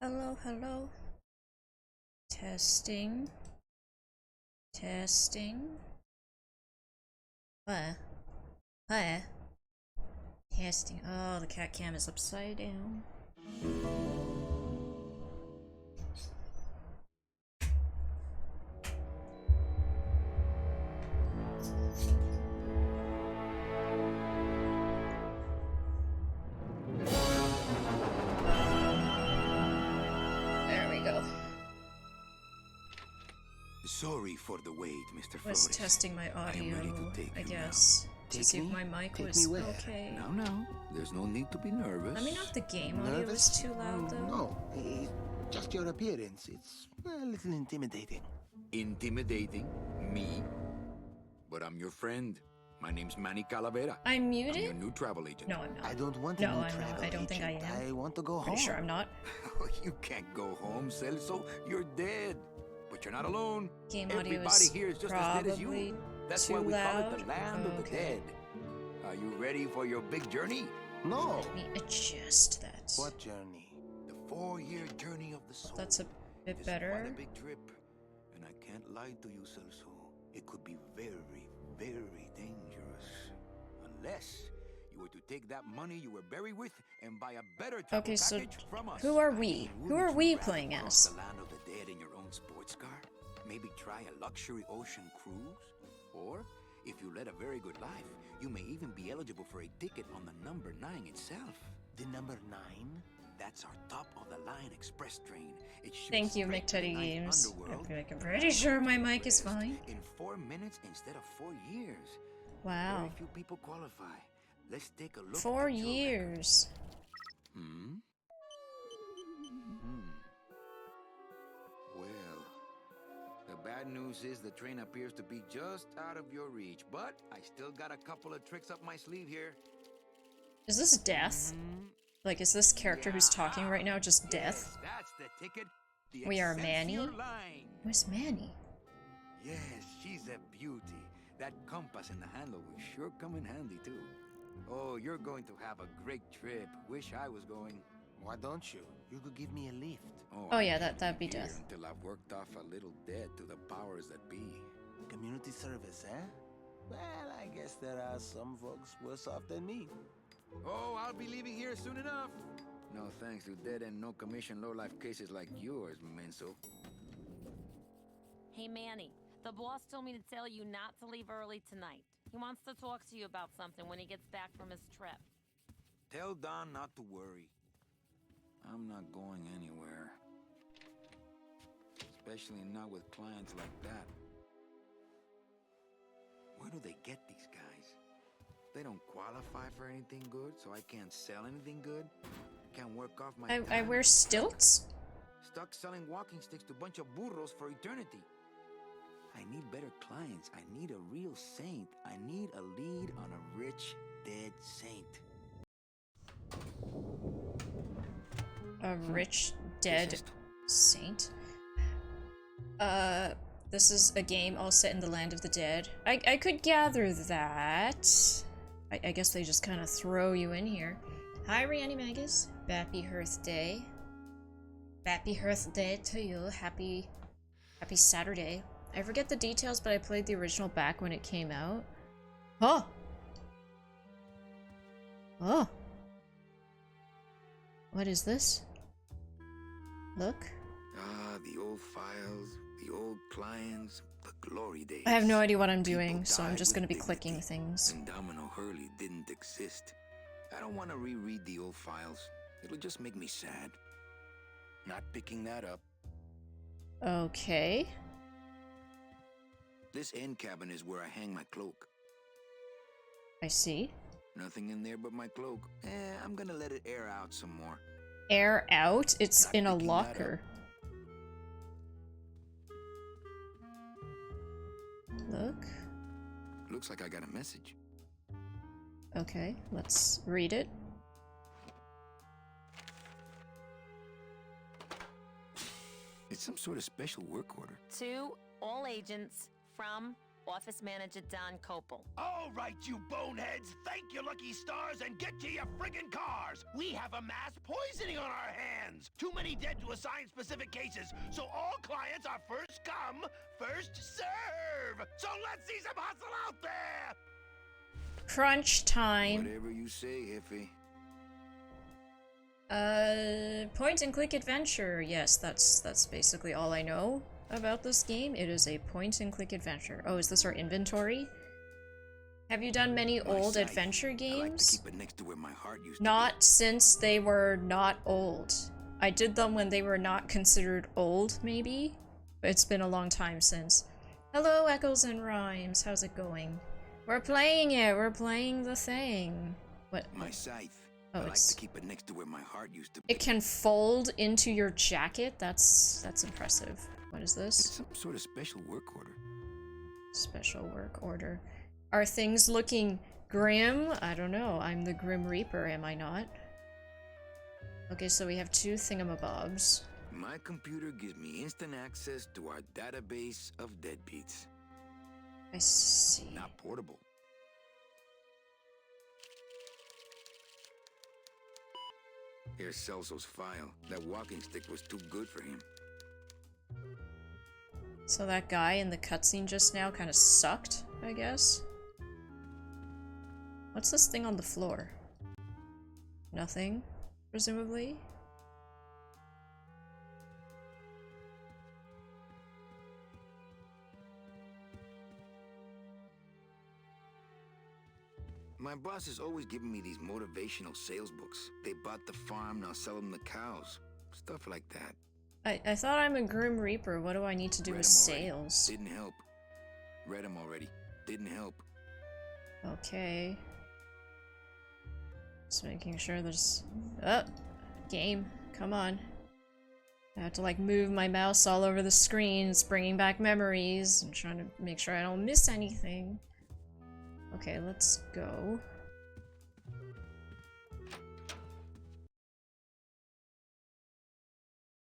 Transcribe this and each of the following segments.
Hello, hello. Testing. Testing. What? What? Testing. Oh, the cat cam is upside down. There we go. Sorry for the wait, Mr. I was Flores. testing my audio, I you guess. To Take see if me? my mic Take was me where? okay. No. There's no need to be nervous. Let me know if the game audio is too loud, though. No, just your appearance. It's a little intimidating. Intimidating? Me? But I'm your friend. My name's Manny Calavera. I'm I'm muted? your new travel agent. No, I'm not. I don't want No, a new I'm not. travel I don't think I agent. am. I want to go home. Pretty sure I'm not. You can't go home, Celso. You're dead. But you're not alone. Game audio Everybody is here is just as dead as probably you. That's too why we loud. call it the land of the Okay. dead. Are you ready for your big journey? No. Let me adjust that. What journey? The 4-year journey of the soul. That's a bit It's better. quite a big trip, and I can't lie to you, Celso. It could be very, very dangerous. Unless you were to take that money you were buried with and buy a better travel Okay, so package from us. who are I we? mean, Who are wouldn't we you rather playing cross as? the land of the dead in your own sports car? Maybe try a luxury ocean cruise? Or, if you led a very good life, you may even be eligible for a ticket on the number 9 itself. The number 9? That's our top-of-the-line express train. It shoots Thank you, straight to the McTeddy ninth Games. underworld I'm pretty sure my mic is fine. in 4 minutes instead of 4 years. Wow. Very few people qualify. Let's take a look. 4 at your record. years. Hmm? Well, the bad news is the train appears to be just out of your reach, but I still got a couple of tricks up my sleeve here. Is this death? Like, is this character who's talking right now just death? Yes, that's the ticket. The We are Excelsior Manny? Line. Where's Manny? Yes, she's a beauty. That compass in the handle will sure come in handy, too. Oh, you're going to have a great trip. Wish I was going. Why don't you? You could give me a lift. Oh I yeah, can't that'd be leave here death. Until I've worked off a little debt to the powers that be. Community service, eh? Well, I guess there are some folks worse off than me. Oh, I'll be leaving here soon enough. No thanks to dead and no commission low-life cases like yours, Menso. Hey, Manny, the boss told me to tell you not to leave early tonight. He wants to talk to you about something when he gets back from his trip. Tell Don not to worry. I'm not going anywhere. Especially not with clients like that. Where do they get these guys? They don't qualify for anything good, so I can't sell anything good. Can't work off my I time. wear stilts? Stuck selling walking sticks to a bunch of burros for eternity. I need better clients. I need a real saint. I need a lead on a rich, dead saint. A rich, dead saint? This is a game all set in the land of the dead. I could gather that. I guess they just kind of throw you in here. Hi, Rihanny Magus. Happy Hearth Day. Happy Hearth Day to you. Happy Saturday. I forget the details, but I played the original back when it came out. Oh! Oh! What is this? Look. Ah, the old files, the old clients, the glory days. I have no idea what I'm People doing, so I'm died just with gonna be dignity, clicking things. And Domino Hurley didn't exist. I don't want to reread the old files. It'll just make me sad. Not picking that up. Okay. This end cabin is where I hang my cloak. I see. Nothing in there but my cloak. I'm gonna let it air out some more. Air out? It's Not in a picking that locker. Look. Looks like I got a message. Okay, let's read it. It's some sort of special work order. To all agents from Office Manager Don Copel. All right, you boneheads, thank your lucky stars and get to your friggin' cars. We have a mass poisoning on our hands. Too many dead to assign specific cases, so all clients are first come, first serve. So let's see some hustle out there. Crunch time. Whatever you say, Hefe. Point and click adventure. Yes, that's basically all I know about this game. It is a point and click adventure. Oh, is this our inventory? Have you done many old adventure games? I like to keep it next to where my heart used to Not since they were not old. I did them when they were not considered old, maybe? But it's been a long time since. Hello, Echoes and Rhymes. How's it going? We're playing it. We're playing the thing. What? My scythe. Oh, I like to keep it next to where my heart used to be. It can fold into your jacket? That's impressive. What is this? It's some sort of special work order. Special work order. Are things looking grim? I don't know. I'm the Grim Reaper, am I not? Okay, so we have 2 thingamabobs. My computer gives me instant access to our database of deadbeats. I see. Not portable. Here's Celso's file. That walking stick was too good for him. So that guy in the cutscene just now kind of sucked, I guess? What's this thing on the floor? Nothing, presumably? My boss is always giving me these motivational sales books. They bought the farm, now sell them the cows. Stuff like that. I thought I'm a Grim Reaper. What do I need to do with sales? Didn't help. Read them already. Didn't help. Okay. Just making sure there's... Oh! Game. Come on. I have to like move my mouse all over the screen. It's bringing back memories. I'm trying to make sure I don't miss anything. Okay, let's go.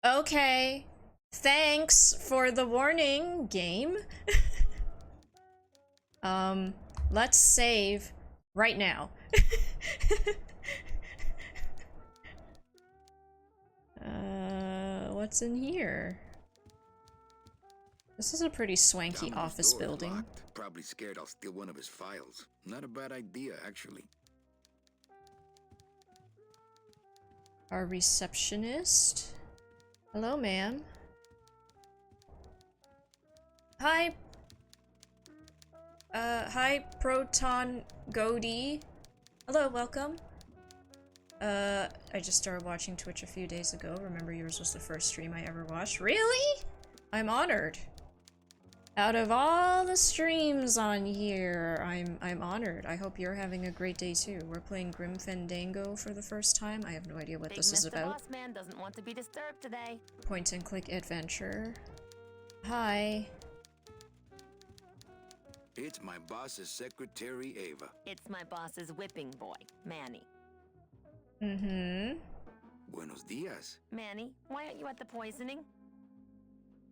Okay. Thanks for the warning, game. Let's save right now. What's in here? This is a pretty swanky Domino's office door is building. locked. Probably scared I'll steal one of his files. Not a bad idea, actually. Our receptionist. Hello, ma'am. Hi. Hi, Proton Godi. Hello, welcome. I just started watching Twitch a few days ago. Remember, yours was the first stream I ever watched. Really? I'm honored. Out of all the streams on here, I'm honored. I hope you're having a great day too. We're playing Grim Fandango for the first time. I have no idea what Big this is Mr. about. Boss Man doesn't want to be disturbed today. Point and click adventure. Hi. It's my boss's secretary, Ava. It's my boss's whipping boy, Manny. Mm-hmm. Buenos dias. Manny, why aren't you at the poisoning?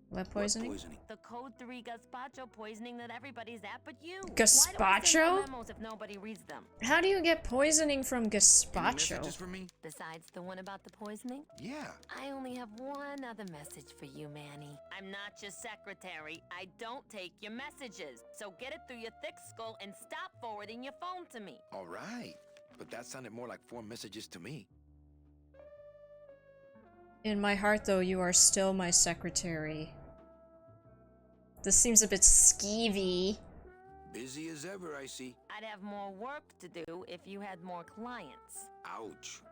What poisoning? What poisoning? The Code 3 gazpacho poisoning that everybody's at but you. Why Gazpacho? do I send out memos if nobody reads them? How do you get poisoning from Any gazpacho? messages for me? Besides the one about the poisoning? Yeah. I only have one other message for you, Manny. I'm not your secretary. I don't take your messages. So get it through your thick skull and stop forwarding your phone to me. All right. But that sounded more like 4 messages to me. In my heart, though, you are still my secretary. This seems a bit skeevy. Busy as ever, I see. I'd have more work to do if you had more clients. Ouch.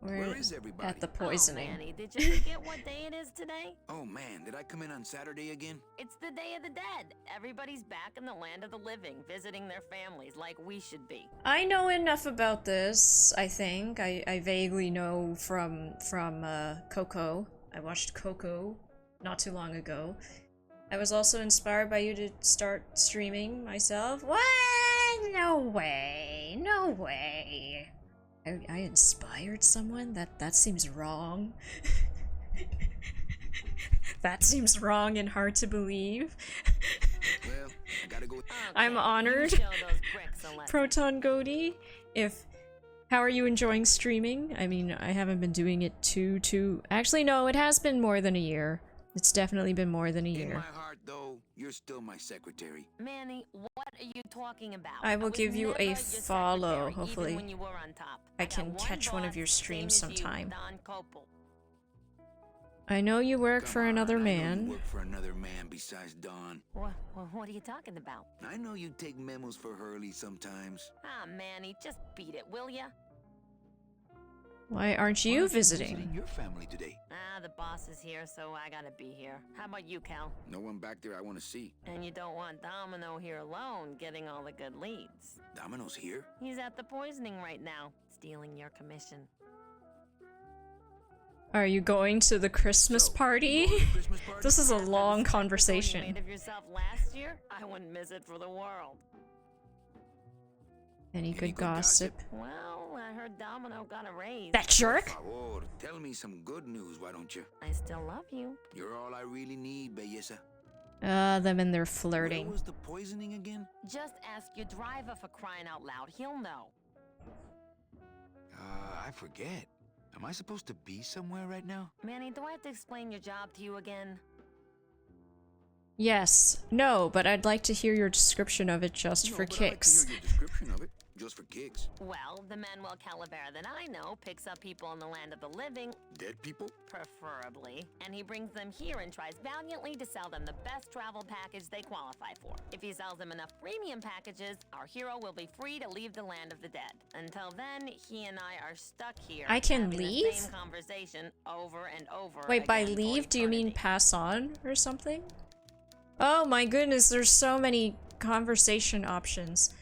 We're Where is everybody? at the poisoning. Oh, Manny, did you forget what day it is today? Oh man, did I come in on Saturday again? It's the Day of the Dead. Everybody's back in the land of the living, visiting their families like we should be. I know enough about this, I think. I vaguely know from Coco. I watched Coco not too long ago. I was also inspired by you to start streaming myself. What? No way. No way. I inspired someone? That seems wrong. That seems wrong and hard to believe. I gotta go. I'm Okay, honored. you show those bricks a lesson. Proton Goaty, how are you enjoying streaming? I mean, I haven't been doing it actually no, it has been more than a year. It's definitely been more than a In year. my heart, though, you're still my secretary. Manny, what are you talking about? I will was give you never a your follow, secretary, hopefully. even when you were on top. I got can one catch one of boss, your streams same as you, sometime. Don Copel. I know you work Come for on, another I know you man. work for another man besides Don. What are you talking about? I know you take memos for Hurley sometimes. Ah, Manny, just beat it, will ya? Why aren't Why you aren't visiting? your family today? Ah, the boss is here, so I gotta be here. How about you, Cal? No one back there I want to see. And you don't want Domino here alone, getting all the good leads. Domino's here? He's at the poisoning right now, stealing your commission. Are you going to the Christmas So, party? you going to the Christmas party? This is a After the long spectacle conversation. You made of yourself last year, I wouldn't miss it for the world. Any Any good good gossip? Well, I heard Domino got a raise. That jerk? Por favor, tell me some good news, why don't you? I still love you. You're all I really need, belleza. Them and their Where flirting. was the poisoning again? Just ask your driver for crying out loud. He'll know. I forget. Am I supposed to be somewhere right now? Manny, do I have to explain your job to you again? Yes. No, but I'd like to hear your description of it just No, for but I'd like to kicks. hear your description of it, just for kicks. Well, the Manuel Calavera that I know picks up people in the land of the living, Dead people? preferably, and he brings them here and tries valiantly to sell them the best travel package they qualify for. If he sells them enough premium packages, our hero will be free to leave the land of the dead. Until then, he and I are stuck here. I can having leave? The same conversation over and over. Wait, by again for leave, do you mean eternity. pass on or something? Oh my goodness, there's so many conversation options.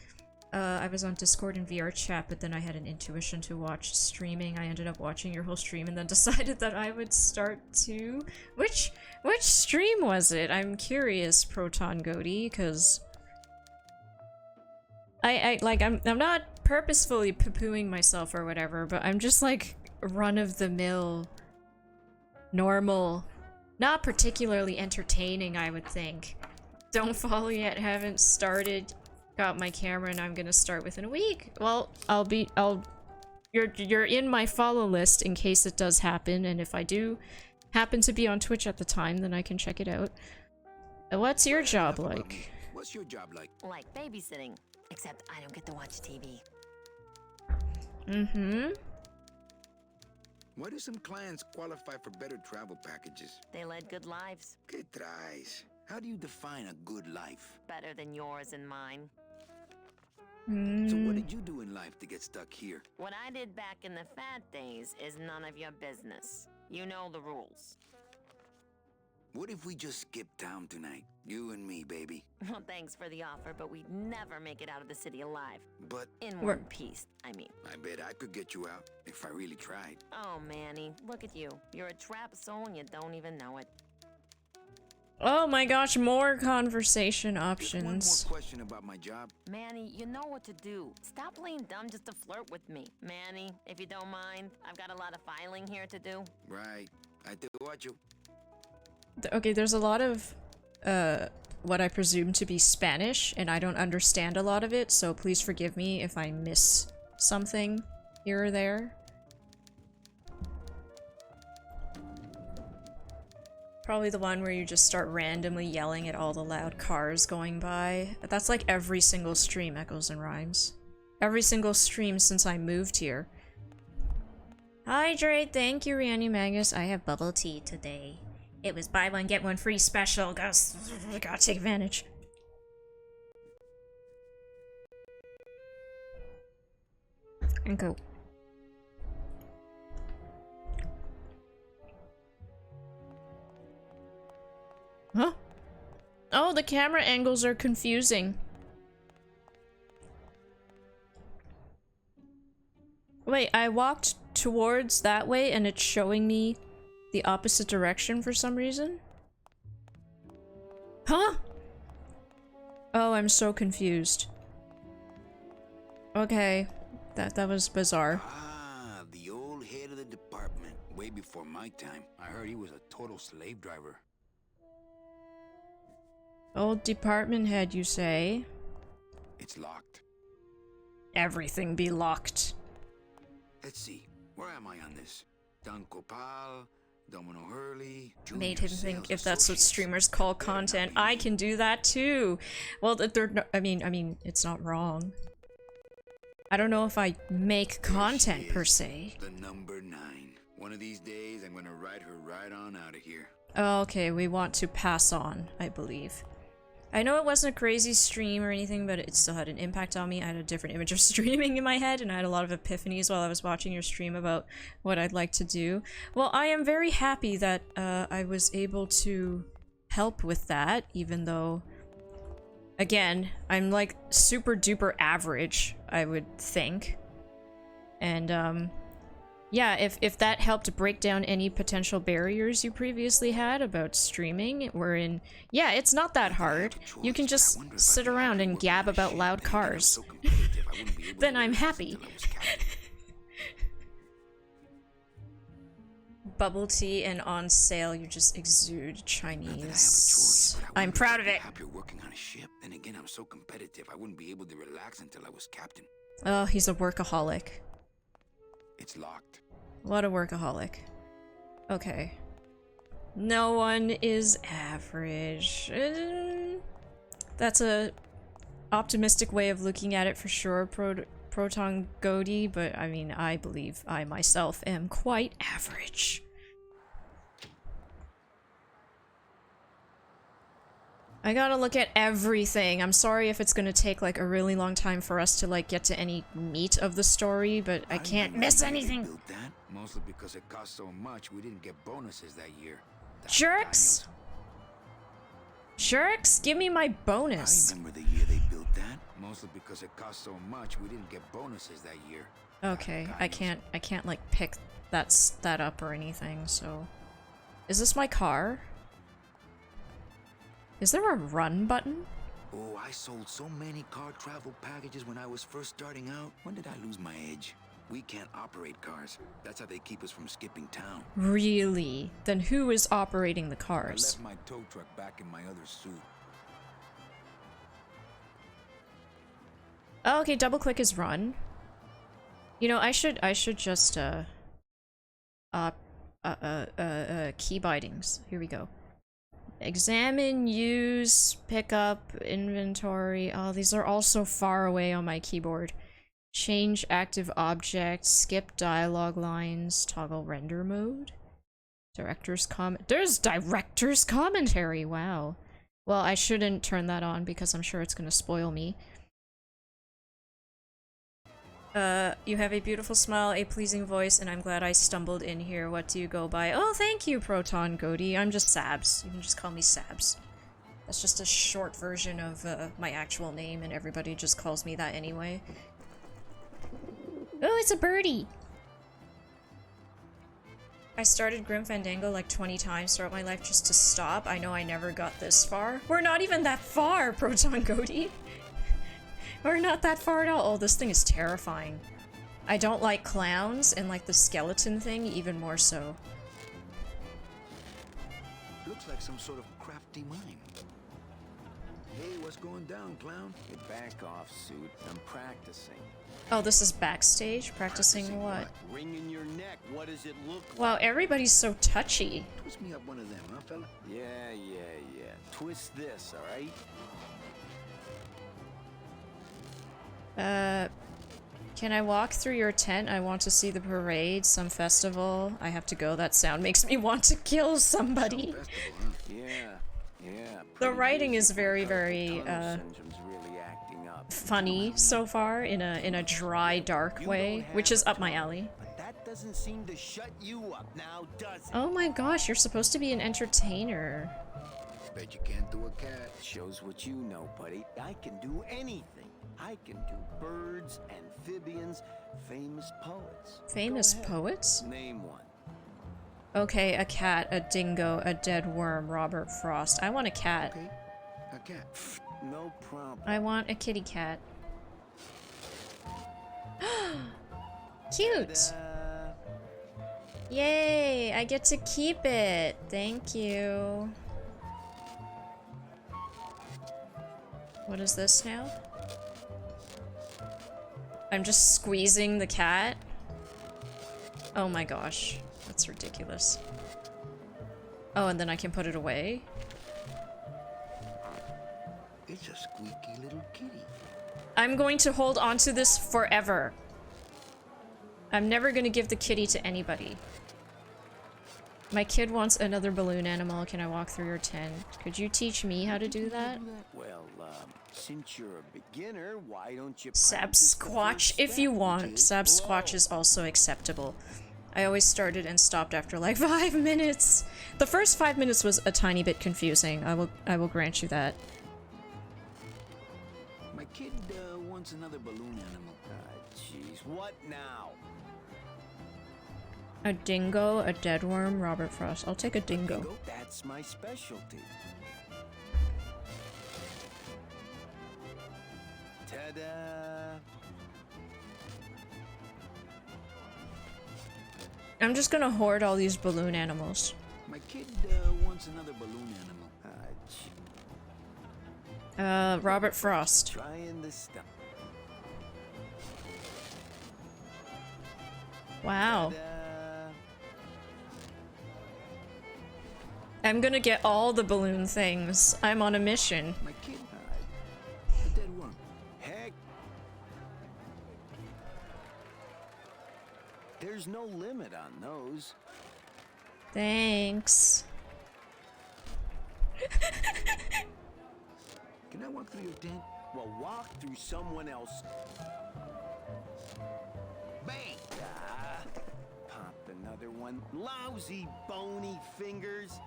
I was on Discord and VR chat, but then I had an intuition to watch streaming. I ended up watching your whole stream and then decided that I would start to... Which stream was it? I'm curious, Proton Goaty, because... I'm not purposefully poo-pooing myself or whatever, but I'm just like run-of-the-mill, normal... Not particularly entertaining, I would think. Don't follow yet, haven't started. Got my camera and I'm gonna start within a week. Well, you're in my follow list in case it does happen, and if I do happen to be on Twitch at the time, then I can check it out. What's your job Enough about like? me. What's your job like? Like babysitting, except I don't get to watch TV. Mm-hmm. Why do some clients qualify for better travel packages? They led good lives, ¿Qué traes? How do you define a good life? better than yours and mine. So what did you do in life to get stuck here? What I did back in the fat days is none of your business. You know the rules. What if we just skip town tonight? You and me, baby. Well, thanks for the offer, but we'd never make it out of the city alive. But In We're- one piece, I mean. I bet I could get you out if I really tried. Oh, Manny, look at you. You're a trapped soul and you don't even know it. Oh my gosh, more conversation Just one more options. question about my job. Manny, you know what to do. Stop playing dumb just to flirt with me. Manny, if you don't mind, I've got a lot of filing here to do. Right. I te watch you. Okay, there's a lot of, what I presume to be Spanish, and I don't understand a lot of it, so please forgive me if I miss something here or there. Probably the one where you just start randomly yelling at all the loud cars going by. That's like every single stream, Echoes and Rhymes. Every single stream since I moved here. Hydrate, thank you, Rihanna Magus. I have bubble tea today. It was buy one, get one free special. Gotta take advantage. And go. Huh? Oh, the camera angles are confusing. Wait, I walked towards that way and it's showing me the opposite direction for some reason? Huh? Oh, I'm so confused. Okay. That was bizarre. Ah, the old head of the department. Way before my time. I heard he was a total slave driver. Old department head, you say? It's locked. Everything be locked. Let's see. Where am I on this? Don Copal, Domino Hurley, Made Junior him think Sales if that's what Associates. streamers call That better not content, be I me. can do that too. Well, they're no, I mean, it's not wrong. I don't know if I make There content she per is, se. The number 9. One of these days, I'm gonna ride her right on out of here. Okay, we want to pass on, I believe. I know it wasn't a crazy stream or anything, but it still had an impact on me. I had a different image of streaming in my head, and I had a lot of epiphanies while I was watching your stream about what I'd like to do. Well, I am very happy that I was able to help with that, even though, again, I'm like super duper average, I would think. And yeah, if that helped break down any potential barriers you previously had about streaming, wherein, yeah, it's not that hard. You can just sit around and gab about loud cars. Then I'm happy. Bubble tea and on sale, you just exude Chinese. I'm proud of it. Happier working on a ship. Then again, I'm so competitive, I wouldn't be able to relax until I was captain. Oh, he's a workaholic. It's locked. What a workaholic. Okay. No one is average. That's a optimistic way of looking at it for sure, Proton Godi, but I mean, I believe I myself am quite average. I gotta look at everything. I'm sorry if it's gonna take like a really long time for us to like get to any meat of the story, but I can't miss anything. Built that, mostly because it cost so much we didn't get bonuses that year. Jerks! Jerks, give me my I bonus. remember the year they built that, mostly because it cost so much we didn't get bonuses that year. Okay, I can't like pick that up or anything, so. Is this my car? Is there a run button? Oh, I sold so many car travel packages when I was first starting out. When did I lose my edge? We can't operate cars. That's how they keep us from skipping town. Really? Then who is operating the I cars? left my tow truck back in my other suit. Oh, okay, double click is run. You know, I should just key bindings. Here we go. Examine, use, pick up, inventory. Oh, these are all so far away on my keyboard. Change active object, skip dialogue lines, toggle render mode. Director's comment. There's director's commentary. Wow. Well, I shouldn't turn that on because I'm sure it's gonna spoil me. You have a beautiful smile, a pleasing voice, and I'm glad I stumbled in here. What do you go by? Oh, thank you, Proton Godi. I'm just Sabs. You can just call me Sabs. That's just a short version of my actual name, and everybody just calls me that anyway. Oh, it's a birdie! I started Grim Fandango like 20 times throughout my life just to stop. I know I never got this far. We're not even that far, Proton Godi! We're not that far at all. Oh, this thing is terrifying. I don't like clowns, and like the skeleton thing even more so. Looks like some sort of crafty mine. Hey, what's going down, clown? Hey, back off, suit. I'm practicing. Oh, this is backstage? Practicing what? Ring in your neck. What does it look like? Wow, everybody's so touchy. Twist me up one of them, huh, fella? Yeah. Twist this, all right? Can I walk through your tent? I want to see the parade, some festival. I have to go. That sound makes me want to kill somebody. Festival, huh? Yeah. The writing is very, very, Tunnel syndrome's really acting up. funny so far in a dry, dark way, which is up my alley. But that doesn't seem to shut you up now, does it? Oh my gosh, you're supposed to be an entertainer. Bet you can't do a cat. Shows what you know, buddy. I can do anything. I can do birds, amphibians, famous poets. Famous Go ahead. poets? Name one. Okay, a cat, a dingo, a dead worm, Robert Frost. I want a cat. Okay, a cat. No problem. I want a kitty cat. Cute! Ta-da. Yay! I get to keep it! Thank you. What is this now? I'm just squeezing the cat? Oh my gosh. That's ridiculous. Oh, and then I can put it away? It's a squeaky little kitty. I'm going to hold on to this forever. I'm never gonna give the kitty to anybody. My kid wants another balloon animal. Can I walk through your tent? Could you teach me how to do that? Well, since you're a beginner, why don't you Sabsquatch if you want. Sabsquatch is also acceptable. I always started and stopped after like 5 minutes. The first 5 minutes was a tiny bit confusing. I will grant you that. My kid wants another balloon animal. Jeez, what now? A dingo, a deadworm, Robert Frost. I'll take a dingo. Bingo, that's my specialty. Ta-da! I'm just gonna hoard all these balloon animals. My kid wants another balloon animal. Robert Frost. Trying this stuff. Wow. Ta-da! I'm gonna get all the balloon things. I'm on a mission. My kid, a dead worm. Heck. There's no limit on those. Thanks. Can I walk through your tent? Well, walk through someone else. Bang! Ah, pop another one. Lousy, bony fingers.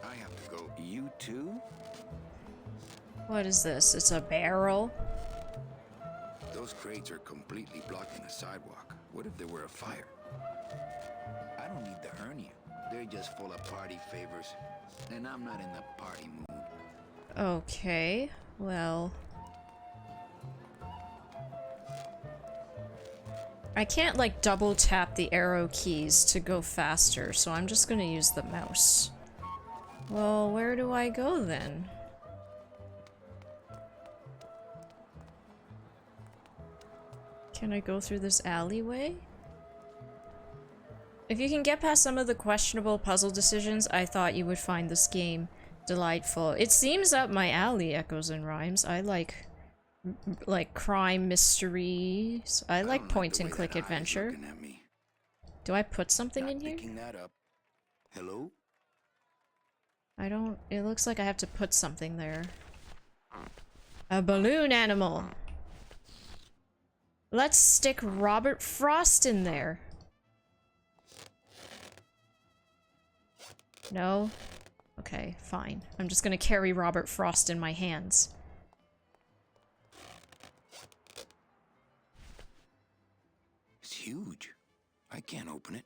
I have to go. You too? What is this? It's a barrel? Those crates are completely blocking the sidewalk. What if there were a fire? I don't need the hernia. They're just full of party favors. And I'm not in the party mood. Okay, well... I can't, like, double tap the arrow keys to go faster, so I'm just gonna use the mouse. Well, where do I go then? Can I go through this alleyway? If you can get past some of the questionable puzzle decisions, I thought you would find this game delightful. It seems up my alley, Echoes and Rhymes. I like crime mysteries. I like point and click adventure. Do I put something in here? That up. Hello? I don't... It looks like I have to put something there. A balloon animal! Let's stick Robert Frost in there. No? Okay, fine. I'm just gonna carry Robert Frost in my hands. It's huge. I can't open it.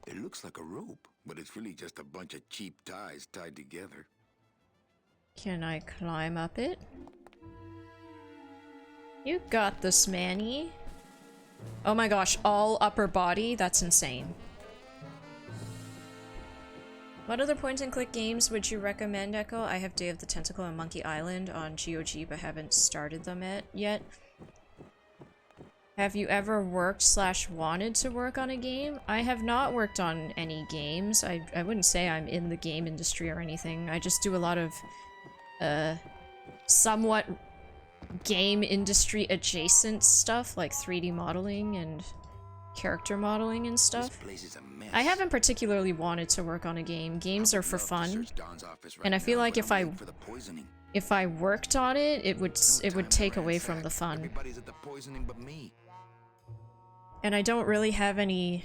It looks like a rope, but it's really just a bunch of cheap ties tied together. Can I climb up it? You got this, Manny. Oh my gosh, all upper body? That's insane. What other point-and-click games would you recommend, Echo? I have Day of the Tentacle and Monkey Island on GOG, but haven't started them yet. Have you ever worked/wanted to work on a game? I have not worked on any games. I wouldn't say I'm in the game industry or anything. I just do a lot of, somewhat game industry adjacent stuff, like 3D modeling and character modeling and stuff. This place is a mess. I haven't particularly wanted to work on a game. Games are for fun, and I feel like if I worked on it, it would take away from the fun. Everybody's at the poisoning but me. And I don't really have any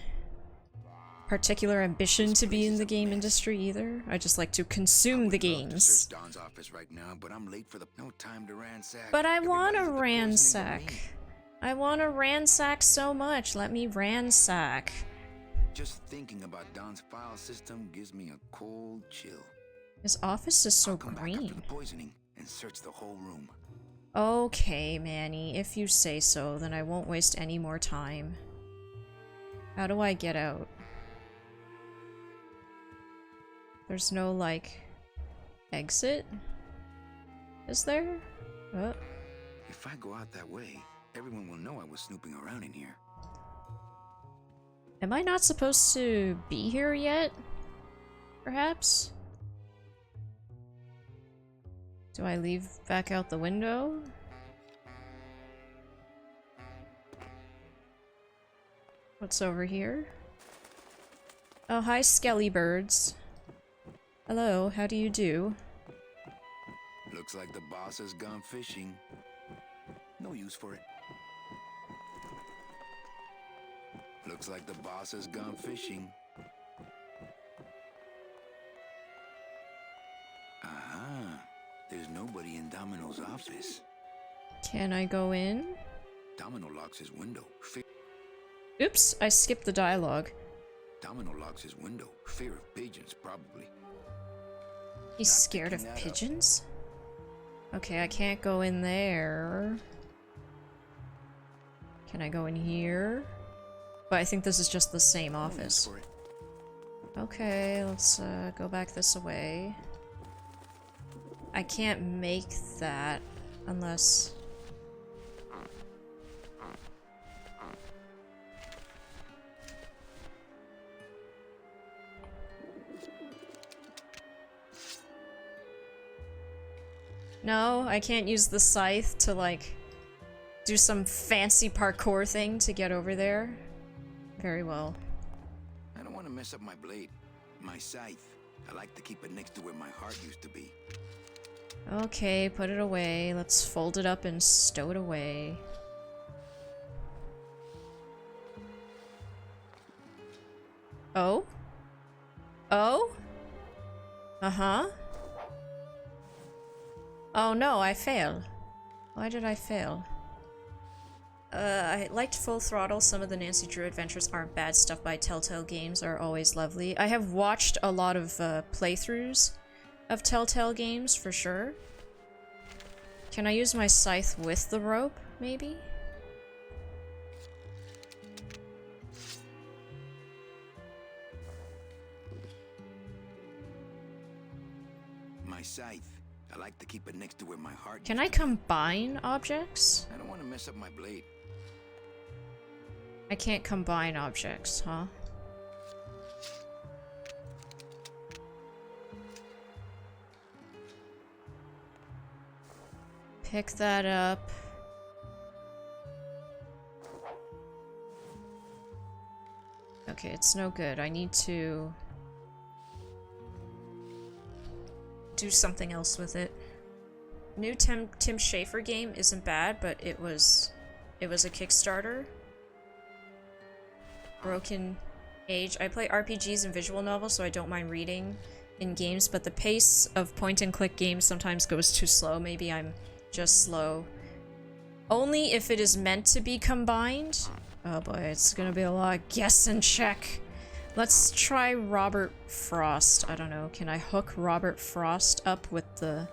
particular ambition to be in the game industry either. I just like to consume the games. Don's office right now, but I'm late for the no time to ransack. But I want to Everybody's at the poisoning but me. ransack. I want to ransack so much. Let me ransack. Just thinking about Don's file system gives me a cold chill. His office is so I'll come back after green. the poisoning and search the whole room. Okay, Manny. If you say so, then I won't waste any more time. How do I get out? There's no, like, exit? Is there? Oh. If I go out that way, everyone will know I was snooping around in here. Am I not supposed to be here yet? Perhaps? Do I leave back out the window? What's over here? Oh, hi, skelly birds. Hello, how do you do? Looks like the boss has gone fishing. No use for it. Looks like the boss has gone fishing. Aha. There's nobody in Domino's office. Can I go in? Domino locks his window. Oops, I skipped the dialogue. Domino locks his window. Fear of pigeons, probably. He's Not scared of picking that up. pigeons? Okay, I can't go in there. Can I go in here? But I think this is just the same No use office. for it. Okay, let's go back this way. I can't make that unless... No, I can't use the scythe to, like, do some fancy parkour thing to get over there. Very well. I don't want to mess up my blade. My scythe. I like to keep it next to where my heart used to be. Okay, put it away. Let's fold it up and stow it away. Oh? Oh? Uh-huh. Oh no, I failed. Why did I fail? I liked Full Throttle. Some of the Nancy Drew adventures aren't bad. Stuff by Telltale Games are always lovely. I have watched a lot of playthroughs of Telltale Games, for sure. Can I use my scythe with the rope, maybe? My scythe. I like to keep it next to where my heart Can used I to be. combine objects? I don't want to mess up my blade. I can't combine objects, huh? Pick that up. Okay, it's no good. I need to do something else with it. New Tim Schafer game isn't bad, but it was a Kickstarter. Broken Age. I play RPGs and visual novels, so I don't mind reading in games, but the pace of point-and-click games sometimes goes too slow. Maybe I'm just slow. Only if it is meant to be combined. Oh boy, it's gonna be a lot of guess and check. Let's try Robert Frost. I don't know. Can I hook Robert Frost up with the...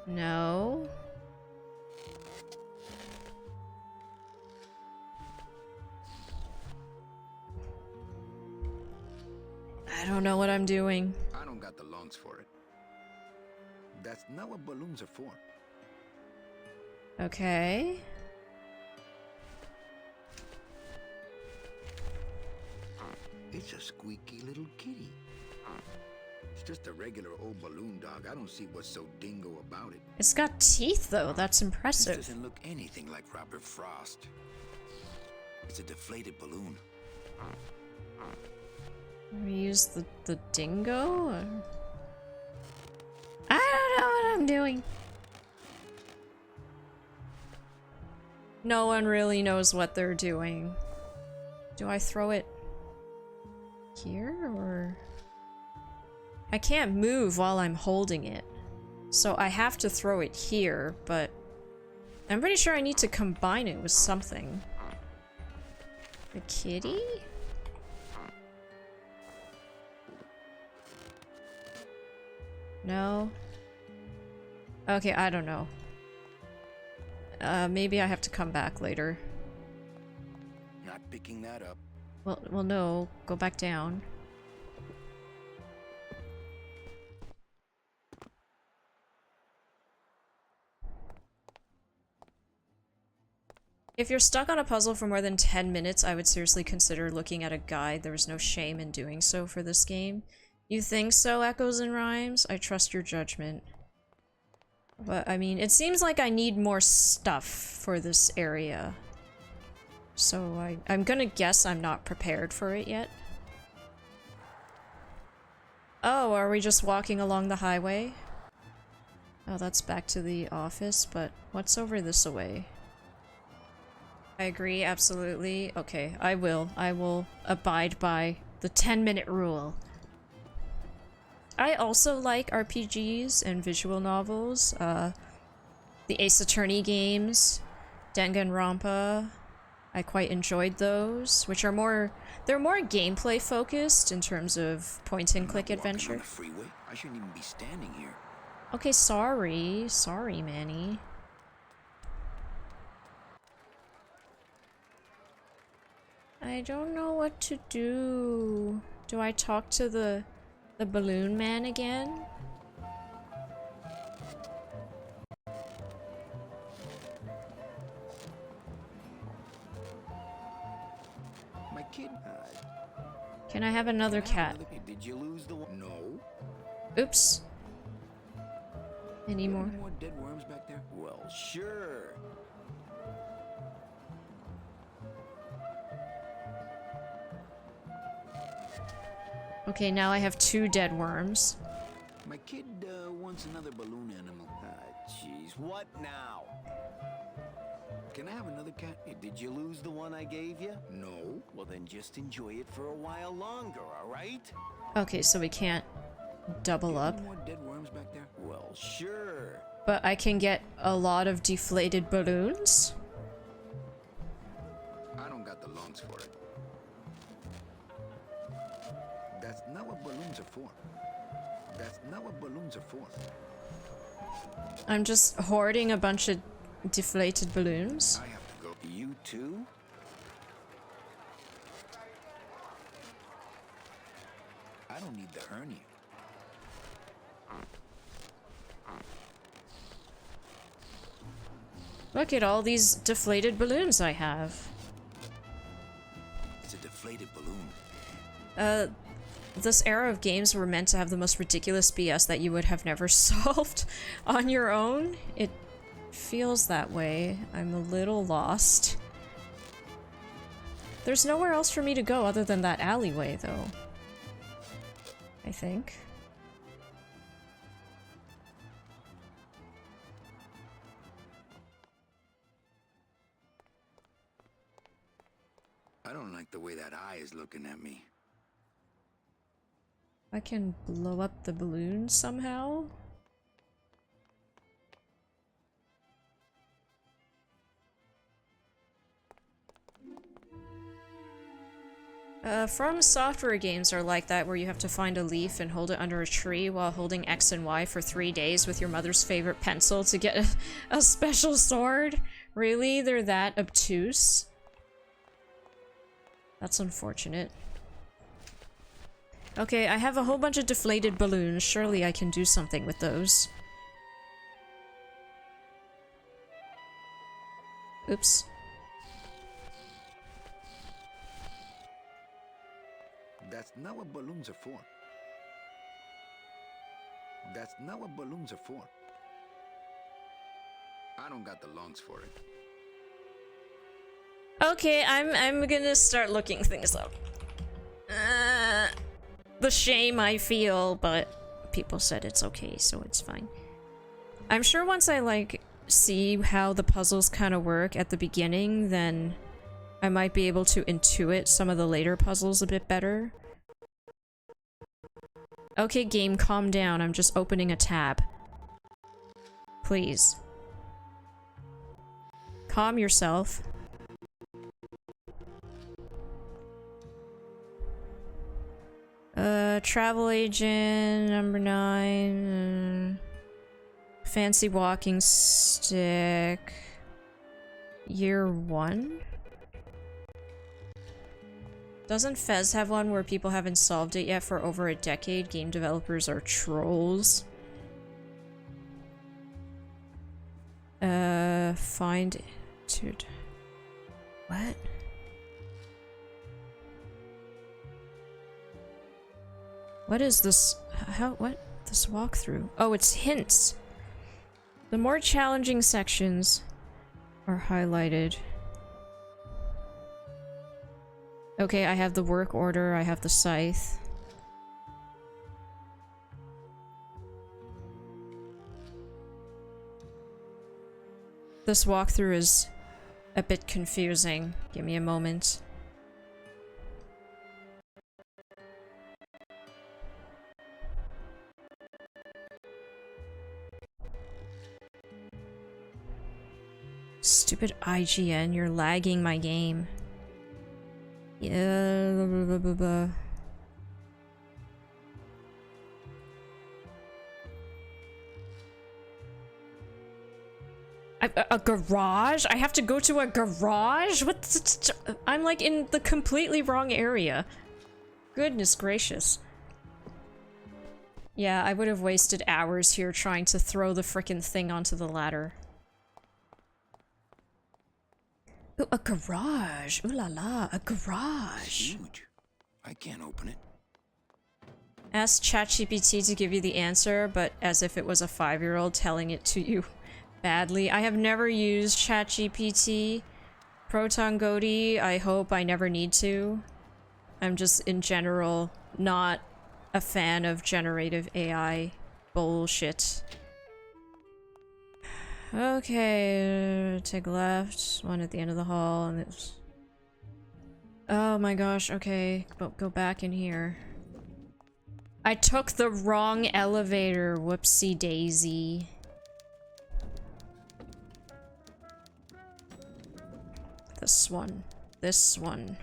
No. I don't know what I'm doing. I don't got the lungs for it. That's not what balloons are for. Okay. It's a squeaky little kitty. It's just a regular old balloon dog. I don't see what's so dingo about it. It's got teeth, though. That's This impressive. doesn't look anything like Robert Frost. It's a deflated balloon. We use the dingo? Or... I don't know what I'm doing. No one really knows what they're doing. Do I throw it here, or... I can't move while I'm holding it. So I have to throw it here, but... I'm pretty sure I need to combine it with something. The kitty? No. Okay, I don't know. Maybe I have to come back later. Not picking that up. Well, no. Go back down. If you're stuck on a puzzle for more than 10 minutes, I would seriously consider looking at a guide. There is no shame in doing so for this game. You think so, Echoes and Rhymes? I trust your judgment. But, I mean, it seems like I need more stuff for this area. So I'm gonna guess I'm not prepared for it yet. Oh, are we just walking along the highway? Oh, that's back to the office, but what's over this way? I agree, absolutely. Okay, I will. I will abide by the 10-minute rule. I also like RPGs and visual novels. The Ace Attorney games, Danganronpa. I quite enjoyed those, which are more... They're more gameplay focused in terms of point-and-click adventure. On the freeway? I shouldn't even be standing here. Okay, sorry. Sorry, Manny. I don't know what to do. Do I talk to the balloon man again? My kid. Can I have another cat? Did you lose the one? No. Oops. Any more? Any more dead worms back there? Well, sure. Okay, now I have 2 dead worms. My kid wants another balloon animal. Jeez, what now? Can I have another cat? Did you lose the one I gave you? No. Well, then just enjoy it for a while longer, all right? Okay, so we can't double up. Any more dead worms back there? Well, sure. But I can get a lot of deflated balloons? I don't got the lungs for it. That's not what balloons are for. That's not what balloons are for. I'm just hoarding a bunch of deflated balloons. I have to go. You too? I don't need the hernia. Look at all these deflated balloons I have. It's a deflated balloon. This era of games were meant to have the most ridiculous BS that you would have never solved on your own. It feels that way. I'm a little lost. There's nowhere else for me to go other than that alleyway, though. I think. I don't like the way that eye is looking at me. I can blow up the balloon somehow? From Software games are like that, where you have to find a leaf and hold it under a tree while holding X and Y for 3 days with your mother's favorite pencil to get a special sword. Really? They're that obtuse? That's unfortunate. Okay, I have a whole bunch of deflated balloons. Surely I can do something with those. Oops. That's not what balloons are for. That's not what balloons are for. I don't got the lungs for it. Okay, I'm gonna start looking things up. The shame I feel, but people said it's okay, so it's fine. I'm sure once I, like, see how the puzzles kind of work at the beginning, then I might be able to intuit some of the later puzzles a bit better. Okay, game, calm down. I'm just opening a tab. Please. Calm yourself. Travel agent, number 9. Fancy walking stick. year 1? Doesn't Fez have one where people haven't solved it yet for over a decade? Game developers are trolls. Find... Dude. What? What is this? How? What? This walkthrough? Oh, it's hints. The more challenging sections are highlighted. Okay, I have the work order, I have the scythe. This walkthrough is a bit confusing. Give me a moment. Stupid IGN, you're lagging my game. Yeah, blah, blah, blah, blah, blah. A garage? I have to go to a garage? What? I'm like in the completely wrong area. Goodness gracious. Yeah, I would have wasted hours here trying to throw the frickin' thing onto the ladder. Ooh, a garage. Ooh la la, a garage. Huge. I can't open it. Ask ChatGPT to give you the answer, but as if it was a 5-year-old telling it to you badly. I have never used ChatGPT. Proton Goaty, I hope I never need to. I'm just, in general, not a fan of generative AI bullshit. Okay, take left, one at the end of the hall, and it's... Oh my gosh, okay, go back in here. I took the wrong elevator, whoopsie daisy. This one. This one.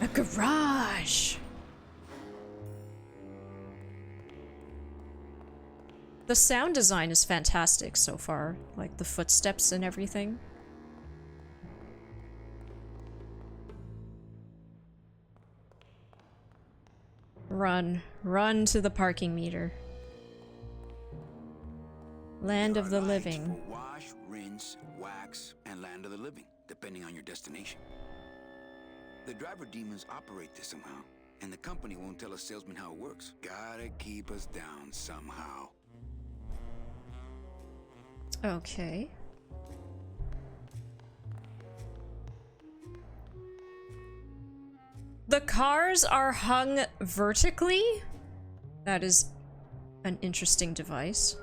A garage! The sound design is fantastic so far. Like, the footsteps and everything. Run. Run to the parking meter. Land of the living. Wash, rinse, wax, and land of the living, depending on your destination. The driver demons operate this somehow, and the company won't tell a salesman how it works. Gotta keep us down somehow. Okay. The cars are hung vertically? That is an interesting device.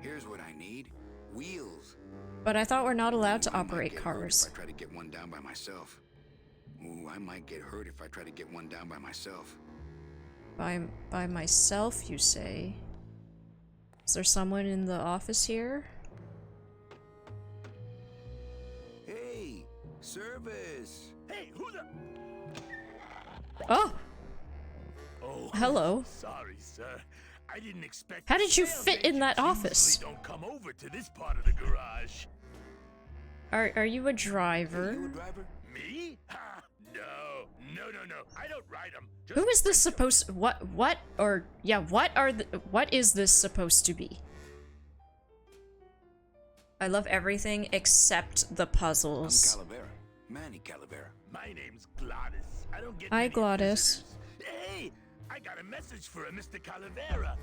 Here's what I need. Wheels. But I thought we're not allowed to Ooh, I might operate get hurt cars. If I try to get one down by myself. Ooh, I might get hurt if I try to get one down by myself. By myself, you say? Is there someone in the office here? Hey, service. Hey, who the... Oh! Oh, Hello. sorry, sir. I didn't expect... How did you sales fit in that agents office? usually don't come over to this part of the garage. Are you a driver? You a driver? Me? Ha! No. I don't ride them. Who is this supposed what is this supposed to be? I love everything except the I'm puzzles. Calavera. Manny Calavera. My name's Glottis. I don't get Hi, many Glottis. visitors. Hey, I got a message for Mr. Calavera.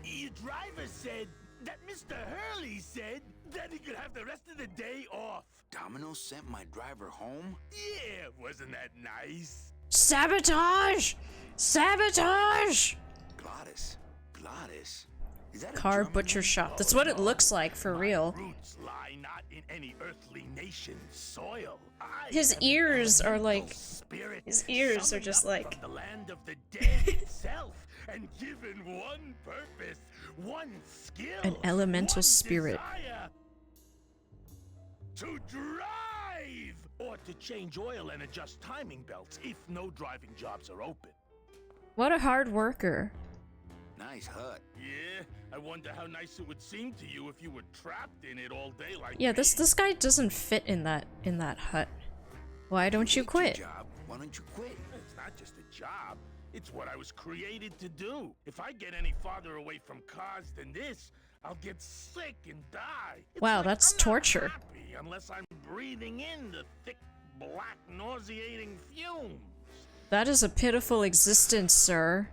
Your driver said that Mr. Hurley said that he could have the rest of the day off. Domino sent my driver home? Yeah, wasn't that nice? Sabotage! Sabotage! Glottis. Glottis. Is that a Car German butcher name? shop. That's what it looks like for My real. roots lie not in any earthly nation's soil. I His am an ears are elemental like- spirit, his ears are summoned just up like- from the land of the dead itself, and given one purpose, one skill, An elemental one spirit. desire. To drive! Or to change oil and adjust timing belts if no driving jobs are open. What a hard worker. Nice hut. Yeah, I wonder how nice it would seem to you if you were trapped in it all day like Yeah, me. this guy doesn't fit in that hut. Why don't you hate your quit? job, why don't you quit? It's not just a job. It's what I was created to do. If I get any farther away from cars than this, I'll get sick and die. It's Wow, like that's I'm not torture. happy unless I'm breathing in the thick, black, nauseating fumes. That is a pitiful existence, sir.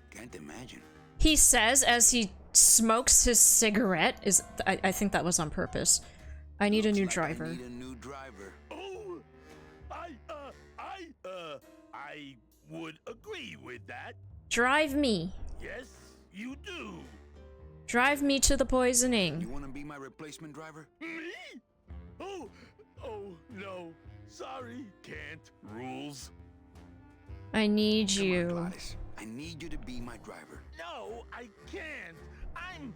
Can't imagine. He says as he smokes his cigarette. I think that was on purpose. I need a new Looks like driver. I need a new driver. Oh, I would agree with that. Drive me. Yes, you do. Drive me to the You poisoning. want to be my replacement driver? Me? Oh, no. Sorry, can't. Rules. I need Come on, you. Gladys. I need you to be my driver. No, I can't. I'm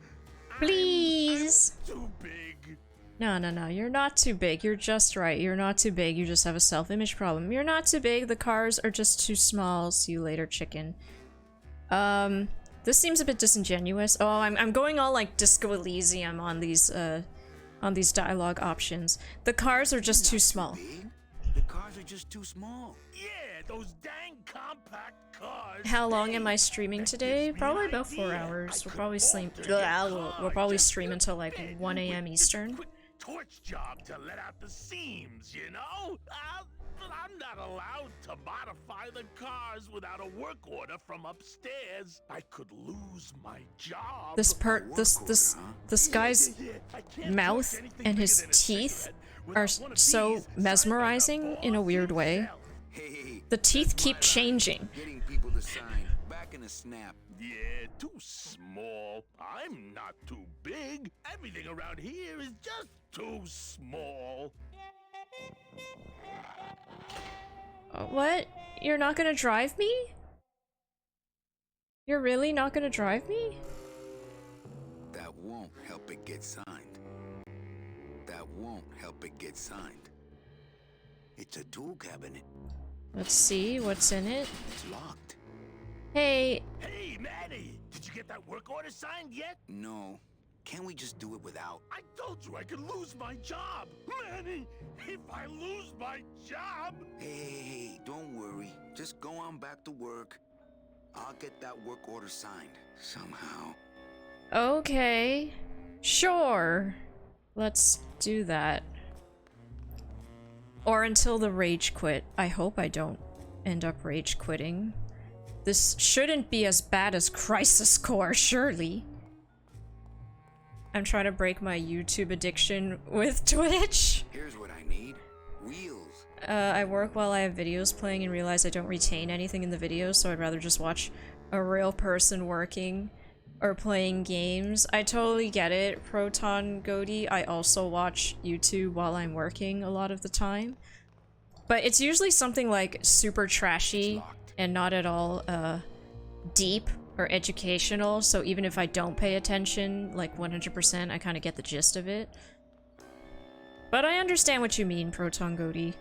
Please. too big. No, you're not too big. You're just right. You're not too big. You just have a self-image problem. You're not too big. The cars are just too small. See you later, chicken. This seems a bit disingenuous. Oh, I'm going all like Disco Elysium on these dialogue options. The cars are just too small. Big? The cars are just too small. Yeah, those dang compact cars. How long am I streaming today? Probably about 4 hours. We'll probably stream until like 1 a.m. Eastern. Quick torch job to let out the seams, you know? I'm not allowed to modify the cars without a work order from upstairs. I could lose my job. This guy's I can't mouth touch anything and bigger his than a teeth cigarette are without one of so these signing mesmerizing up in a for weird way. himself. Hey, The teeth that's keep my line. changing. Getting people to sign. Back in a snap. Yeah, too small. I'm not too big. Everything around here is just too small. What? You're not gonna drive me? You're really not gonna drive me? That won't help it get signed. That won't help it get signed. It's a tool cabinet. Let's see what's in it. It's locked. Hey, Hey, Manny, did you get that work order signed yet? No. Can't we just do it without? I told you I could lose my job. Manny, if I lose my job... Hey, don't worry. Just go on back to work. I'll get that work order signed. Somehow. okay. Sure. Let's do that. Or until the rage quit. I hope I don't end up rage quitting. This shouldn't be as bad as Crisis Core, surely. I'm trying to break my YouTube addiction with Twitch. Here's what I need. Wheels. I work while I have videos playing and realize I don't retain anything in the videos, so I'd rather just watch a real person working or playing games. I totally get it, Proton Goaty. I also watch YouTube while I'm working a lot of the time. But it's usually something like super trashy and not at all deep or educational, so even if I don't pay attention, like 100%, I kind of get the gist of it. But I understand what you mean, Proton Goaty.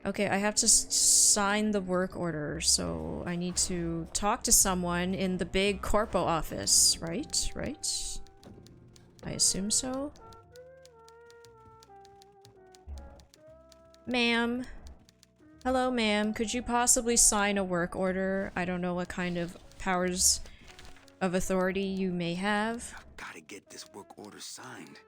Okay, I have to sign the work order, so I need to talk to someone in the big corpo office, right? Right? I assume so. Ma'am. Hello, ma'am. Could you possibly sign a work order? I don't know what kind of powers of authority you may have. I've gotta get this work order signed.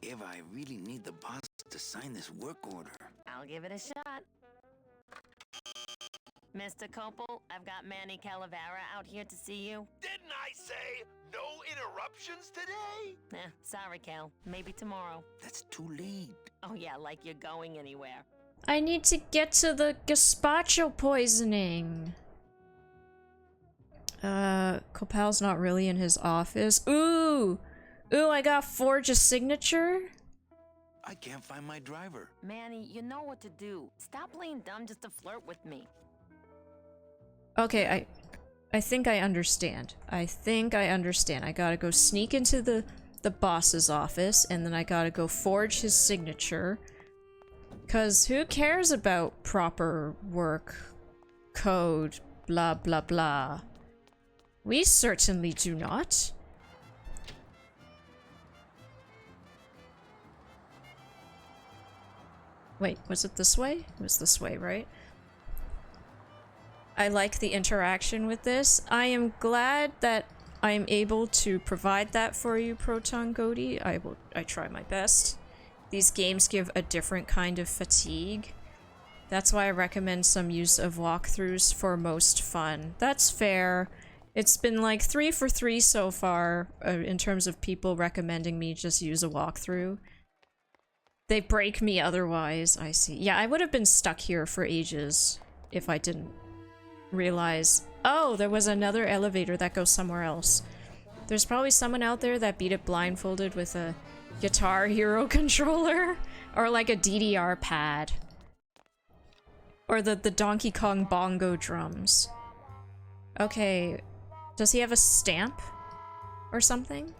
Eva, I really need the boss to sign this work order. I'll give it a shot. Mr. Copel, I've got Manny Calavera out here to see you. Didn't I say no interruptions today? Sorry, Cal. Maybe tomorrow. That's too late. Oh yeah, like you're going anywhere. I need to get to the gazpacho poisoning. Copel's not really in his office. Ooh! Ooh, I got Forge's signature? I can't find my driver. Manny, you know what to do. Stop playing dumb just to flirt with me. Okay, I think I understand. I think I understand. I gotta go sneak into the boss's office, and then I gotta go forge his signature. Cause who cares about proper work code, blah blah blah. We certainly do not. Wait, was it this way? It was this way, right? I like the interaction with this. I am glad that I am able to provide that for you, Proton Goaty. I try my best. These games give a different kind of fatigue. That's why I recommend some use of walkthroughs for most fun. That's fair. It's been like 3 for 3 so far in terms of people recommending me just use a walkthrough. They break me otherwise, I see. Yeah, I would have been stuck here for ages if I didn't realize, oh, there was another elevator that goes somewhere else. There's probably someone out there that beat it blindfolded with a Guitar Hero controller or like a DDR pad. Or the Donkey Kong bongo drums. Okay, does he have a stamp or something?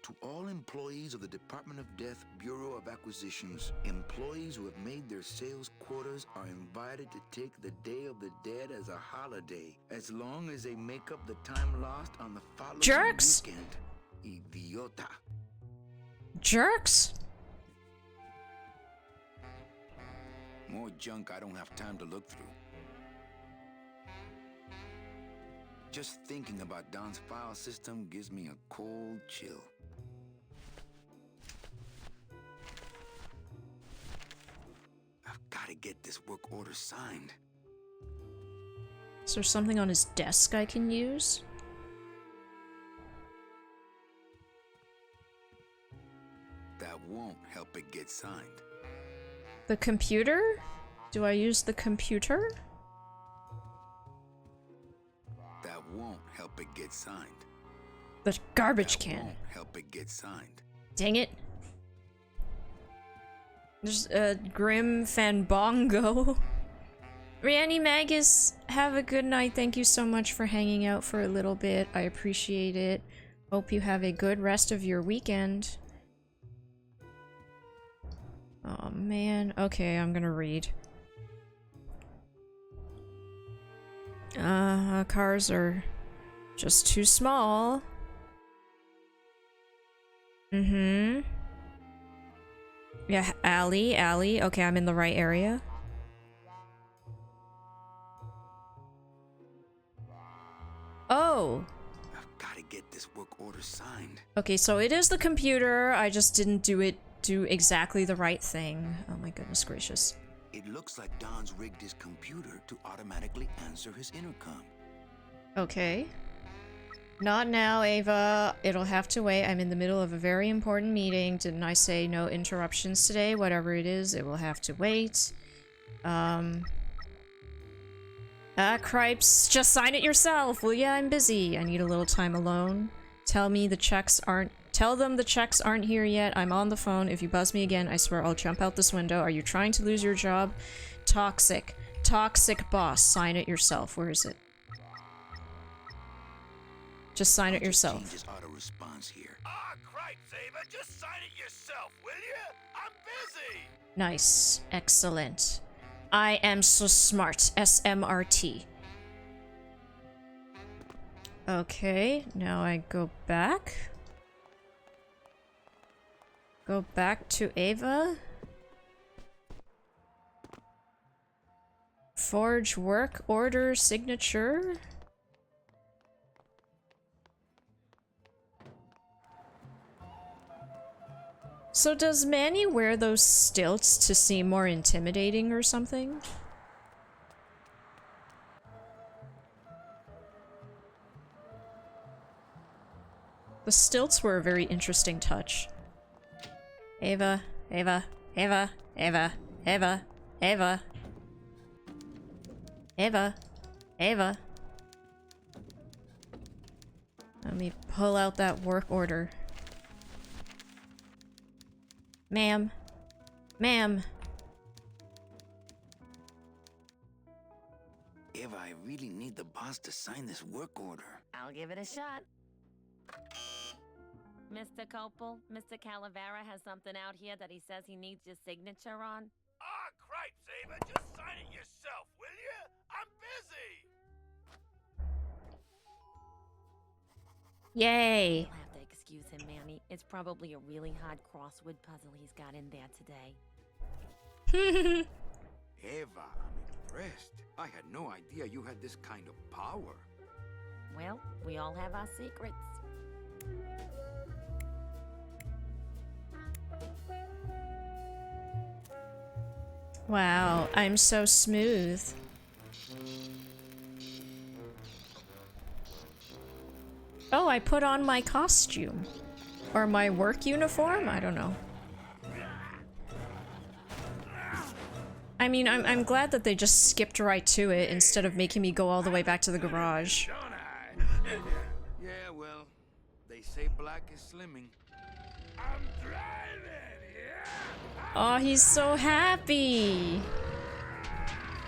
To all employees of the Department of Death Bureau of Acquisitions, employees who have made their sales quotas are invited to take the Day of the Dead as a holiday, as long as they make up the time lost on the following Jerks! weekend. Idiota. Jerks? More junk I don't have time to look through. Just thinking about Don's file system gives me a cold chill. I've got to get this work order signed. Is there something on his desk I can use? That won't help it get signed. The computer? Do I use the computer? That won't help it get signed. The garbage That can. won't help it get signed. Dang it. There's a grim Fandango. Rianny Magus, have a good night. Thank you so much for hanging out for a little bit. I appreciate it. Hope you have a good rest of your weekend. Oh man. Okay, I'm gonna read. Cars are just too small. Mm-hmm. Yeah, alley. Okay, I'm in the right area. Oh! I've got to get this work order signed. Okay, so it is the computer. I just didn't do exactly the right thing. Oh my goodness gracious. It looks like Don's rigged his computer to automatically answer his intercom. Okay. Not now, Ava. It'll have to wait. I'm in the middle of a very important meeting. Didn't I say no interruptions today? Whatever it is, it will have to wait. Cripes, just sign it yourself, will ya? I'm busy. I need a little time alone. Tell them the checks aren't here yet. I'm on the phone. If you buzz me again, I swear I'll jump out this window. Are you trying to lose your job? Toxic. Toxic boss. Sign it yourself. Where is it? Just sign it yourself. Changes auto response here. Ah, cripes, Ava, just sign it yourself, will you? I'm busy. Nice. Excellent. I am so smart. SMRT. Okay, now I go back. Go back to Ava. Forge work order signature. So does Manny wear those stilts to seem more intimidating or something? The stilts were a very interesting touch. Ava. Let me pull out that work order. Ma'am. Eva, I really need the boss to sign this work order. I'll give it a shot. Mr. Copel, Mr. Calavera has something out here that he says he needs your signature on. Ah, cripes, Ava. Just sign it yourself, will you? I'm busy. Yay. You'll have to excuse him, Manny. It's probably a really hard crossword puzzle he's got in there today. Eva, I'm impressed. I had no idea you had this kind of power. Well, we all have our secrets. Wow, I'm so smooth. Oh, I put on my costume. Or my work uniform? I don't know. I mean, I'm glad that they just skipped right to it instead of making me go all the way back to the garage. Don't I? Yeah, well, they say black is slimming. I'm driving, yeah? Oh, he's so happy.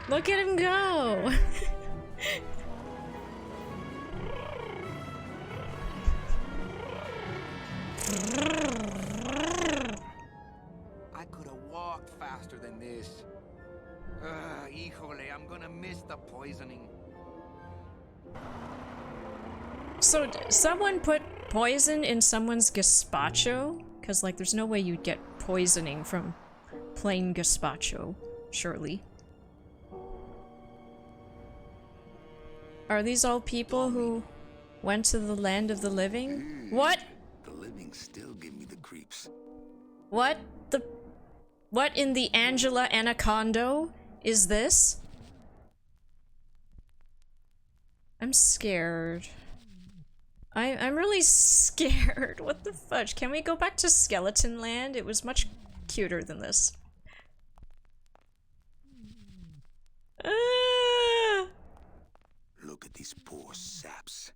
Look at him go. I could have walked faster than this. Híjole, I'm gonna miss the poisoning. So, someone put poison in someone's gazpacho? Because, like, there's no way you'd get poisoning from plain gazpacho, surely. Are these all people who went to the land of the living? What? The living still give me the creeps. What the... What in the Angela Anacondo is this? I'm scared. I'm really scared. What the fudge? Can we go back to Skeleton Land? It was much cuter than this. Look at these poor saps.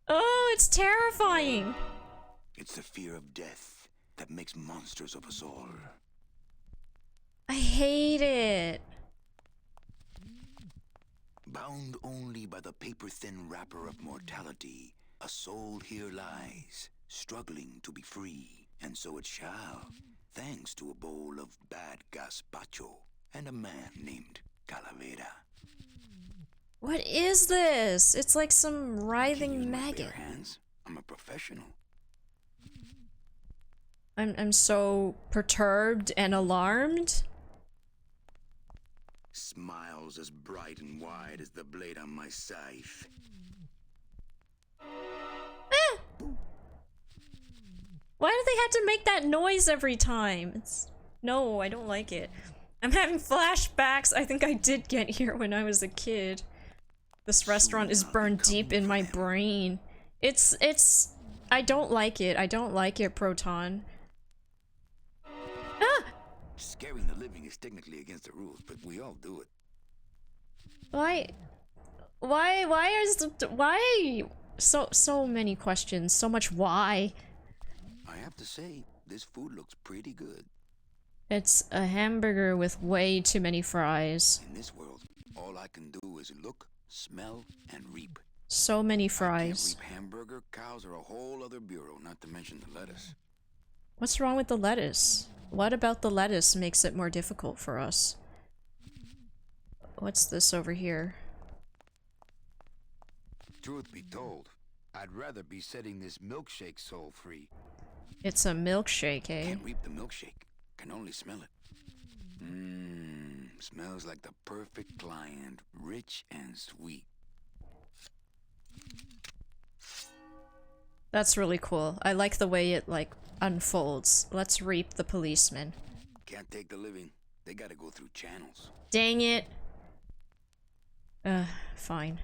Oh, it's terrifying. It's the fear of death that makes monsters of us all. I hate it. Bound only by the paper-thin wrapper of mortality, a soul here lies, struggling to be free, and so it shall, thanks to a bowl of bad gazpacho and a man named Calavera. What is this? It's like some Can't writhing use my bare maggot. hands. I'm a professional. I'm so perturbed and alarmed. Smiles as bright and wide as the blade on my scythe. Why do they have to make that noise every time? No, I don't like it. I'm having flashbacks. I think I did get here when I was a kid. This restaurant is burned deep in my brain. I don't like it. I don't like it, Proton. Ah! Scaring the living is technically against the rules, but we all do it. Why so many questions, so much why? I have to say, this food looks pretty good. It's a hamburger with way too many fries. In this world, all I can do is look, smell, and reap. So many I can't fries. reap hamburger, cows are a whole other bureau, not to mention the lettuce. What's wrong with the lettuce? What about the lettuce makes it more difficult for us? What's this over here? Truth be told, I'd rather be setting this milkshake soul free. It's a milkshake, eh? Can't reap the milkshake, can only smell it. Smells like the perfect client, rich and sweet. That's really cool. I like the way it, like, unfolds. Let's reap the policeman. Can't take the living, they gotta go through channels. Dang it. Fine.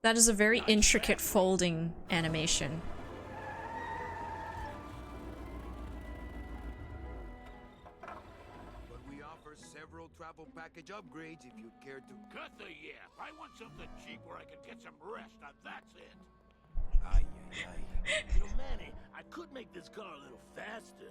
That is a very intricate folding animation. But we offer several travel package upgrades if you care to. Cut the yap. I want something cheap where I can get some rest. Now that's it. Ay, ay, ay. You know, Manny, I could make this car a little faster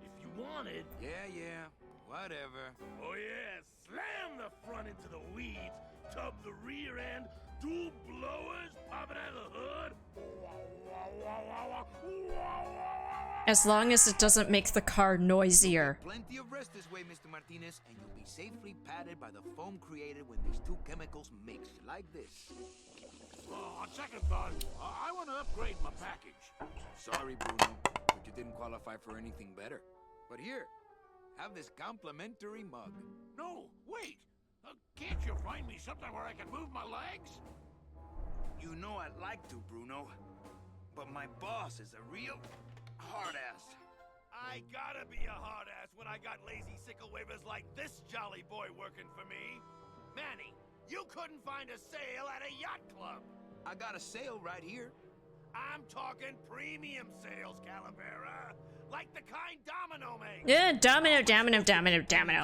if you wanted. Yeah, whatever. Oh yeah, slam the front into the weeds, tub the rear end, Dual blowers popping out of the hood? As long as it doesn't make the car noisier. Plenty of rest this way, Mr. Martinez, and you'll be safely padded by the foam created when these two chemicals mix, like this. On second thought, I want to upgrade my package. Sorry, Bruno, but you didn't qualify for anything better. But here, have this complimentary mug. No, wait. Can't you find me something where I can move my legs? You know I'd like to, Bruno, but my boss is a real hard-ass. I gotta be a hard ass when I got lazy sickle wavers like this jolly boy working for me. Manny, you couldn't find a sale at a yacht club. I got a sale right here. I'm talking premium sales, Calavera. Like the kind Domino makes. Yeah, domino.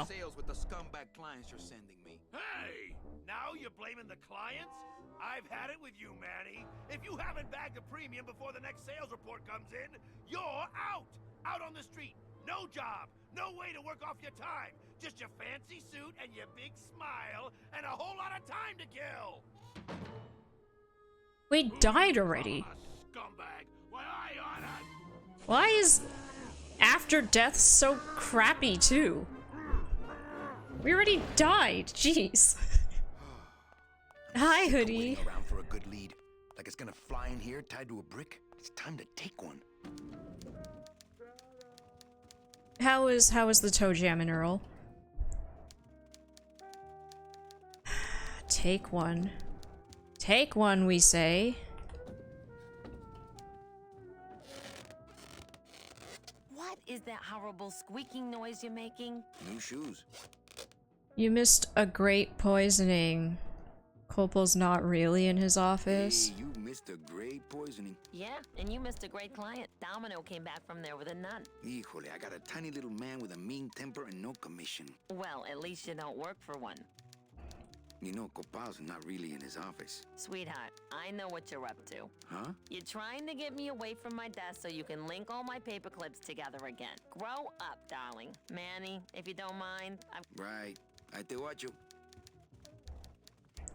Sales with the scumbag clients you're sending me. Hey, now you're blaming the clients? I've had it with you, Manny. If you haven't bagged a premium before the next sales report comes in, you're out! Out on the street. No job. No way to work off your time. Just your fancy suit and your big smile and a whole lot of time to kill. We died already. Scumbag. Why, I oughta... Why is after death so crappy too? We already died. Jeez. Hi, Hoodie. Waiting around for a good lead. Like it's gonna fly in here tied to a brick. It's time to take one. How is the toe jamming, Earl? Take one. Take one, we say. What is that horrible squeaking noise you're making? New shoes. You missed a great poisoning. Copel's not really in his office. Hey, you missed a great poisoning. Yeah, and you missed a great client. Domino came back from there with a nun. Híjole, I got a tiny little man with a mean temper and no commission. Well, at least you don't work for one. You know, Copal's not really in his office. Sweetheart, I know what you're up to. Huh? You're trying to get me away from my desk so you can link all my paper clips together again. Grow up, darling. Manny, if you don't mind, Right. I te watcho.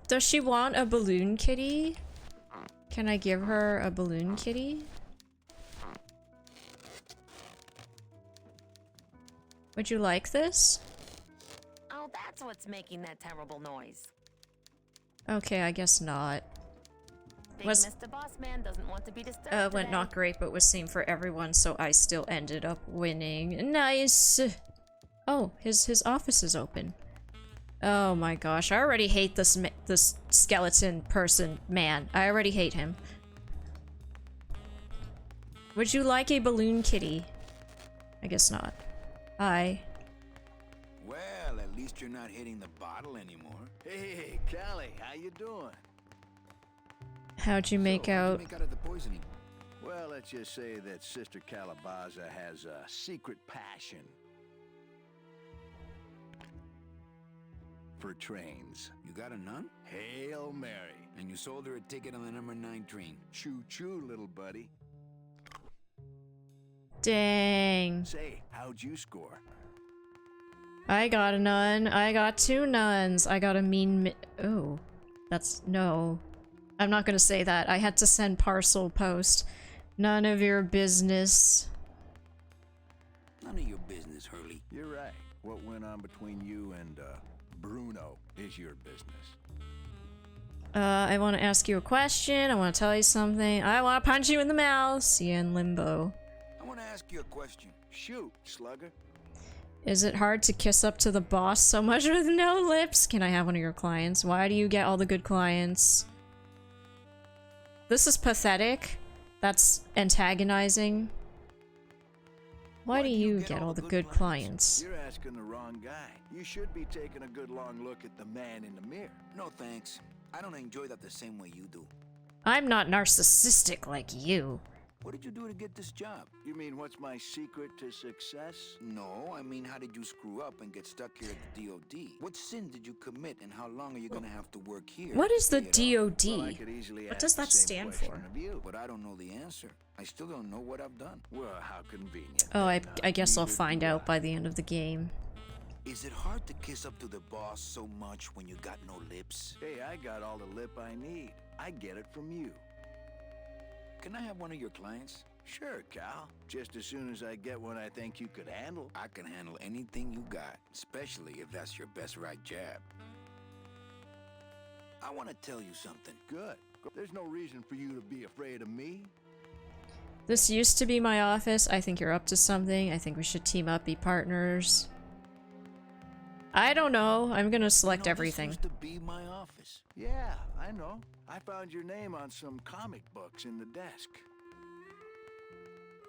Does she want a balloon kitty? Can I give her a balloon kitty? Would you like this? Oh, that's what's making that terrible noise. Okay, I guess not. Big Was- Mr. Boss Man doesn't want to be disturbed Went today. not great, but was same for everyone, so I still ended up winning. Nice! Oh, his office is open. Oh my gosh, I already hate this skeleton person man. I already hate him. Would you like a balloon kitty? I guess not. Hi. Well, at least you're not hitting the bottle anymore. Hey, Callie, how you doing? How'd you make So, what'd out? you make out of the poisoning? Well, let's just say that Sister Calabaza has a secret passion for trains. You got a nun? Hail Mary. And you sold her a ticket on the number 9 train. Choo-choo, little buddy. Dang. Say, how'd you score? I got a nun. I got 2 nuns. I got a oh. That's... no. I'm not gonna say that. I had to send parcel post. None of your business. None of your business, Hurley. You're right. What went on between you and, Bruno is your business. I want to ask you a question. I want to tell you something. I want to punch you in the mouth. See you in limbo. I want to ask you a question. Shoot, slugger. Is it hard to kiss up to the boss so much with no lips? Can I have one of your clients? Why do you get all the good clients? This is pathetic. That's antagonizing. Why do you get all the good clients? You're asking the wrong guy. You should be taking a good long look at the man in the mirror. No thanks. I don't enjoy that the same way you do. I'm not narcissistic like you. What did you do to get this job? You mean what's my secret to success? No, I mean how did you screw up and get stuck here at the DOD? What sin did you commit and how long are you gonna have to work here? What is the Pay it off? DOD? Well, I could easily What ask does the that same stand question for? of you. But I don't know the answer. I still don't know what I've done. Well, how convenient. Oh, then, I guess I'll neither find do out I. by the end of the game. Is it hard to kiss up to the boss so much when you got no lips? Hey, I got all the lip I need. I get it from you. Can I have one of your clients? Sure, Cal. Just as soon as I get one I think you could handle. I can handle anything you got, especially if that's your best right jab. I want to tell you something. Good. There's no reason for you to be afraid of me. This used to be my office. I think you're up to something. I think we should team up, be partners. I don't know. I'm gonna select everything. This used to be my office. Yeah, I know. I found your name on some comic books in the desk.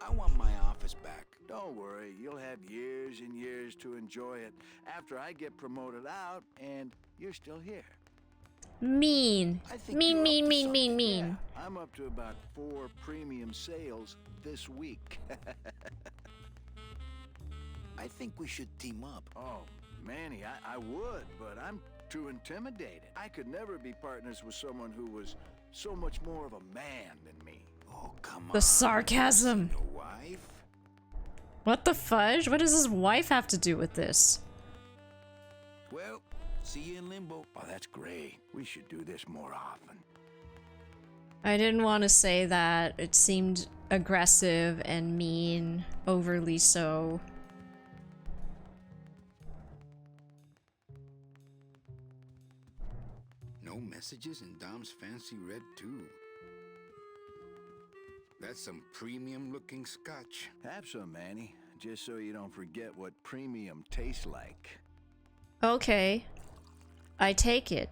I want my office back. Don't worry, you'll have years and years to enjoy it after I get promoted out and you're still here. Mean. I think Mean, you're up mean, to mean, something. mean. Yeah, I'm up to about 4 premium sales this week. I think we should team up. Oh, Manny, I would, but I'm too intimidated. I could never be partners with someone who was so much more of a man than me. Oh, come on. The sarcasm. Your wife? What the fudge? What does his wife have to do with this? Well, see you in limbo. Oh, that's great. We should do this more often. I didn't want to say that. It seemed aggressive and mean, overly so. No messages in Dom's fancy red tube. That's some premium-looking scotch. Have some, Manny, just so you don't forget what premium tastes like. Okay. I take it.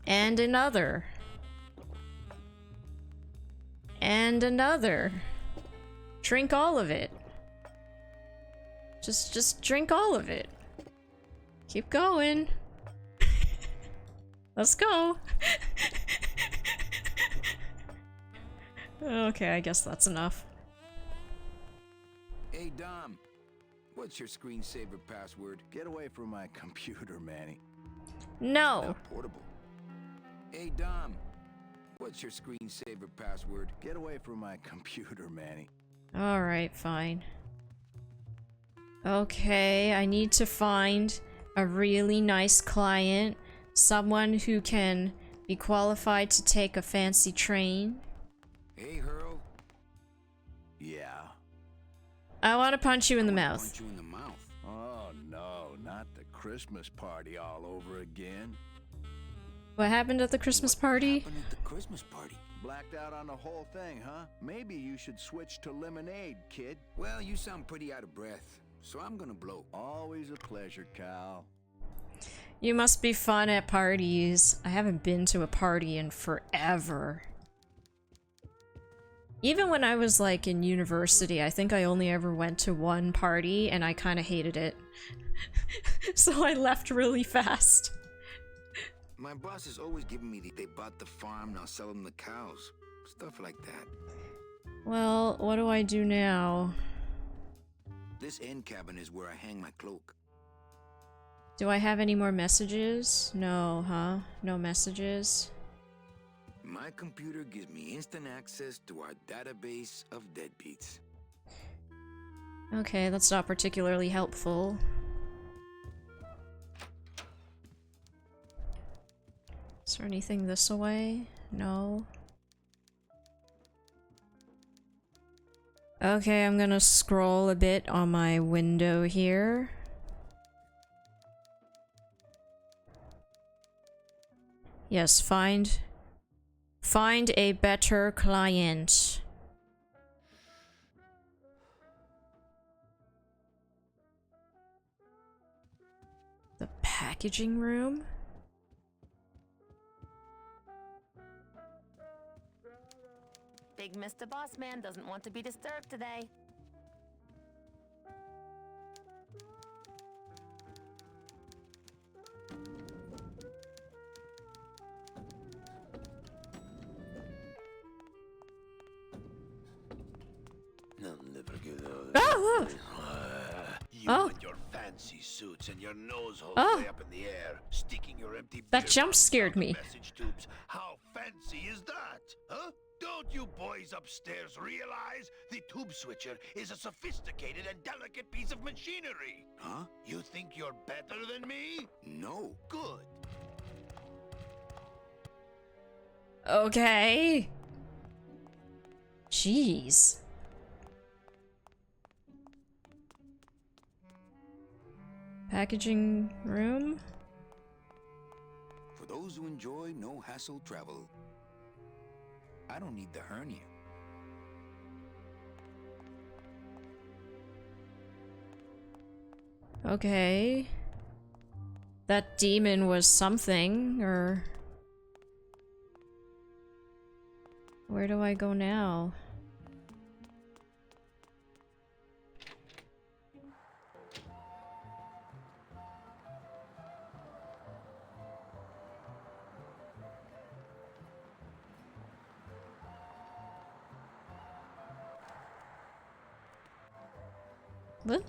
And another. And another. Drink all of it. Just drink all of it. Keep going. Let's go. Okay, I guess that's enough. Hey, Dom. What's your screensaver password? Get away from my computer, Manny. No. Not portable. Hey, Dom. What's your screensaver password? Get away from my computer, Manny. Alright, fine. Okay, I need to find a really nice client. Someone who can be qualified to take a fancy train. Hey, Hurl. Yeah. I want to punch you in the mouth. Punch you in the mouth. Oh, no, not the Christmas party all over again. What happened at the Christmas party? What happened at the Christmas party? Blacked out on the whole thing, huh? Maybe you should switch to lemonade, kid. Well, you sound pretty out of breath, so I'm gonna blow. Always a pleasure, Cal. You must be fun at parties. I haven't been to a party in forever. Even when I was like in university, I think I only ever went to one party and I kind of hated it. So I left really fast. My boss is always giving me they bought the farm, now sell them the cows. Stuff like that. Well, what do I do now? This end cabin is where I hang my cloak. Do I have any more messages? No, huh? No messages? My computer gives me instant access to our database of deadbeats. Okay, that's not particularly helpful. Is there anything this way? No. Okay, I'm gonna scroll a bit on my window here. Yes, find a better client. The packaging room? Big Mr. Boss Man doesn't want to be disturbed today. I'll never get out of Ah! You Oh. and your fancy fancy suits and your nose holes Oh. way up in the air, sticking your empty That beer jump bottles scared down the me. message tubes. How fancy is that? Huh? Don't you boys upstairs realize the tube switcher is a sophisticated and delicate piece of machinery? Huh? You think you're better than me? No. Good. Okay. Jeez. Packaging room? For those who enjoy no-hassle travel. I don't need the hernia. Okay. That demon was something, or... Where do I go now? What?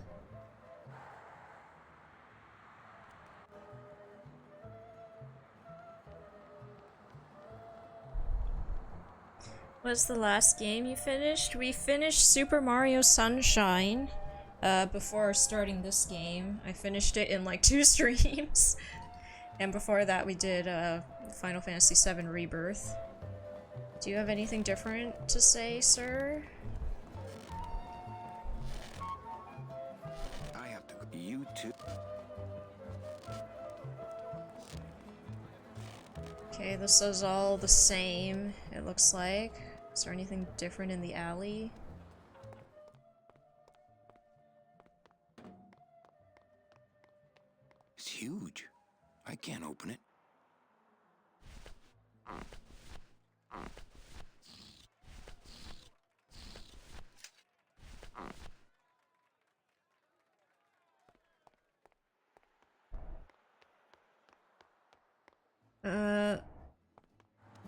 What's the last game you finished? We finished Super Mario Sunshine before starting this game. I finished it in like 2 streams. And before that we did Final Fantasy VII Rebirth. Do you have anything different to say, sir? I have to. You too. Okay, this is all the same, it looks like. Is there anything different in the alley? It's huge. I can't open it.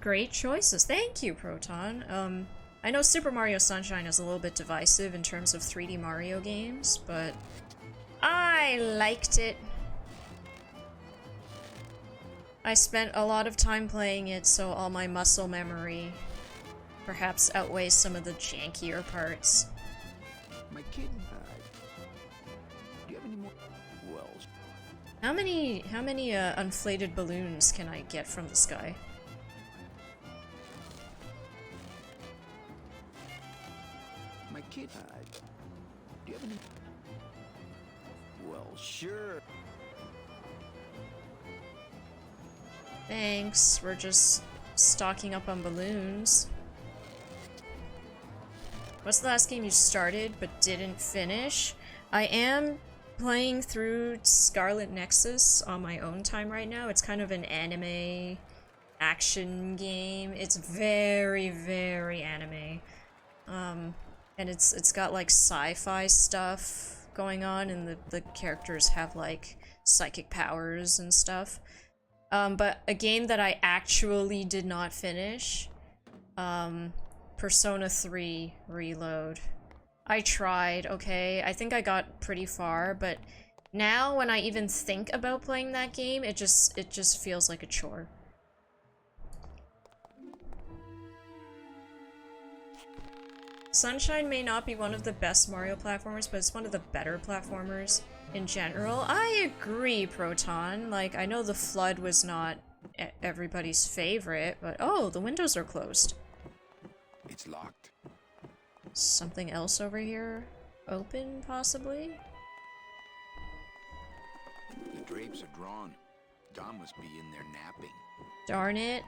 Great choices. Thank you, Proton. I know Super Mario Sunshine is a little bit divisive in terms of 3D Mario games, but I liked it. I spent a lot of time playing it, so all my muscle memory perhaps outweighs some of the jankier parts. My kid died. Do you have any more? Wells. How many inflated balloons can I get from the sky? My kid died. Do you have any? Well, sure. Thanks, we're just stocking up on balloons. What's the last game you started but didn't finish? I am playing through Scarlet Nexus on my own time right now. It's kind of an anime action game. It's very, very anime. And it's got like sci-fi stuff going on, and the characters have like psychic powers and stuff. But a game that I actually did not finish, Persona 3 Reload. I tried, okay, I think I got pretty far, but now when I even think about playing that game, it just feels like a chore. Sunshine may not be one of the best Mario platformers, but it's one of the better platformers in general. I agree, Proton. Like, I know the Flood was not everybody's favorite, but oh, the windows are closed. It's locked. Something else over here? Open, possibly? The drapes are drawn. Dom must be in there napping. Darn it.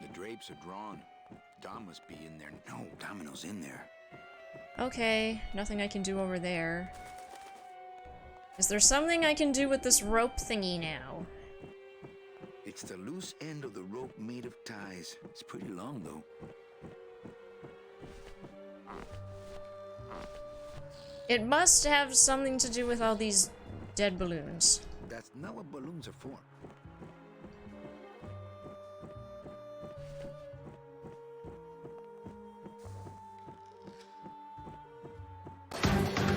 The drapes are drawn. Dom must be in there. No, Domino's in there. Okay, nothing I can do over there. Is there something I can do with this rope thingy now? It's the loose end of the rope made of ties. It's pretty long, though. It must have something to do with all these dead balloons. That's not what balloons are for.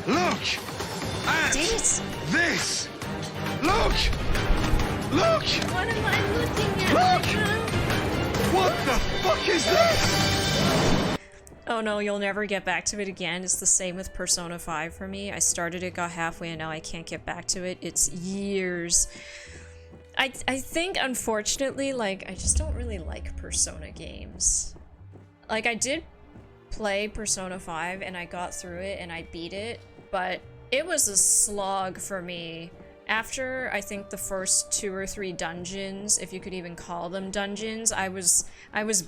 Look! at Dang it. this. Look! Look! What am I looking at Look! right now? What the fuck is this? Oh no, you'll never get back to it again. It's the same with Persona 5 for me. I started it, got halfway, and now I can't get back to it. It's years. I think, unfortunately, like, I just don't really like Persona games. Like, I did play Persona 5, and I got through it, and I beat it, but it was a slog for me. After, I think, the first 2 or 3 dungeons, if you could even call them dungeons, I was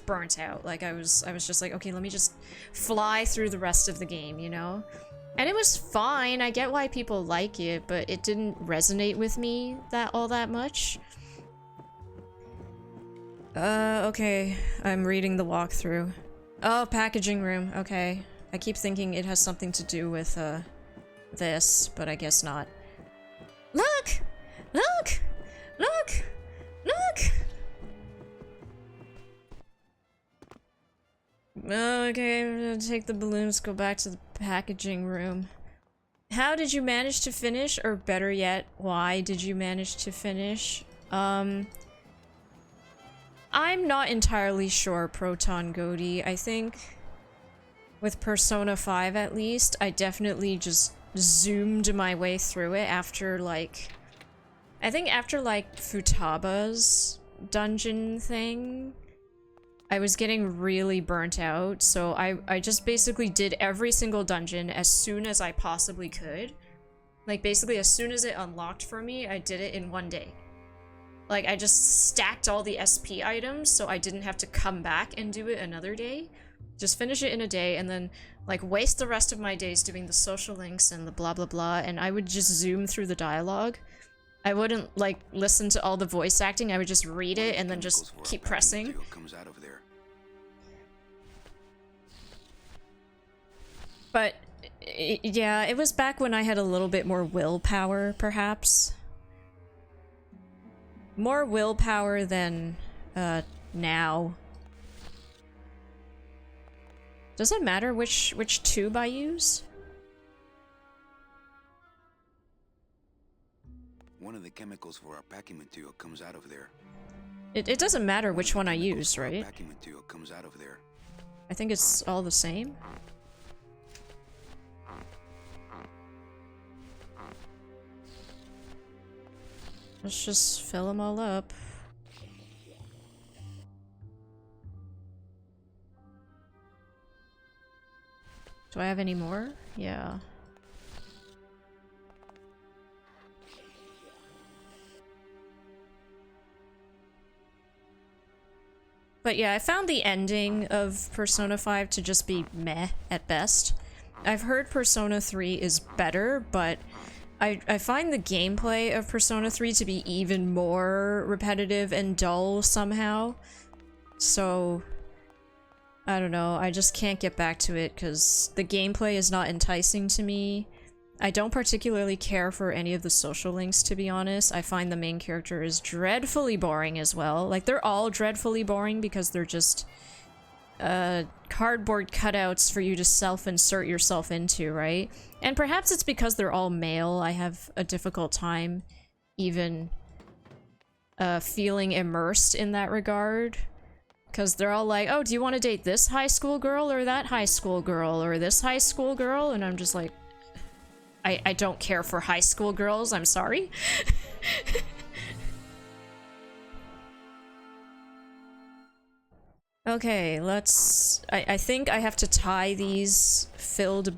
burnt out. Like, I was just like, okay, let me just fly through the rest of the game, you know? And it was fine. I get why people like it, but it didn't resonate with me all that much. Okay. I'm reading the walkthrough. Oh, packaging room. Okay. I keep thinking it has something to do with, this, but I guess not. Look! Look! Look! Look! Okay, I'm gonna take the balloons, go back to the packaging room. How did you manage to finish? Or better yet, why did you manage to finish? I'm not entirely sure, Proton Goaty. I think with Persona 5 at least, I definitely just zoomed my way through it after, like... I think after, like, Futaba's dungeon thing, I was getting really burnt out, so I just basically did every single dungeon as soon as I possibly could. Like, basically, as soon as it unlocked for me, I did it in one day. Like, I just stacked all the SP items, so I didn't have to come back and do it another day. Just finish it in a day, and then, like, waste the rest of my days doing the social links and the blah blah blah, and I would just zoom through the dialogue. I wouldn't, like, listen to all the voice acting, I would just read it and then just keep pressing. But, yeah, it was back when I had a little bit more willpower, perhaps. More willpower than, now. Does it matter which tube I use? One of the chemicals for our packing material comes out of there. It doesn't matter which one I use, right? Packing material comes out of there. I think it's all the same. Let's just fill them all up. Do I have any more? Yeah. But yeah, I found the ending of Persona 5 to just be meh at best. I've heard Persona 3 is better, but I find the gameplay of Persona 3 to be even more repetitive and dull somehow. So, I don't know, I just can't get back to it because the gameplay is not enticing to me. I don't particularly care for any of the social links, to be honest. I find the main character is dreadfully boring as well. Like, they're all dreadfully boring because they're just cardboard cutouts for you to self-insert yourself into, right? And perhaps it's because they're all male. I have a difficult time even feeling immersed in that regard. Because they're all like, oh, do you want to date this high school girl or that high school girl or this high school girl? And I'm just like, I don't care for high school girls, I'm sorry. Okay, let's... I think I have to tie these filled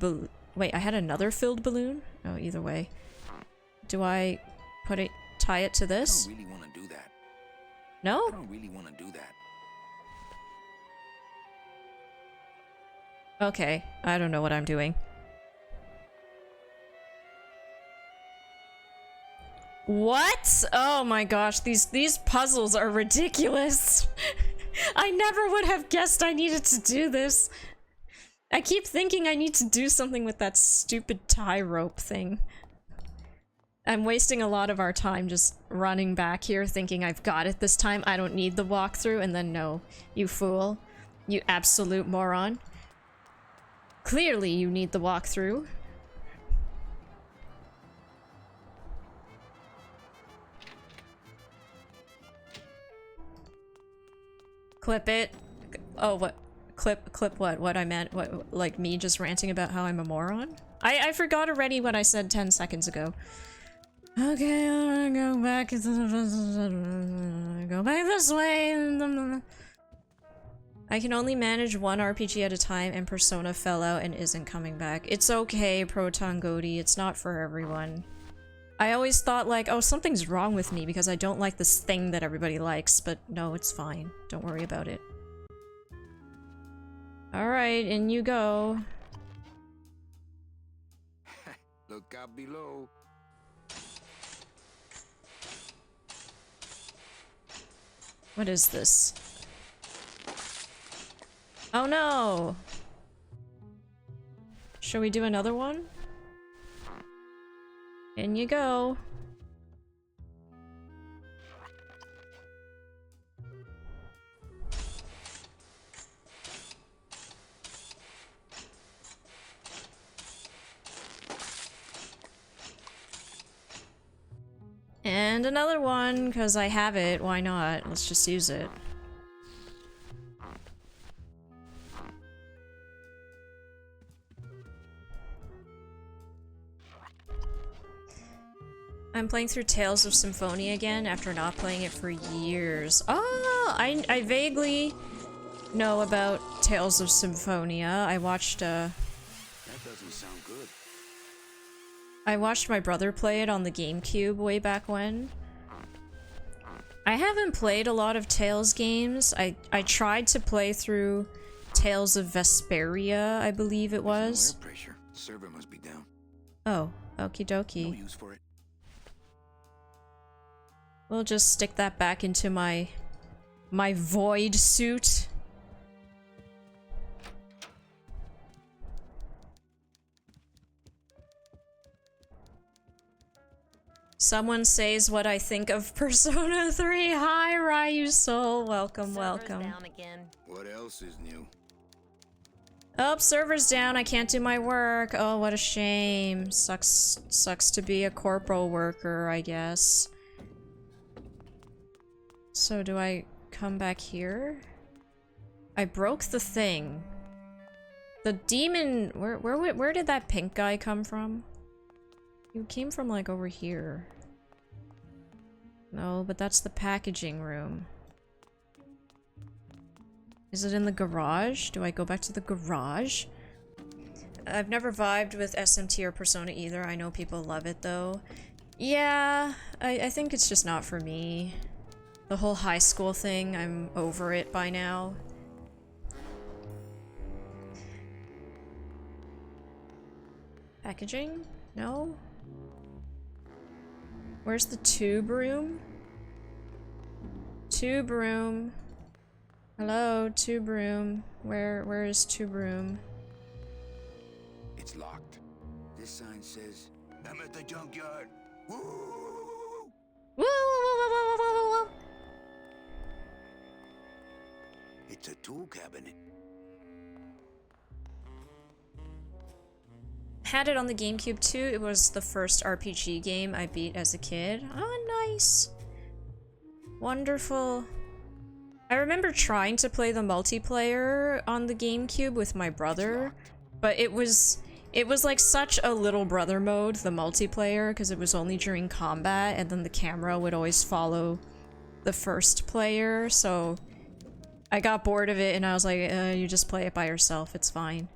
wait, I had another filled balloon? Oh, either way. Do I tie it to this? I don't really want to do that. No? I don't really want to do that. Okay, I don't know what I'm doing. What? Oh my gosh, these puzzles are ridiculous. I never would have guessed I needed to do this. I keep thinking I need to do something with that stupid tie rope thing. I'm wasting a lot of our time just running back here thinking I've got it this time. I don't need the walkthrough, and then no, you fool. You absolute moron. Clearly you need the walkthrough. Clip it. Oh, what? Clip what? What I meant? What? Like me just ranting about how I'm a moron? I forgot already what I said 10 seconds ago. Okay, I'm gonna go back. Go back this way. I can only manage one RPG at a time, and Persona fell out and isn't coming back. It's okay, Proton Godi. It's not for everyone. I always thought like, oh, something's wrong with me because I don't like this thing that everybody likes, but no, it's fine. Don't worry about it. Alright, in you go. Look out below. What is this? Oh no! Shall we do another one? In you go. And another one, because I have it. Why not? Let's just use it. I'm playing through Tales of Symphonia again after not playing it for years. Oh, I vaguely know about Tales of Symphonia. I watched That doesn't sound good. I watched my brother play it on the GameCube way back when. I haven't played a lot of Tales games. I tried to play through Tales of Vesperia, I believe it was. No air pressure. Server must be down. Oh, okie dokie. No use for it. We'll just stick that back into my void suit. Someone says what I think of Persona 3. Hi, Ryu Soul. Welcome, welcome. Down again. What else is new? Oh, server's down. I can't do my work. Oh, what a shame. Sucks to be a corporal worker, I guess. So do I come back here? I broke the thing. The demon. Where did that pink guy come from? He came from like over here. No, but that's the packaging room. Is it in the garage? Do I go back to the garage? I've never vibed with SMT or Persona either. I know people love it though. Yeah, I think it's just not for me. The whole high school thing, I'm over it by now. Packaging? No? Where's the tube room? Tube room. Hello, tube room. Where is tube room? It's locked. This sign says, I'm at the junkyard. Woo! Whoa, whoa, whoa, whoa, whoa, whoa, whoa, whoa. It's a tool cabinet. Had it on the GameCube too. It was the first RPG game I beat as a kid. Oh, nice. Wonderful. I remember trying to play the multiplayer on the GameCube with my brother, but it was like such a little brother mode, the multiplayer, because it was only during combat, and then the camera would always follow the first player, so I got bored of it, and I was like, you just play it by yourself, it's fine.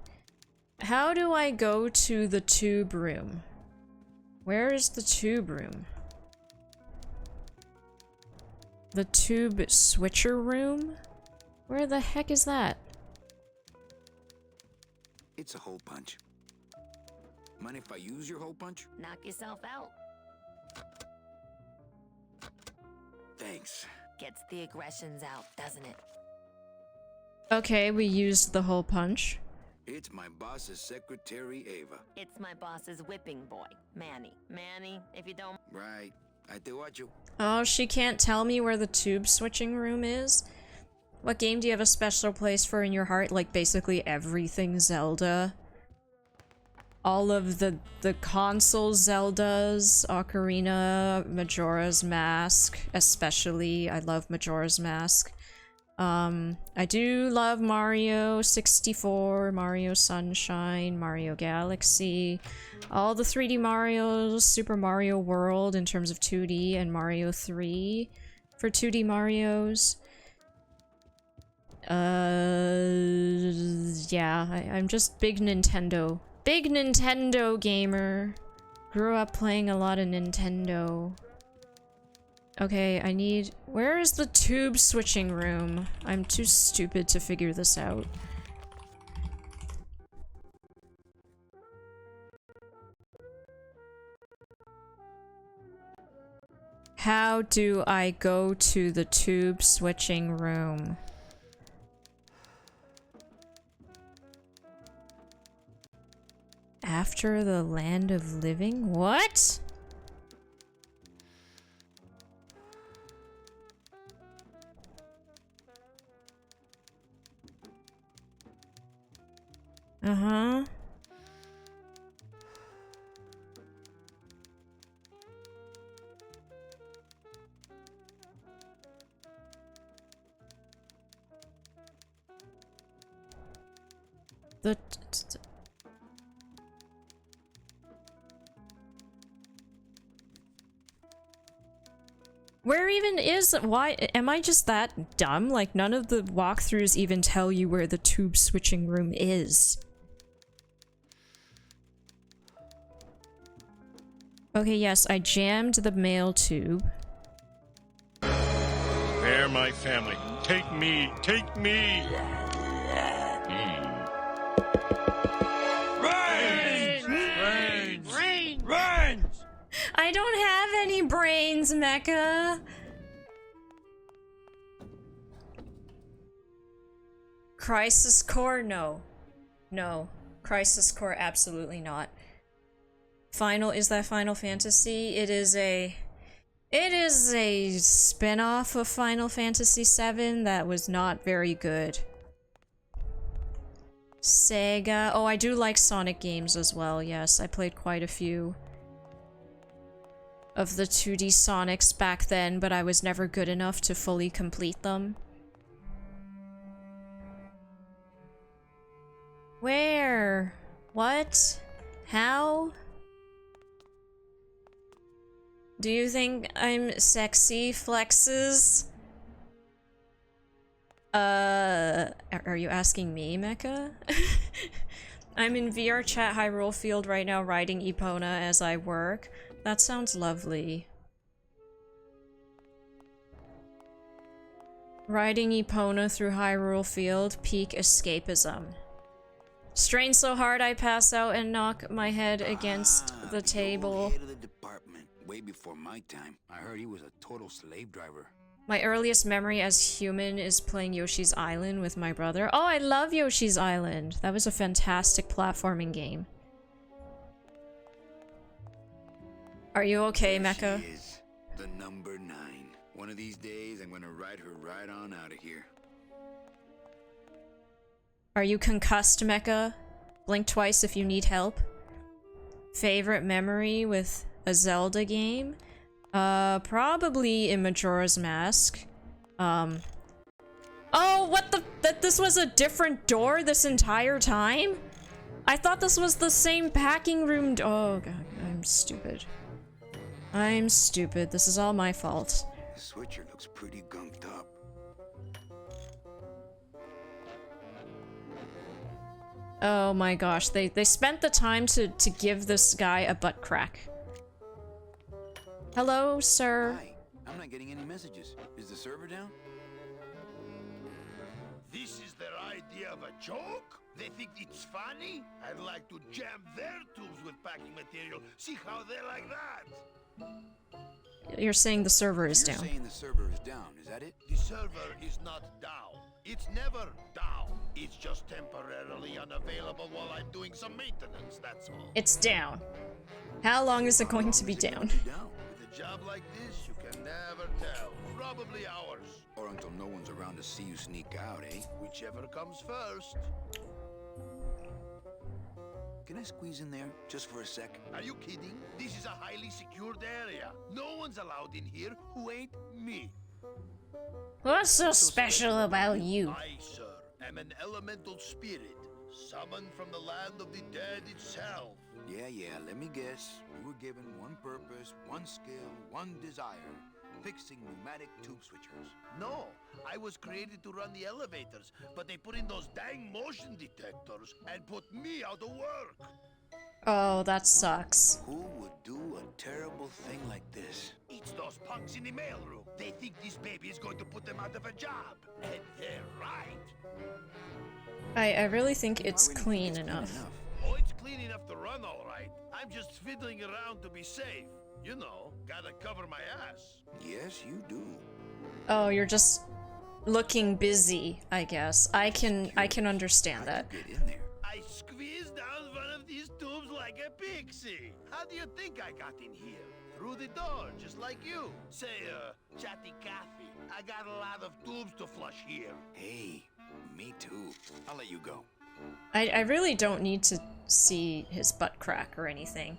How do I go to the tube room? Where is the tube room? The tube switcher room? Where the heck is that? It's a hole punch. Mind if I use your hole punch? Knock yourself out. Thanks. Gets the aggressions out, doesn't it? Okay, we used the hole punch. It's my boss's secretary, Ava. It's my boss's whipping boy, Manny. Manny, if you don't... Right. I do what you... Oh, she can't tell me where the tube switching room is? What game do you have a special place for in your heart? Like, basically everything Zelda. All of the console Zeldas, Ocarina, Majora's Mask, especially. I love Majora's Mask. I do love Mario 64, Mario Sunshine, Mario Galaxy, all the 3D Marios, Super Mario World in terms of 2D, and Mario 3 for 2D Marios. Yeah, I'm just big Nintendo gamer. Grew up playing a lot of Nintendo. Okay, I need... Where is the tube switching room? I'm too stupid to figure this out. How do I go to the tube switching room? After the Land of Living? What? Uh-huh. Where even is... Why... Am I just that dumb? Like, none of the walkthroughs even tell you where the tube switching room is. Okay, yes, I jammed the mail tube. They're my family. Take me! Take me! Brains! I don't have any brains, Mecha! Crisis Core? No. No. Crisis Core, absolutely not. Is that Final Fantasy? It is a spin-off of Final Fantasy VII that was not very good. Sega. Oh, I do like Sonic games as well, yes. I played quite a few of the 2D Sonics back then, but I was never good enough to fully complete them. Where? What? How? Do you think I'm sexy, Flexes? Are you asking me, Mecha? I'm in VR chat Hyrule Field right now riding Epona as I work. That sounds lovely. Riding Epona through Hyrule Field, peak escapism. Strain so hard I pass out and knock my head against the table. Head of the department. Way before my time. I heard he was a total slave driver. My earliest memory as human is playing Yoshi's Island with my brother. Oh, I love Yoshi's Island. That was a fantastic platforming game. Are you okay, Mecha? She is the number 9. One of these days, I'm gonna ride her right on out of here. Are you concussed, Mecha? Blink twice if you need help. Favorite memory with a Zelda game? Probably in Majora's Mask. Oh, what the? This was a different door this entire time? I thought this was the same packing room. Oh, God, I'm stupid. I'm stupid. This is all my fault. The switcher looks pretty gunked up. Oh my gosh, they spent the time to give this guy a butt crack. Hello, sir. Hi. I'm not getting any messages. Is the server down? This is their idea of a joke? They think it's funny? I'd like to jam their tubes with packing material. See how they like that? You're saying the server is You're down. saying the server is down, is that it? The server is not down. It's never down. It's just temporarily unavailable while I'm doing some maintenance, that's all. It's down. How long is it going to be down? With a job like this, you can never tell. Probably hours. Or until no one's around to see you sneak out, eh? Whichever comes first. Can I squeeze in there, just for a sec? Are you kidding? This is a highly secured area. No one's allowed in here who ain't me. What's so special about you? I, sir, am an elemental spirit, summoned from the land of the dead itself. Yeah, let me guess. You were given one purpose, one skill, one desire. Fixing pneumatic tube switchers. No, I was created to run the elevators, but they put in those dang motion detectors and put me out of work. Oh, that sucks. Who would do a terrible thing like this? It's those punks in the mailroom. They think this baby is going to put them out of a job. And they're right. I really think it's I really think clean it's enough. Oh, it's clean enough to run all right. I'm just fiddling around to be safe. You know, gotta cover my ass. Yes, you do. Oh, you're just looking busy, I guess. I can understand that. Get in there. I squeezed down one of these tubes like a pixie. How do you think I got in here? Through the door, just like you. Say, Chatty Cathy, I got a lot of tubes to flush here. Hey, me too. I'll let you go. I really don't need to see his butt crack or anything.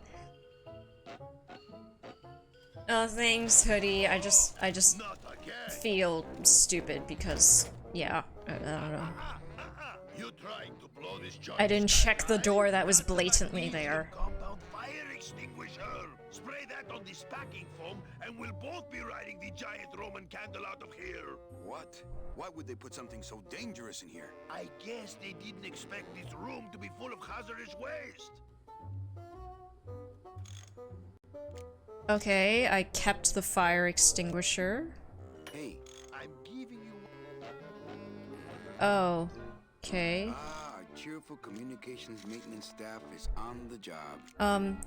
Oh, thanks, Hoodie. I just Not again. feel stupid because, yeah, I don't know. You trying to blow this joint? I didn't check the door that was blatantly Need there. a compound fire extinguisher. Spray that on this packing foam, and we'll both be riding the giant Roman candle out of here. What? Why would they put something so dangerous in here? I guess they didn't expect this room to be full of hazardous waste. Okay, I kept the fire extinguisher. Hey. I'm giving you. Oh, okay. Our cheerful communications maintenance staff is on the job.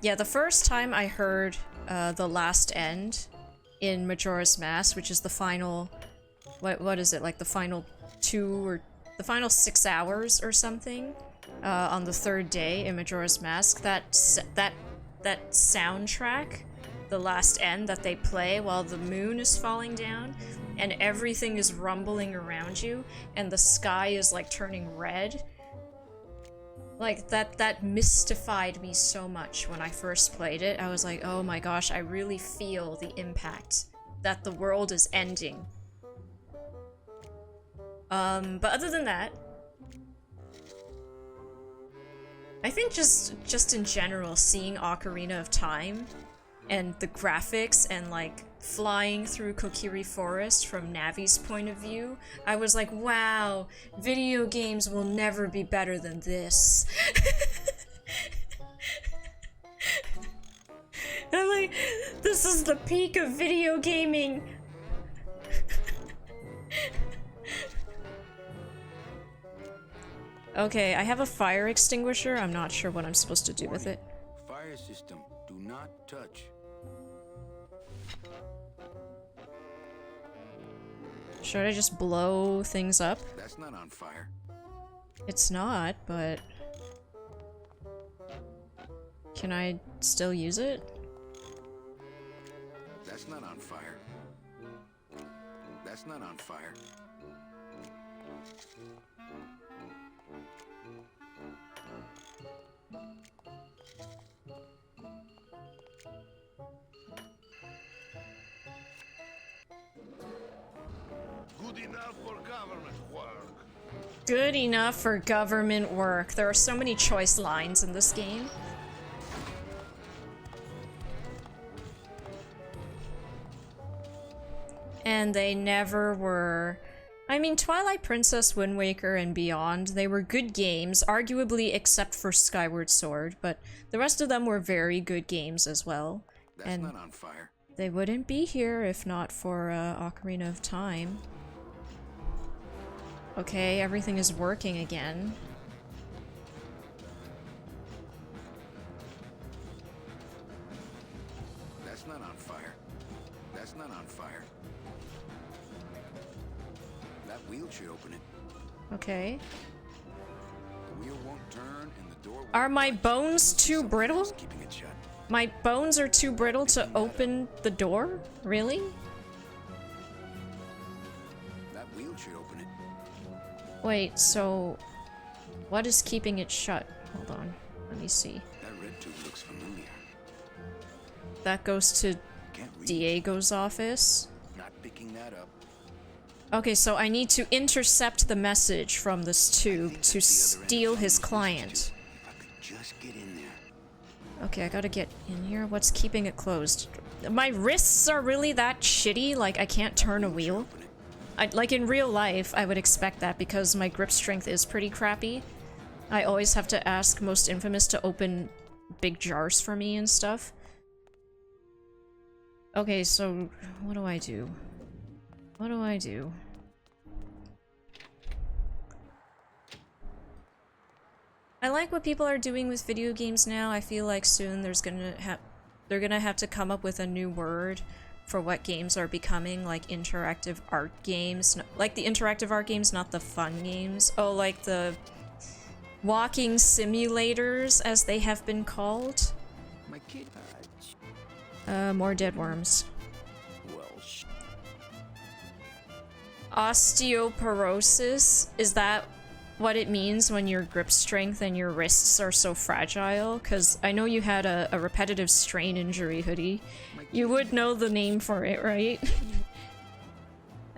Yeah, the first time I heard the last end in Majora's Mask, which is the final, what is it, like the final 6 hours or something, on the 3rd day in Majora's Mask, that soundtrack, the last end that they play while the moon is falling down and everything is rumbling around you and the sky is like turning red. Like that mystified me so much when I first played it. I was like, oh my gosh, I really feel the impact that the world is ending. But other than that, I think just in general, seeing Ocarina of Time and the graphics and like flying through Kokiri Forest from Navi's point of view, I was like, wow, video games will never be better than this. I'm like, this is the peak of video gaming. Okay, I have a fire extinguisher. I'm not sure what I'm supposed to do with it. Fire system, do not touch. Should I just blow things up? That's not on fire. It's not, but... Can I still use it? That's not on fire. That's not on fire. Good enough for government work. Good enough for government work. There are so many choice lines in this game. And they never were. I mean, Twilight Princess, Wind Waker, and Beyond, they were good games, arguably except for Skyward Sword, but the rest of them were very good games as well. That's And not on fire. they wouldn't be here if not for Ocarina of Time. Okay, everything is working again. That's not on fire. That's not on fire. That wheel should open it. Okay. The wheel won't turn and the door won't Are my budge. bones too Something brittle? else keeping it shut. My bones are too brittle to open the door? Really? That wheel should open it. Wait, so what is keeping it shut? Hold on, let me see. That red tube looks familiar. That goes to Can't read. Diego's office. Not picking that up. Okay, so I need to intercept the message from this tube to steal his client. If I could just get in there. Okay, I gotta get in here. What's keeping it closed? My wrists are really that shitty, like I can't turn a wheel. Like in real life, I would expect that because my grip strength is pretty crappy. I always have to ask Most Infamous to open big jars for me and stuff. Okay, so what do I do? What do I do? I like what people are doing with video games now. I feel like soon they're gonna have to come up with a new word for what games are becoming, like interactive art games. Like the interactive art games, not the fun games. Oh, like the walking simulators, as they have been called. My kid. More dead worms. Well, Osteoporosis? Is that what it means when your grip strength and your wrists are so fragile? Because I know you had a repetitive strain injury, Hoodie. You would know the name for it, right?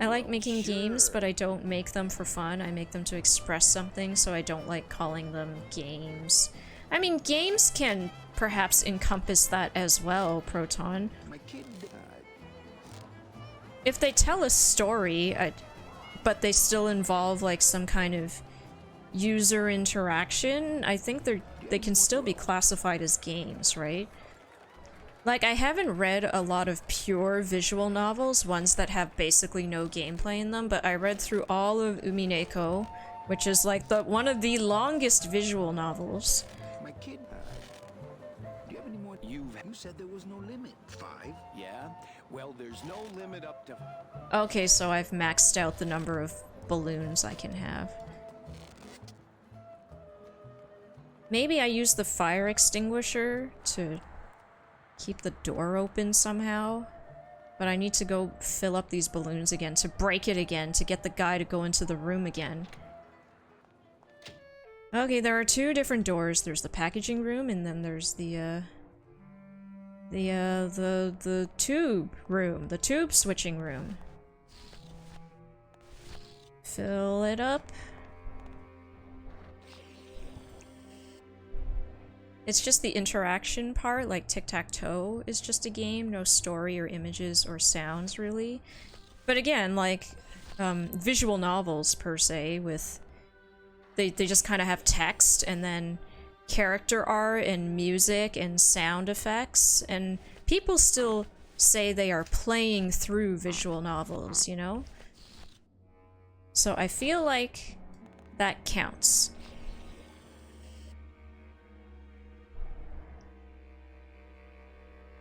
I like making games, but I don't make them for fun. I make them to express something, so I don't like calling them games. I mean, games can perhaps encompass that as well, Proton. my kid. If they tell a story, but they still involve like some kind of user interaction, I think they can still be classified as games, right? Like, I haven't read a lot of pure visual novels, ones that have basically no gameplay in them, but I read through all of Umineko, which is like one of the longest visual novels. My kid. Do you have any more? You said there was no limit. 5? Yeah? Well, there's no limit up to... Okay, so I've maxed out the number of balloons I can have. Maybe I use the fire extinguisher to keep the door open somehow. But I need to go fill up these balloons again, to break it again, to get the guy to go into the room again. Okay, there are 2 different doors. There's the packaging room, and then there's the tube room, the tube switching room. Fill it up. It's just the interaction part, like tic-tac-toe is just a game, no story or images or sounds, really. But again, like, visual novels, per se, with... They just kind of have text, and then character art, and music, and sound effects, and people still say they are playing through visual novels, you know? So I feel like that counts.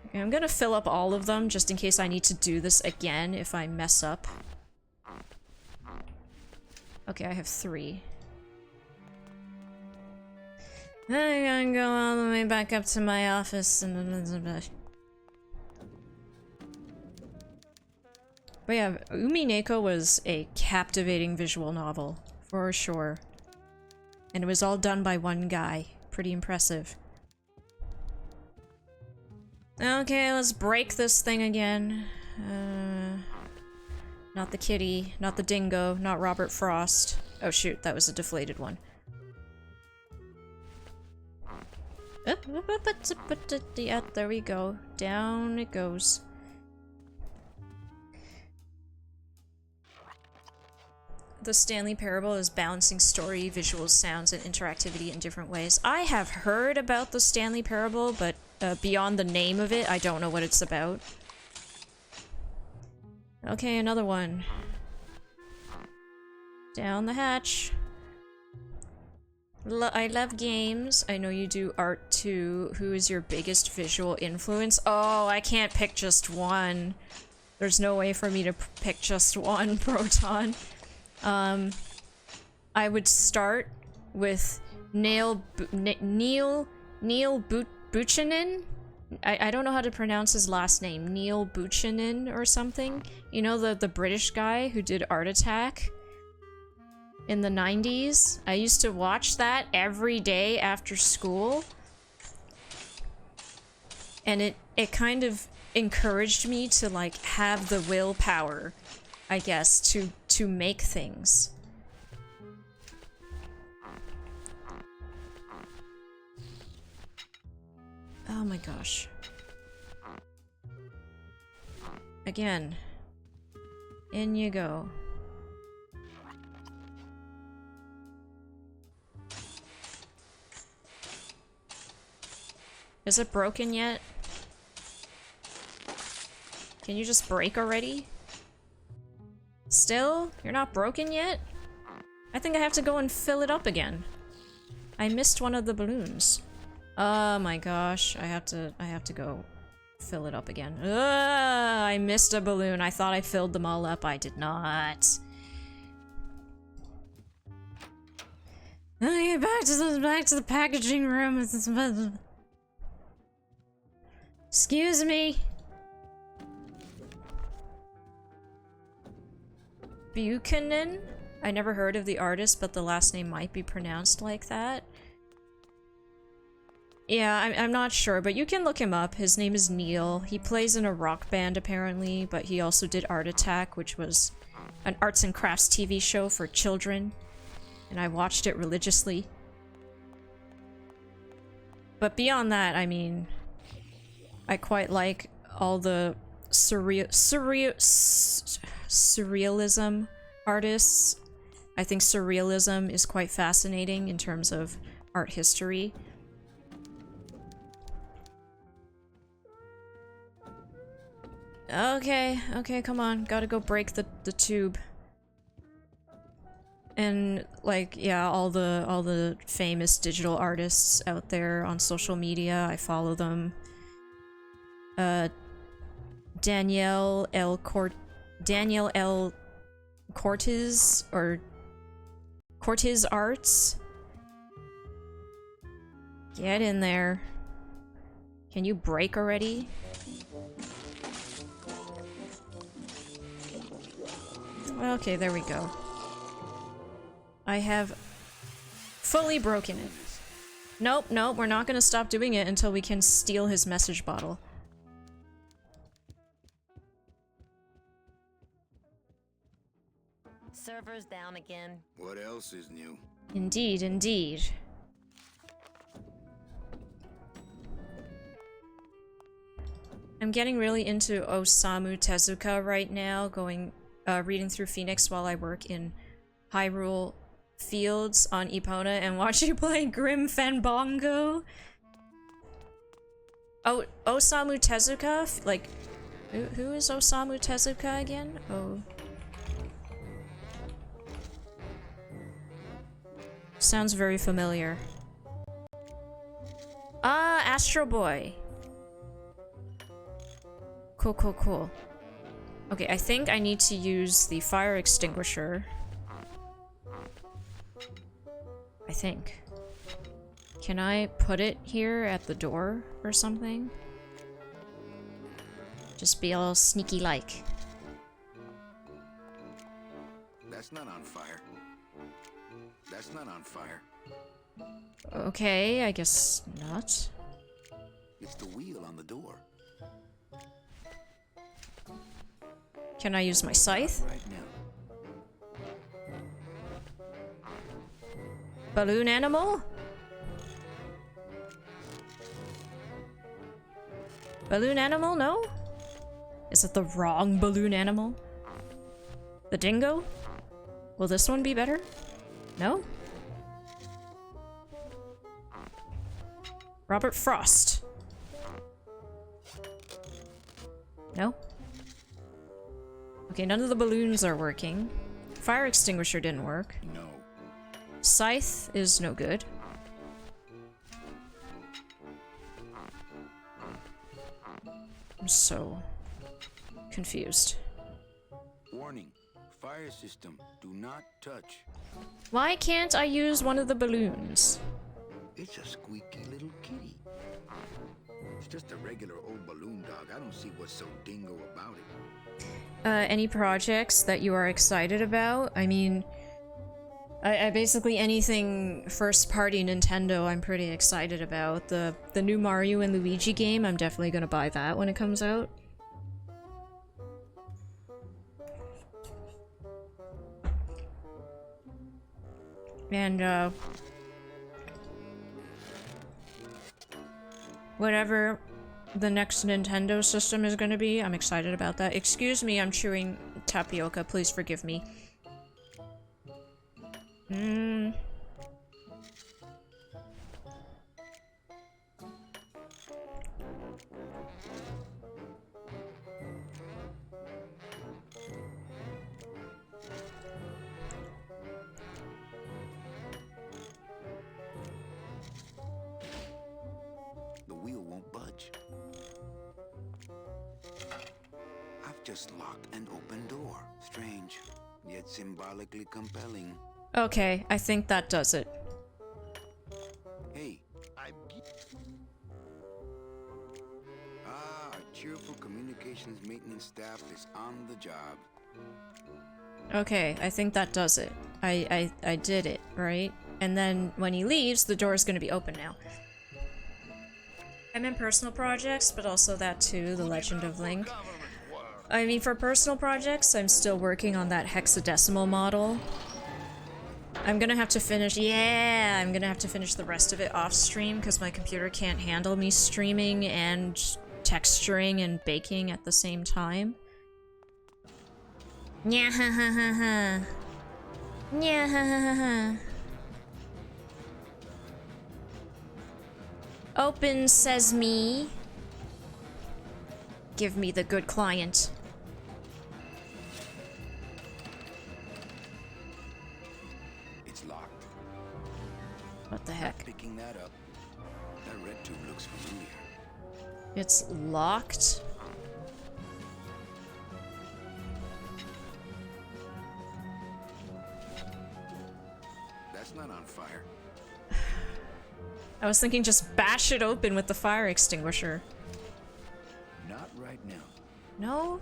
Okay, I'm gonna fill up all of them just in case I need to do this again if I mess up. Okay, I have 3. I'm gonna go all the way back up to my office and... But yeah, Umineko was a captivating visual novel, for sure. And it was all done by one guy. Pretty impressive. Okay, let's break this thing again. Not the kitty, not the dingo, not Robert Frost. Oh shoot, that was a deflated one. Yeah, there we go. Down it goes. The Stanley Parable is balancing story, visuals, sounds, and interactivity in different ways. I have heard about the Stanley Parable, but beyond the name of it, I don't know what it's about. Okay, another one. Down the hatch. I love games. I know you do art too. Who is your biggest visual influence? Oh, I can't pick just one. There's no way for me to pick just one, Proton. I would start with Neil Buchanan? I don't know how to pronounce his last name. Neil Buchanan or something. You know, the British guy who did Art Attack in the 90s. I used to watch that every day after school. And it kind of encouraged me to, like, have the willpower, I guess, to to make things. Oh my gosh. Again. In you go. Is it broken yet? Can you just break already? Still? You're not broken yet? I think I have to go and fill it up again. I missed one of the balloons. Oh my gosh, I have to go fill it up again. Ugh, I missed a balloon. I thought I filled them all up. I did not. Okay, back to the packaging room. Excuse me. Buchanan? I never heard of the artist, but the last name might be pronounced like that. Yeah, I'm not sure, but you can look him up. His name is Neil. He plays in a rock band, apparently, but he also did Art Attack, which was an arts and crafts TV show for children, and I watched it religiously. But beyond that, I mean, I quite like all the surrealism artists. I think surrealism is quite fascinating in terms of art history. Okay, come on. Gotta go break the tube. And like, yeah, all the famous digital artists out there on social media, I follow them. Danielle L. Cortez, or Cortez Arts. Get in there. Can you break already? Okay, there we go. I have fully broken it. Nope, we're not gonna stop doing it until we can steal his message bottle. Server's down again. What else is new? Indeed, indeed. I'm getting really into Osamu Tezuka right now, reading through Phoenix while I work in Hyrule Fields on Epona and watch you play Grim Fandango. Oh, Osamu Tezuka? Like, who is Osamu Tezuka again? Oh. Sounds very familiar. Ah, Astro Boy. Cool. Okay, I think I need to use the fire extinguisher. I think. Can I put it here at the door or something? Just be all sneaky-like. That's not on fire. That's not on fire. Okay, I guess not. It's the wheel on the door. Can I use my scythe? Right now. Balloon animal? Balloon animal? No? Is it the wrong balloon animal? The dingo? Will this one be better? No? Robert Frost. No? Okay, none of the balloons are working. Fire extinguisher didn't work. No. Scythe is no good. I'm so confused. Warning. Fire system. Do not touch. Why can't I use one of the balloons? It's a squeaky little kitty. It's just a regular old balloon dog. I don't see what's so dingo about it. Any projects that you are excited about? I mean, I basically anything first-party Nintendo I'm pretty excited about. The new Mario and Luigi game, I'm definitely gonna buy that when it comes out. And, whatever the next Nintendo system is gonna be, I'm excited about that. Excuse me, I'm chewing tapioca, please forgive me. The wheel won't budge. I've just locked an open door. Strange, yet symbolically compelling. Okay, I think that does it. Hey. Our cheerful communications maintenance staff is on the job. Okay, I think that does it. I did it, right? And then when he leaves, the door is gonna be open now. I'm in personal projects, but also that too, The Legend of Link. I mean, for personal projects, I'm still working on that hexadecimal model. I'm gonna have to finish, I'm gonna have to finish the rest of it off stream because my computer can't handle me streaming and texturing and baking at the same time. Yeah, ha ha ha ha. Yeah, ha ha ha ha. Open sesame. Give me the good client. It's locked. What the heck? Picking that up. That red tube looks familiar. It's locked? That's not on fire. I was thinking just bash it open with the fire extinguisher. Not right now. No?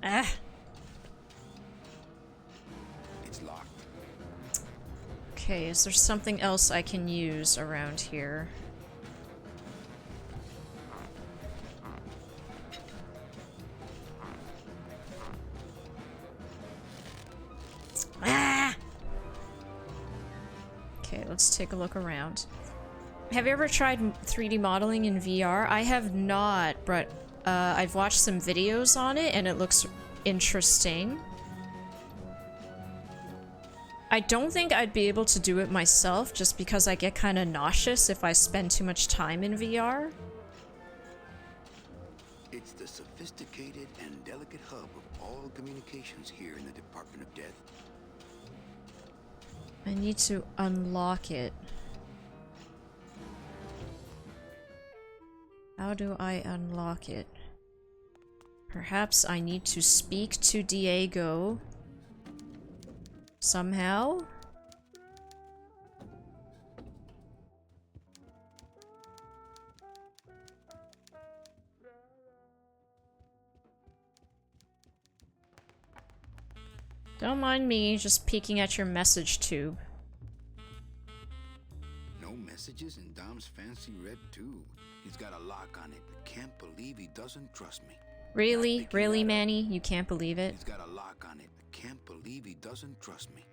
Ah. It's locked. Okay, is there something else I can use around here? Ah! Okay, let's take a look around. Have you ever tried 3D modeling in VR? I have not, but I've watched some videos on it and it looks interesting. I don't think I'd be able to do it myself just because I get kind of nauseous if I spend too much time in VR. It's the sophisticated and delicate hub of all communications here in the Department of Death. I need to unlock it. How do I unlock it? Perhaps I need to speak to Diego somehow? Don't mind me just peeking at your message tube. No messages in Dom's fancy red tube. He's got a lock on it. Can't believe he doesn't trust me. Really? Really, Manny? You can't believe it? He's got a lock on it. Can't believe he doesn't trust me.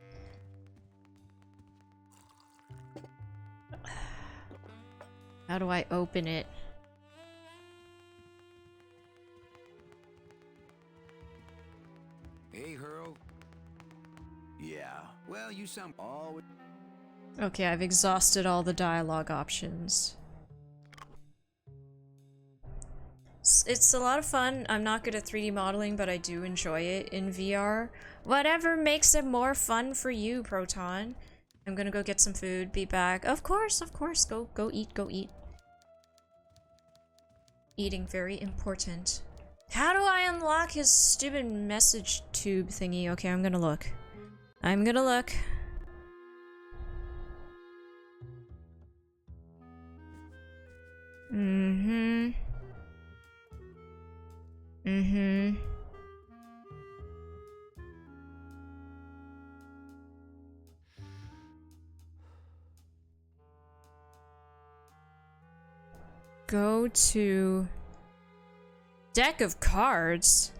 How do I open it? Hey, Hurl. Yeah, well, you sound always... Okay, I've exhausted all the dialogue options. It's a lot of fun. I'm not good at 3D modeling, but I do enjoy it in VR. Whatever makes it more fun for you, Proton. I'm gonna go get some food, be back. Of course, go eat, go eat. Eating, very important. How do I unlock his stupid message tube thingy? Okay, I'm gonna look. I'm gonna look. Mm-hmm. Mm-hmm. Go to Deck of cards?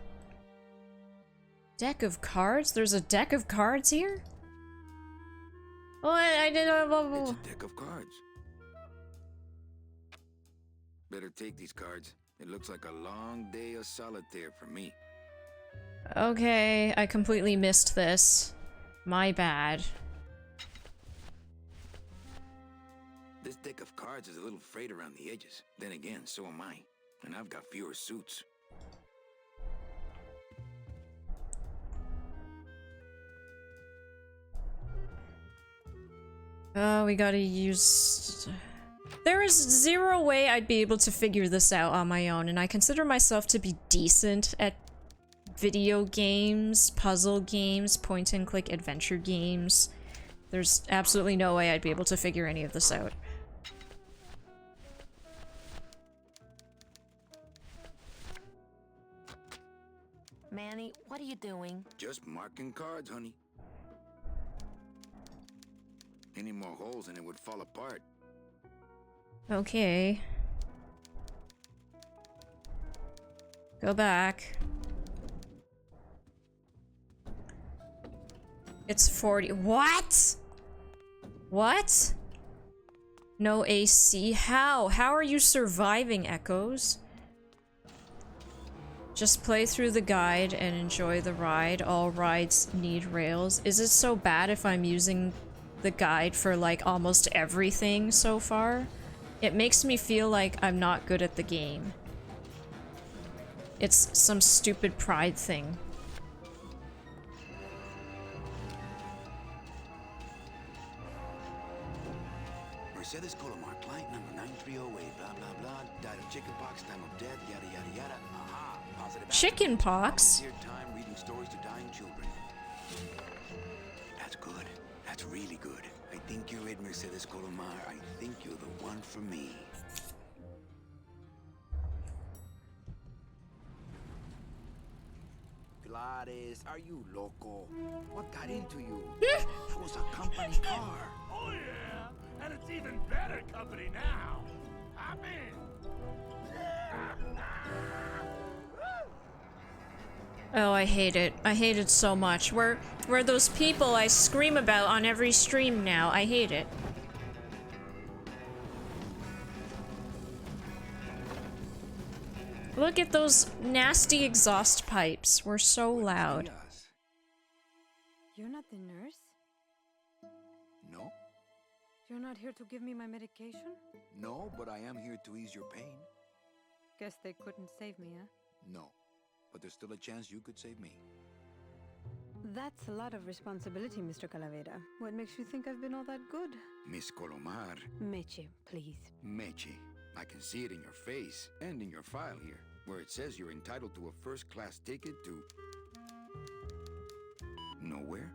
Deck of cards? There's a deck of cards here? Oh, I did. It's a deck of cards. Better take these cards. It looks like a long day of solitaire for me. Okay, I completely missed this. My bad. This deck of cards is a little frayed around the edges. Then again, so am I. And I've got fewer suits. We gotta use... There is zero way I'd be able to figure this out on my own, and I consider myself to be decent at video games, puzzle games, point-and-click adventure games. There's absolutely no way I'd be able to figure any of this out. Manny, what are you doing? Just marking cards, honey. Any more holes and it would fall apart. Okay. Go back. It's 40. What? What? No AC? How? How are you surviving, Echoes? Just play through the guide and enjoy the ride. All rides need rails. Is it so bad if I'm using the guide for like almost everything so far? It makes me feel like I'm not good at the game. It's some stupid pride thing. Mercedes Colomar, client number 9308, blah, blah, blah, died of chickenpox, time of death, yada, yada, yada. Aha, positive. Chickenpox? Volunteer time reading stories to dying children. That's good. That's really good. I think you're it, Mercedes Colomar. I think you're the one for me. Gladys, are you loco? What got into you? It was a company car. Oh yeah, and it's even better company now. I'm in. Oh, I hate it. I hate it so much. We're those people I scream about on every stream now. I hate it. Look at those nasty exhaust pipes. We're so loud. You're not the nurse? No, You're not here to give me my medication? no, but I am here to ease your pain. Guess they couldn't save me, huh? No, but there's still a chance you could save me. That's a lot of responsibility, Mr. Calavera. What makes you think I've been all that good? Miss Colomar, Meche, please. Meche, I can see it in your face and in your file here, where it says you're entitled to a first-class ticket to... nowhere?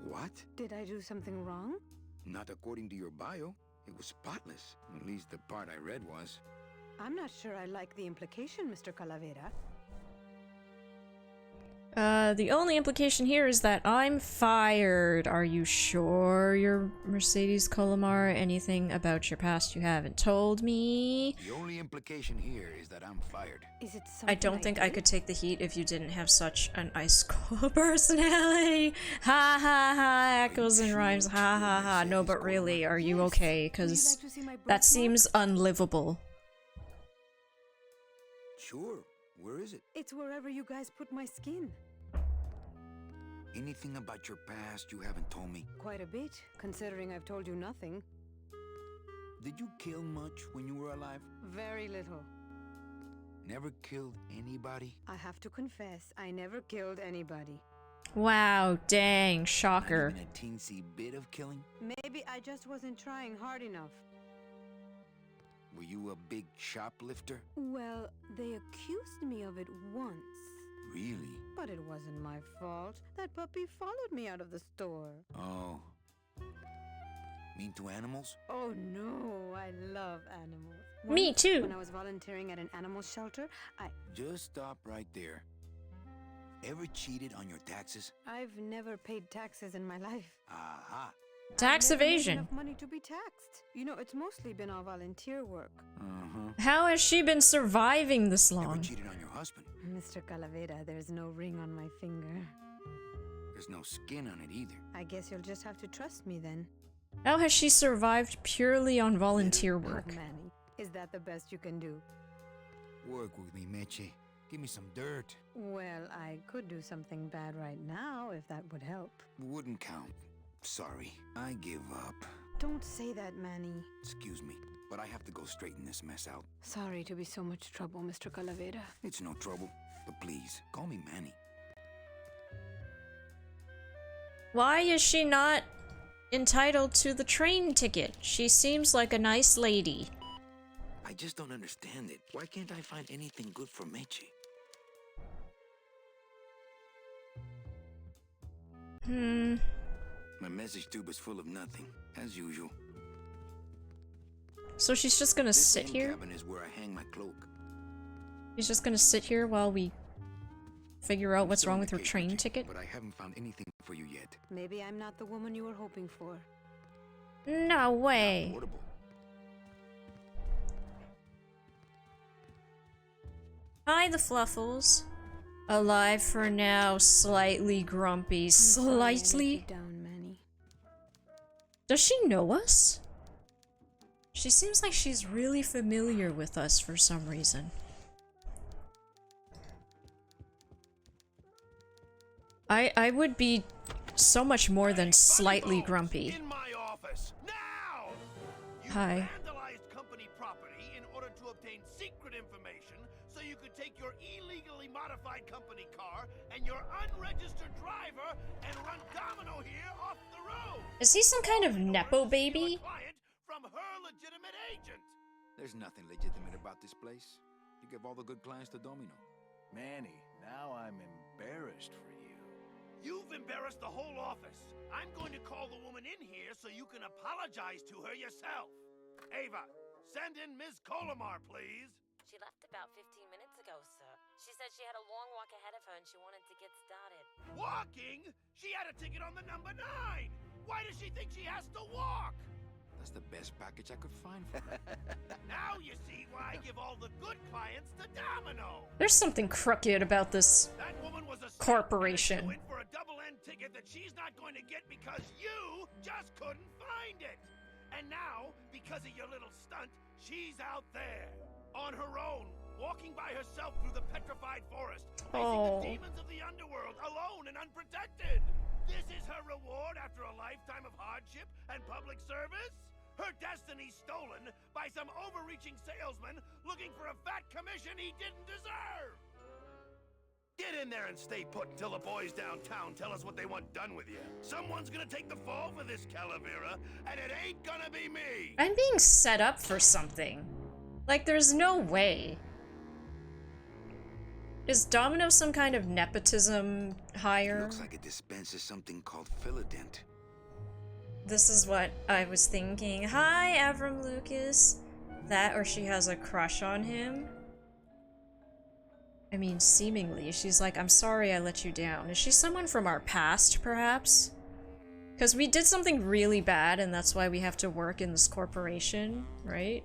What? Did I do something wrong? Not according to your bio. It was spotless. At least the part I read was. I'm not sure I like the implication, Mr. Calavera. The only implication here is that I'm fired. Are you sure you're Mercedes Colomar? Anything about your past you haven't told me? The only implication here is that I'm fired. Is it something I don't think I did? could take the heat if you didn't have such an ice cold personality. Ha ha ha, echoes and rhymes. Ha ha ha. No, but really, are you Yes. okay? Would you Because like to see my that birthmark? seems unlivable. Sure. Where is it? It's wherever you guys put my skin. Anything about your past you haven't told me? Quite a bit, considering I've told you nothing. Did you kill much when you were alive? Very little. Never killed anybody? I have to confess, I never killed anybody. Wow, dang, Not shocker. even a teensy bit of killing? Maybe I just wasn't trying hard enough. Were you a big shoplifter? Well, they accused me of it once. Really? But it wasn't my fault. That puppy followed me out of the store. Oh. Mean to animals? Oh no, I love animals. Me Once, too. When I was volunteering at an animal shelter, Just stop right there. Ever cheated on your taxes? I've never paid taxes in my life. Aha. Tax I've never made evasion. enough money to be taxed. You know, it's mostly been all volunteer work. How has she been surviving this Ever long? cheated on your husband? Mr. Calavera, there's no ring on my finger. There's no skin on it either. I guess you'll just have to trust me then. How has she survived purely on volunteer Oh, work? Manny, is that the best you can do? Work with me, Meche. Give me some dirt. Well, I could do something bad right now if that would help. Wouldn't count. Sorry, I give up. Don't say that, Manny. Excuse me, but I have to go straighten this mess out. Sorry to be so much trouble, Mr. Calavera. It's no trouble, but please, call me Manny. Why is she not entitled to the train ticket? She seems like a nice lady. I just don't understand it. Why can't I find anything good for Meche? My message tube is full of nothing, as usual. So she's just gonna This sit end here? cabin is where I hang my cloak. She's just gonna sit here while we figure out what's Still wrong on with her vacation, train Meche, ticket? But I haven't found anything for you yet. Maybe I'm not the woman you were hoping for. No way. Portable. Hi, the Fluffles. Alive for now, slightly grumpy. I'm sorry I let you Slightly? down, Manny. Does she know us? She seems like she's really familiar with us for some reason. I would be so much more than slightly grumpy. In my office now. You Hi. vandalized company property in order to obtain secret information so you could take your illegally modified company car and your unregistered driver and run Domino here off the road. Is he some kind of In order nepo to steal a baby? client from her legitimate agent. There's nothing legitimate about this place. You give all the good clients to Domino. Manny, now I'm embarrassed for you. You've embarrassed the whole office. I'm going to call the woman in here so you can apologize to her yourself. Ava, send in Ms. Colomar, please. She left about 15 minutes ago, sir. She said she had a long walk ahead of her and she wanted to get started. Walking? She had a ticket on the number 9. Why does she think she has to walk? That's the best package I could find for her. Now you see why I give all the good clients to Domino. There's something crooked about this. That woman was a Corporation. in for a double-end ticket that she's not going to get because you just couldn't find it. And now, because of your little stunt, she's out there on her own, walking by herself through the petrified forest, facing Oh. the demons of the underworld, alone and unprotected. This is her reward after a lifetime of hardship and public service? Her destiny stolen by some overreaching salesman looking for a fat commission he didn't deserve! Get in there and stay put until the boys downtown tell us what they want done with you. Someone's gonna take the fall for this, Calavera, and it ain't gonna be me! I'm being set up for something. Like, there's no way. Is Domino some kind of nepotism hire? Looks like it dispenses something called Philodent. This is what I was thinking. Hi, Avram Lucas. That or she has a crush on him? I mean, seemingly. She's like, I'm sorry I let you down. Is she someone from our past, perhaps? Because we did something really bad, and that's why we have to work in this corporation, right?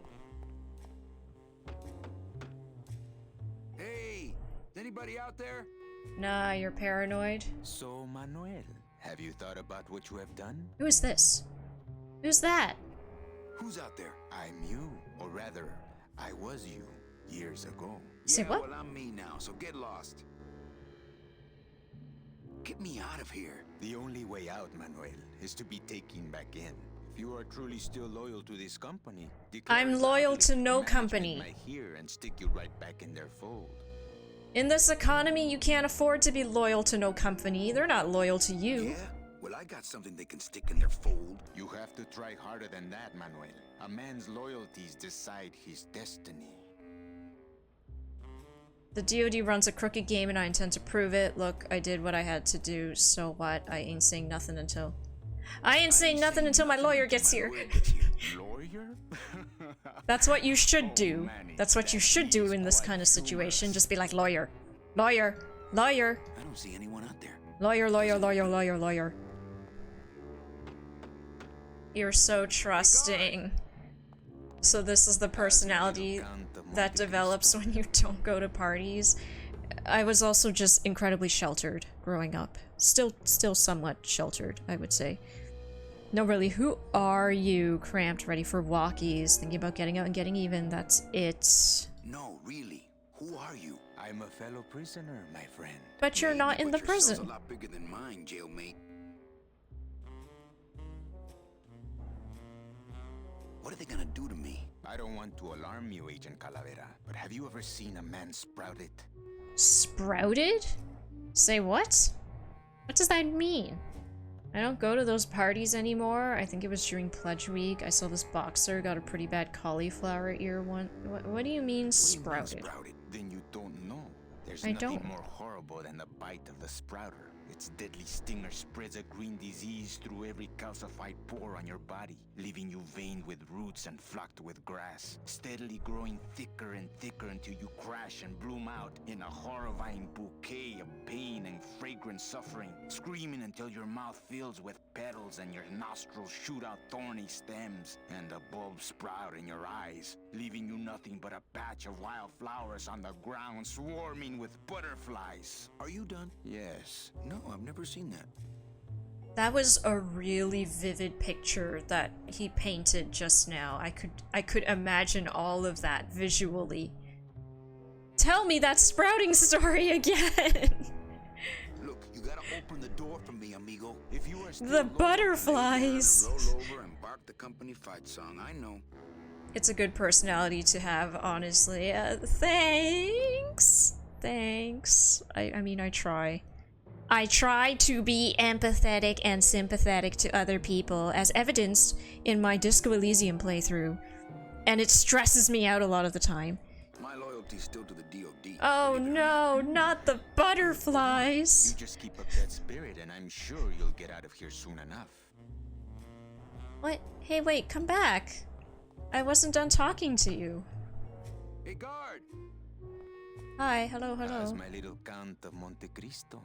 Hey, is anybody out there? Nah, you're paranoid. So, Manuel, have you thought about what you have done? Who is this? Who's that? Who's out there? I'm you, or rather, I was you, years ago. Say Yeah, what? well, I'm me now, so get lost. Get me out of here. The only way out, Manuel, is to be taken back in. If you are truly still loyal to this company, declare I'm us loyal out. to no Management company. might hear and stick you right back in their fold. In this economy, you can't afford to be loyal to no company. They're not loyal to you. Yeah? Well, I got something they can stick in their fold. You have to try harder than that, Manuel. A man's loyalties decide his destiny. The DoD runs a crooked game and I intend to prove it. Look, I did what I had to do, so what? I ain't saying nothing until... I ain't saying nothing until my lawyer gets here. Lawyer? That's what you should Oh, do. Manny, That's what you that should do is in this quite kind of situation. humorous. Just be like, lawyer. Lawyer. Lawyer. I don't see anyone out there. Lawyer, lawyer, lawyer, lawyer, lawyer. You're so trusting. So this is the personality that develops when you don't go to parties. I was also just incredibly sheltered growing up. Still somewhat sheltered, I would say. No, really, who are you? Cramped, ready for walkies, thinking about getting out and getting even, that's it. No, really. Who are you? I'm a fellow prisoner, my friend. But you're not in the But your cell's prison. a lot bigger than mine, jailmate. What are they gonna do to me? I don't want to alarm you, Agent Calavera, but have you ever seen a man sprouted? Sprouted? Say what? What does that mean? I don't go to those parties anymore. I think it was during Pledge Week. I saw this boxer got a pretty bad cauliflower ear one. What do you mean sprouted? Then you don't know. There's I nothing don't. more horrible than the bite of the sprouter. Its deadly stinger spreads a green disease through every calcified pore on your body, leaving you veined with roots and flocked with grass, steadily growing thicker and thicker until you crash and bloom out in a horrifying bouquet of pain and fragrant suffering, screaming until your mouth fills with petals and your nostrils shoot out thorny stems, and a bulb sprout in your eyes, leaving you nothing but a patch of wild flowers on the ground swarming with butterflies. Are you done? Yes. No, I've never seen that. That was a really vivid picture that he painted just now. I could imagine all of that visually. Tell me that sprouting story again. Look, you gotta open the door for me, amigo. If you are still The butterflies. Roll over and bark the company fight song. I know. It's a good personality to have, honestly. Thanks. Thanks. I mean, I try. I try to be empathetic and sympathetic to other people, as evidenced in my Disco Elysium playthrough. And it stresses me out a lot of the time. My loyalty's still to the DOD. Oh no, not the butterflies! You just keep up that spirit and I'm sure you'll get out of here soon enough. What? Hey, wait, come back. I wasn't done talking to you. Hey, guard! Hi, hello, How's hello. my little Count of Monte Cristo?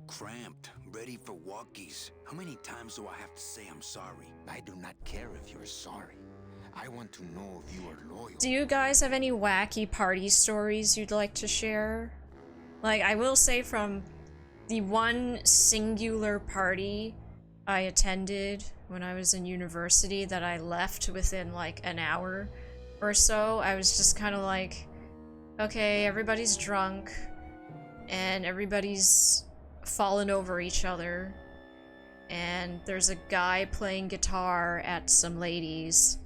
Cramped, ready for walkies. How many times do I have to say I'm sorry? I do not care if you're sorry. I want to know if you are loyal. Do you guys have any wacky party stories you'd like to share? Like, I will say from the one singular party I attended when I was in university that I left within like an hour or so, I was just kind of like, okay, everybody's drunk and everybody's fallen over each other, and there's a guy playing guitar at some ladies,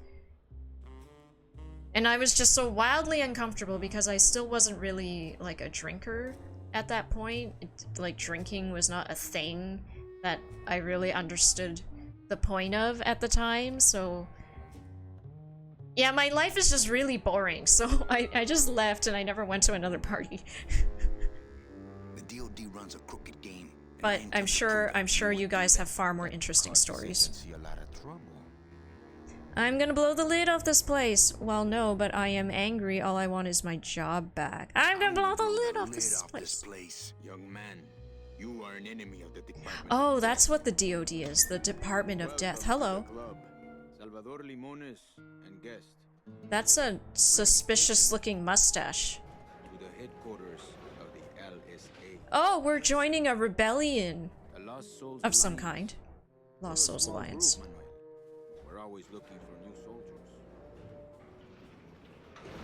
and I was just so wildly uncomfortable because I still wasn't really like a drinker at that point. Like, drinking was not a thing that I really understood the point of at the time, so yeah, my life is just really boring, so I just left and I never went to another party. The DOD runs a crooked game. But I'm sure you guys have far more interesting stories. See a lot of trouble. I'm gonna blow the lid off this place. Well, no, but I am angry. All I want is my job back. I'm gonna blow the lid off this place. Young man, you are an enemy of the department. Oh, that's what the DOD is. The Department of Death. Hello. Salvador Limones and guest That's a suspicious-looking mustache. to the headquarters of the LSA. Oh, we're joining a rebellion A Lost Souls of some Alliance. kind. We're a Lost Souls small Alliance. group, Manuel. We're always looking for new soldiers.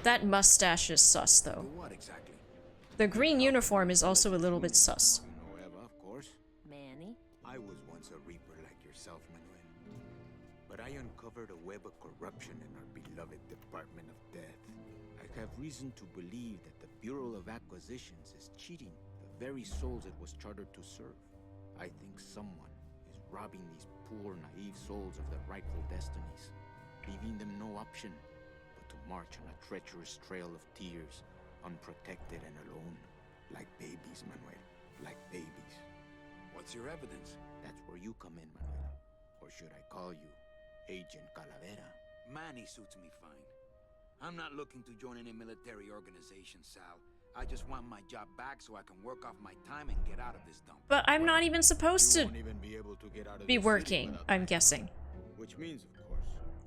That mustache is sus, though. What exactly? The green uniform is also a little bit sus. You know Eva, of course. Manny? I was once a reaper like yourself, Manuel. But I uncovered a web of corruption in our beloved Department of Death. I have reason to believe that the Bureau of Acquisitions is cheating the very souls it was chartered to serve. I think someone is robbing these poor, naive souls of their rightful destinies, leaving them no option but to march on a treacherous trail of tears, unprotected and alone, like babies, Manuel, like babies. What's your evidence? That's where you come in, Manuel. Or should I call you Agent Calavera? Manny suits me fine. I'm not looking to join any military organization, Sal. I just want my job back so I can work off my time and get out of this dump. But I'm not even supposed You to won't even be able to get out of be the city working, without I'm that. guessing. Which means, of course,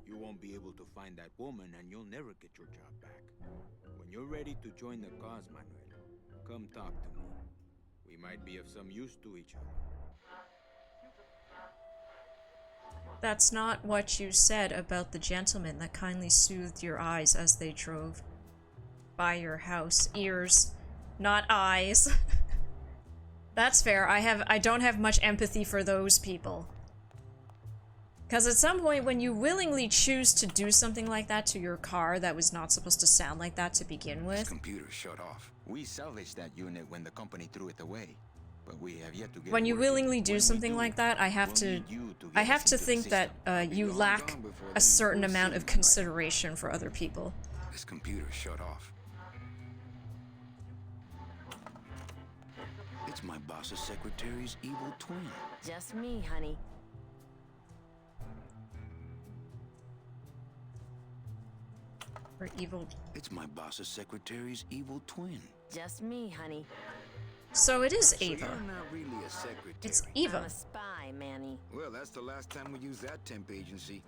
you won't be able to find that woman and you'll never get your job back. When you're ready to join the cause, Manuel, come talk to me. We might be of some use to each other. That's not what you said about the gentleman that kindly soothed your eyes as they drove by your house. Ears, not eyes. That's fair. I don't have much empathy for those people. Because at some point, when you willingly choose to do something like that to your car that was not supposed to sound like that to begin This with, computer shut off. We salvaged that unit when the company threw it away. But we have yet to get when you working. willingly do When we something do, like that, I have we'll to need you to get us into the think that system. you long lack gone before a then. certain We'll amount see. of consideration for other people. This computer shut off. It's my boss's secretary's evil twin. Just me, honey. Or evil. It's my boss's secretary's evil twin. Just me, honey. So it is So Ava. you're not really a secretary. It's I'm Eva. a spy, Manny. Well, that's the last time we used that temp agency.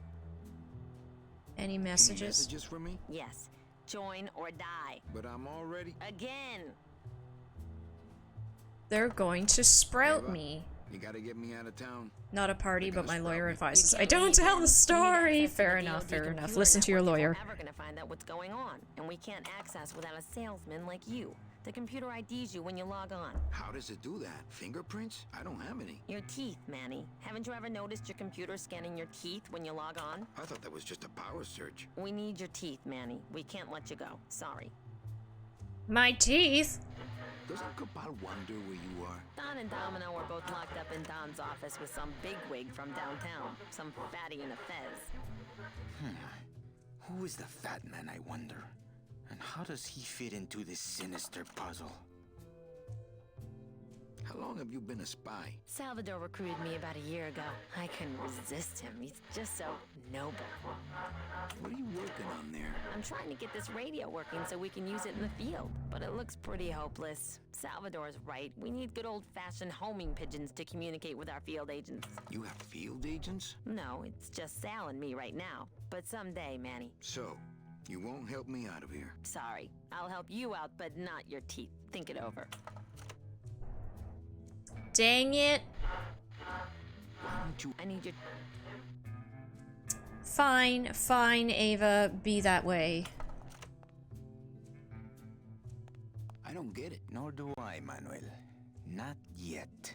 Any Any messages? messages for me? Yes. Join or die. But I'm already... Again. They're going to sprout Ava? me. You gotta get me out of town. Not a party, They're but gonna my sprout lawyer me. advises You I can't don't leave tell them. the You need story. access to Fair the enough, DoD fair enough. computer Listen to your network if lawyer. we're ever gonna find out what's going on, and we can't access without a salesman like you. The computer IDs you when you log on. How does it do that? Fingerprints? I don't have any. Your teeth, Manny. Haven't you ever noticed your computer scanning your teeth when you log on? I thought that was just a power surge. We need your teeth, Manny. We can't let you go. Sorry. My teeth? Doesn't Cabal wonder where you are? Don and Domino are both locked up in Don's office with some bigwig from downtown. Some fatty in a fez. Who is the fat man, I wonder? And how does he fit into this sinister puzzle? How long have you been a spy? Salvador recruited me about a year ago. I couldn't resist him. He's just so noble. What are you working on there? I'm trying to get this radio working so we can use it in the field, but it looks pretty hopeless. Salvador's right. We need good old-fashioned homing pigeons to communicate with our field agents. You have field agents? No, it's just Sal and me right now. But someday, Manny. So, you won't help me out of here. Sorry. I'll help you out, but not your teeth. Think it over. Dang it. Why don't you... I need your... Fine, fine, Ava. Be that way. I don't get it. Nor do I, Manuel. Not yet.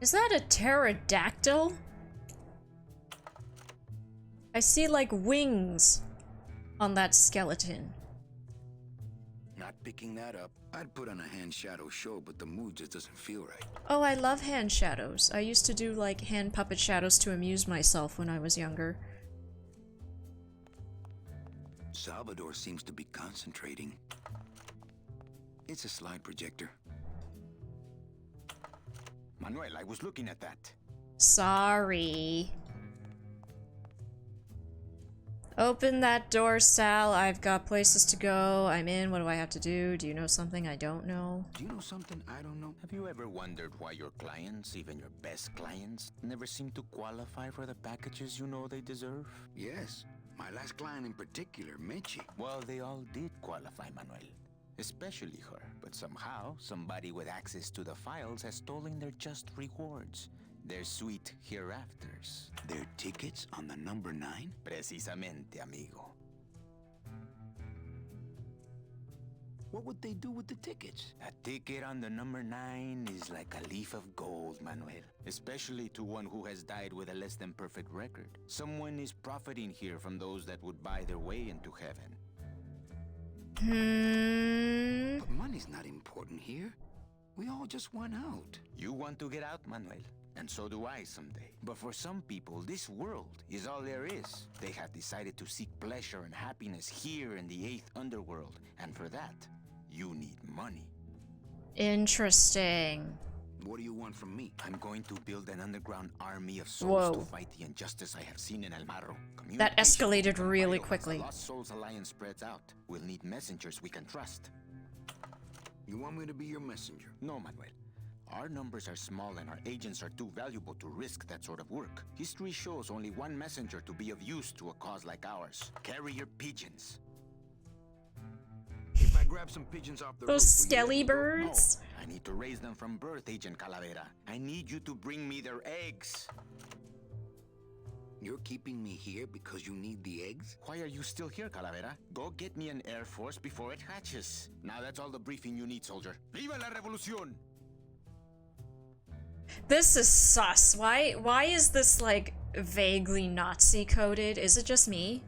Is that a pterodactyl? I see, like, wings on that skeleton. Not picking that up. I'd put on a hand shadow show, but the mood just doesn't feel right. Oh, I love hand shadows. I used to do, like, hand puppet shadows to amuse myself when I was younger. Salvador seems to be concentrating. It's a slide projector. Manuel, I was looking at that. Sorry. Open that door, Sal. I've got places to go. I'm in. What do I have to do? Do you know something I don't know? Do you know something I don't know? Have you ever wondered why your clients, even your best clients, never seem to qualify for the packages you know they deserve? Yes. My last client in particular, Meche. Well, they all did qualify, Manuel. Especially her. But somehow, somebody with access to the files has stolen their just rewards. Their sweet hereafters. Their tickets on the number 9? Precisamente, amigo. What would they do with the tickets? A ticket on the number 9 is like a leaf of gold, Manuel. Especially to one who has died with a less than perfect record. Someone is profiting here from those that would buy their way into heaven. But money's not important here. We all just want out. You want to get out, Manuel? And so do I someday. But for some people, this world is all there is. They have decided to seek pleasure and happiness here in the 8th underworld. And for that, you need money. Interesting. What do you want from me? I'm going to build an underground army of souls Whoa. to fight the injustice I have seen in El Marro. That escalated Communication really will come quickly. as the Lost Souls Alliance spreads out. We'll need messengers we can trust. You want me to be your messenger? No, Manuel. Our numbers are small and our agents are too valuable to risk that sort of work. History shows only one messenger to be of use to a cause like ours. Carrier pigeons. If I grab some pigeons off the Those roof, will you let skelly me go? birds? No, I need to raise them from birth, Agent Calavera. I need you to bring me their eggs. You're keeping me here because you need the eggs? Why are you still here, Calavera? Go get me an Air Force before it hatches. Now that's all the briefing you need, soldier. Viva la revolución! This is sus. Why is this like vaguely Nazi coded? Is it just me?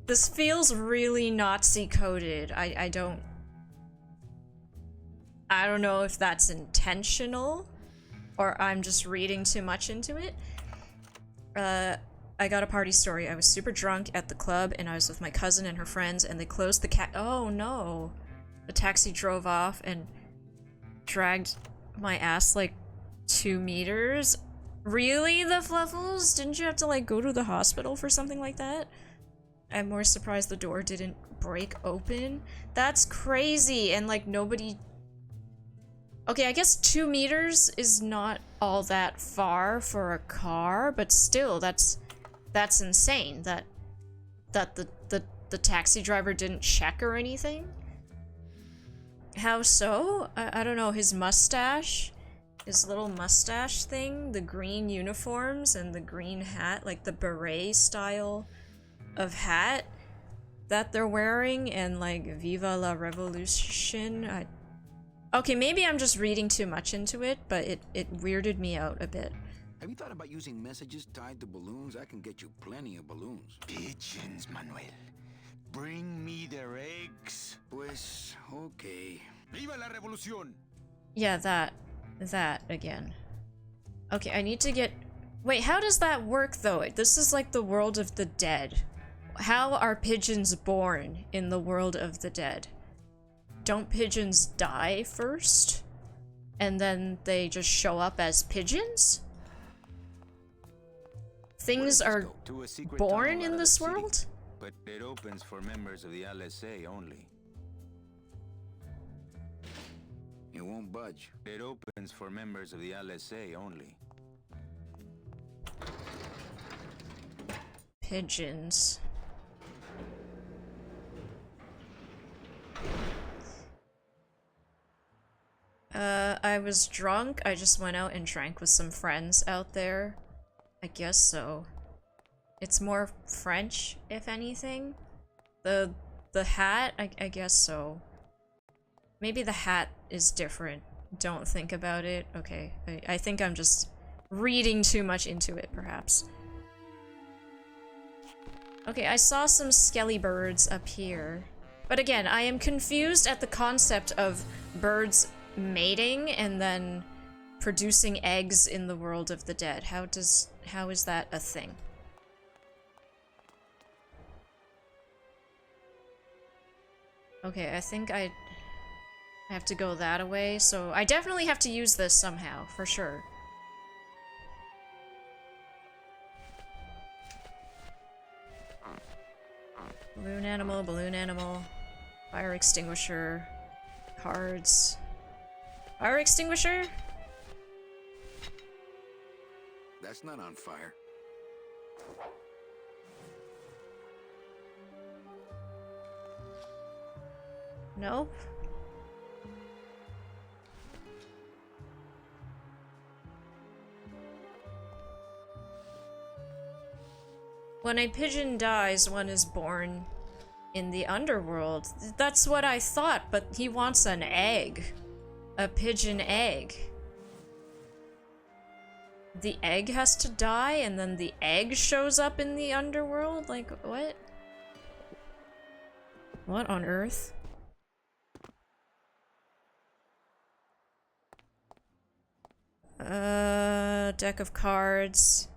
This feels really Nazi coded. I don't know if that's intentional or I'm just reading too much into it. I got a party story. I was super drunk at the club and I was with my cousin and her friends and they closed the oh no. The taxi drove off and dragged my ass like 2 meters. Really, the Fluffles? Didn't you have to like go to the hospital for something like that? I'm more surprised the door didn't break open. That's crazy. And like nobody... Okay, I guess 2 meters is not all that far for a car, but still, that's insane. That the taxi driver didn't check or anything. How so? I don't know. His mustache, his little mustache thing, the green uniforms and the green hat, like the beret style of hat that they're wearing, and like Viva la Revolution. Okay, maybe I'm just reading too much into it, but it weirded me out a bit. Have you thought about using messages tied to balloons? I can get you plenty of balloons. Pigeons, Manuel. Bring me their eggs. Pues, okay. Viva la revolución! Yeah, that again. Okay, I need to get... Wait, how does that work though? This is like the world of the dead. How are pigeons born in the world of the dead? Don't pigeons die first? And then they just show up as pigeons? Things are born in this world? But it opens for members of the LSA only. It won't budge. It opens for members of the LSA only. Pigeons. I was drunk. I just went out and drank with some friends out there. I guess so. It's more French, if anything. The hat, I guess so. Maybe the hat is different. Don't think about it. Okay, I think I'm just reading too much into it, perhaps. Okay, I saw some skelly birds up here. But again, I am confused at the concept of birds mating and then producing eggs in the world of the dead. How is that a thing? Okay, I think I have to go that away, so I definitely have to use this somehow, for sure. balloon animal, fire extinguisher, cards. Fire extinguisher? That's not on fire. Nope. When a pigeon dies, one is born in the underworld. That's what I thought, but he wants an egg. A pigeon egg. The egg has to die, and then the egg shows up in the underworld? Like, what? What on earth? Deck of cards.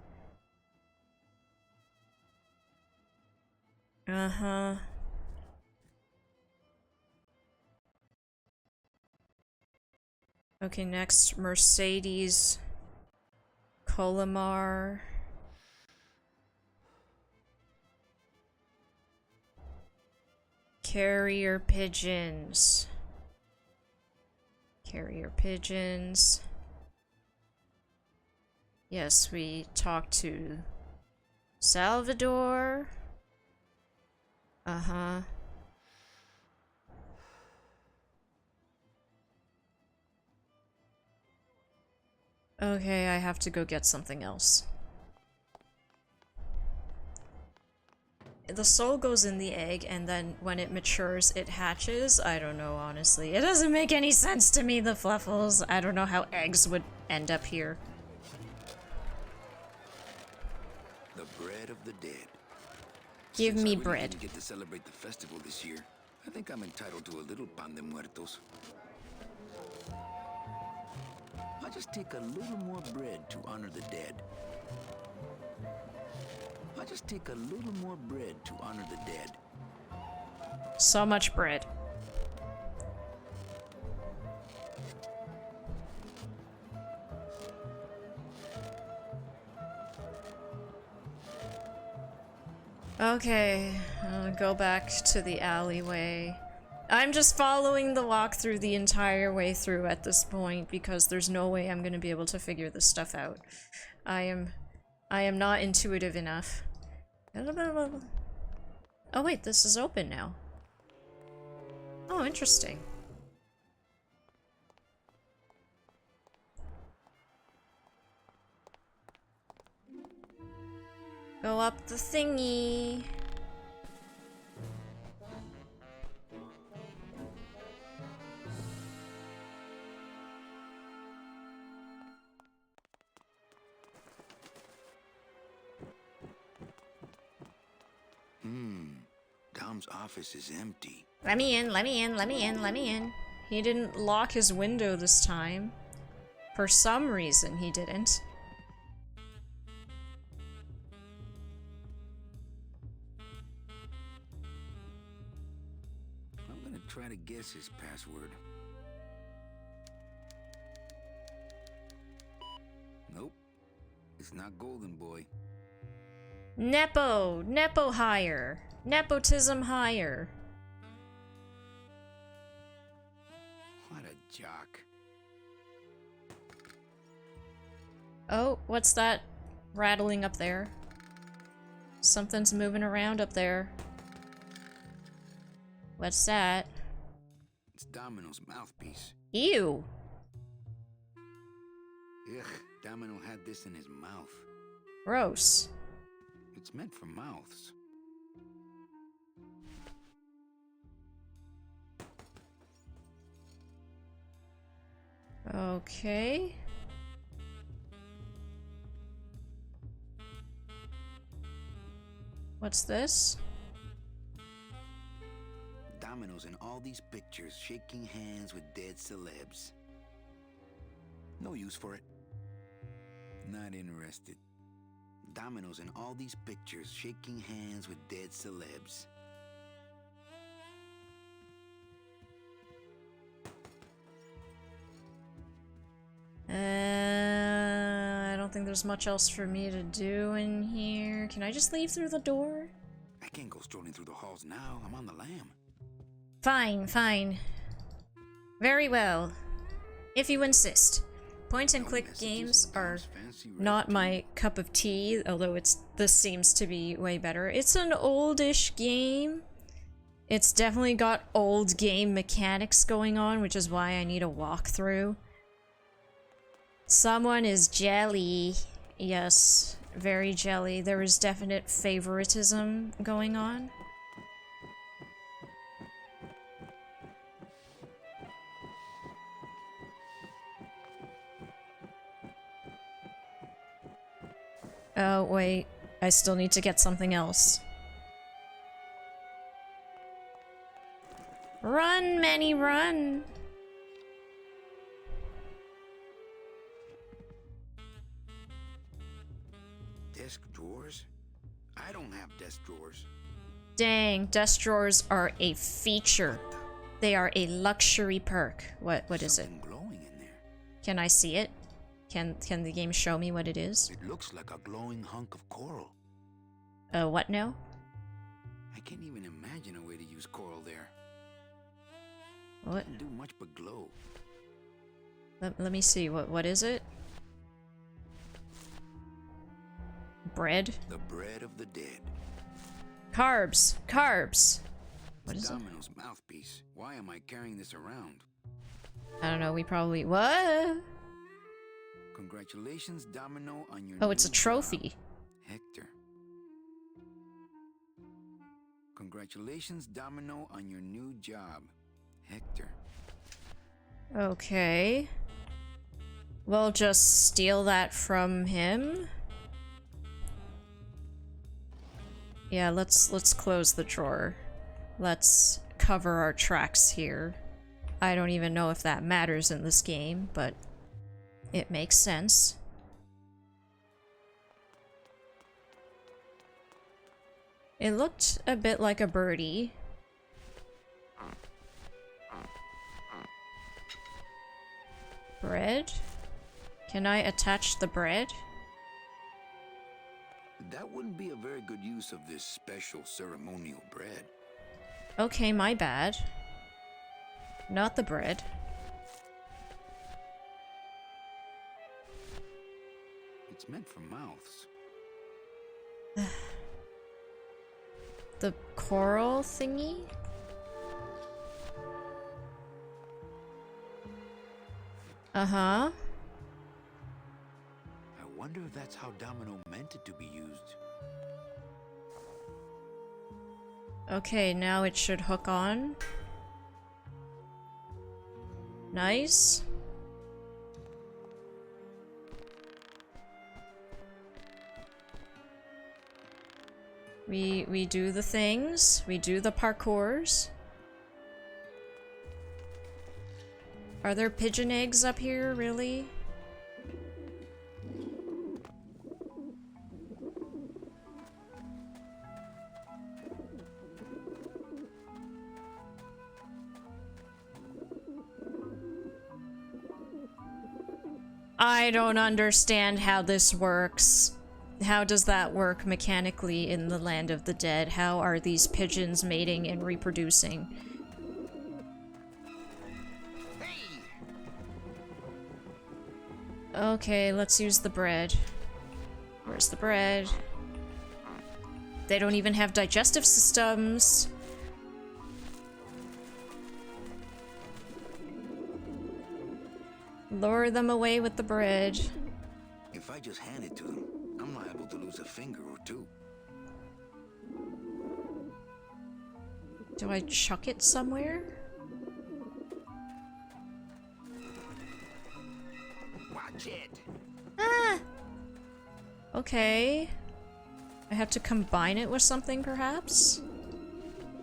Uh-huh. Okay, next, Mercedes. Colomar. Carrier pigeons. Carrier pigeons. Yes, we talked to Salvador. Uh-huh. Okay, I have to go get something else. The soul goes in the egg, and then when it matures, it hatches. I don't know, honestly. It doesn't make any sense to me, the Fluffles. I don't know how eggs would end up here. The bread of the dead. Give Since me I really bread. didn't get to celebrate the festival this year, I think I'm entitled to a little pan de muertos. I'll just take a little more bread to honor the dead. I'll just take a little more bread to honor the dead. So much bread. Okay, I'll go back to the alleyway. I'm just following the walkthrough the entire way through at this point because there's no way I'm gonna be able to figure this stuff out. I am not intuitive enough. Oh wait, this is open now. Oh, interesting. Go up the thingy. Dom's office is empty. Let me in, let me in, let me in, let me in. He didn't lock his window this time. For some reason, he didn't. I'm gonna try to guess his password. Nope. It's not Golden Boy. Nepo! Nepo hire! Nepotism hire! What a jock. Oh, what's that rattling up there? Something's moving around up there. What's that? It's Domino's mouthpiece. Ew! Ugh, Domino had this in his mouth. Gross. It's meant for mouths. Okay. What's this? Domino's in all these pictures shaking hands with dead celebs. No use for it. Not interested. Domino's in all these pictures shaking hands with dead celebs. I don't think there's much else for me to do in here. Can I just leave through the door? I can't go strolling through the halls now. I'm on the lam. Fine, fine. Very well. If you insist. Point and click games are not my cup of tea, although this seems to be way better. It's an oldish game. It's definitely got old game mechanics going on, which is why I need a walkthrough. Someone is jelly. Yes, very jelly. There is definite favoritism going on. Oh, wait. I still need to get something else. Run, Manny, run! Desk drawers? I don't have desk drawers. Dang, desk drawers are a feature. They are a luxury perk. What is it? Something glowing in there. Can I see it? Can the game show me what it is? It looks like a glowing hunk of coral. What now? I can't even imagine a way to use coral there. What? Doesn't do much but glow. Let me see, what is it? Bread? The bread of the dead. Carbs! Carbs! What is it? Domino's mouthpiece. Why am I carrying this around? I don't know, we probably... What? Congratulations, Domino, on your Oh, it's a new trophy. job, Hector. Congratulations, Domino, on your new job, Hector. Okay. We'll just steal that from him. Yeah, let's close the drawer. Let's cover our tracks here. I don't even know if that matters in this game, but it makes sense. It looked a bit like a birdie. Bread? Can I attach the bread? That wouldn't be a very good use of this special ceremonial bread. Okay, my bad. Not the bread. It's meant for mouths. The coral thingy? Uh-huh. I wonder if that's how Domino meant it to be used. Okay, now it should hook on. Nice. We do the things. We do the parkours. Are there pigeon eggs up here, really? I don't understand how this works. How does that work mechanically in the land of the dead? How are these pigeons mating and reproducing? Okay, let's use the bread. Where's the bread? They don't even have digestive systems. Lure them away with the bread. If I just hand it to them, I'm liable to lose a finger or two. Do I chuck it somewhere? Watch it. Ah! Okay. I have to combine it with something, perhaps?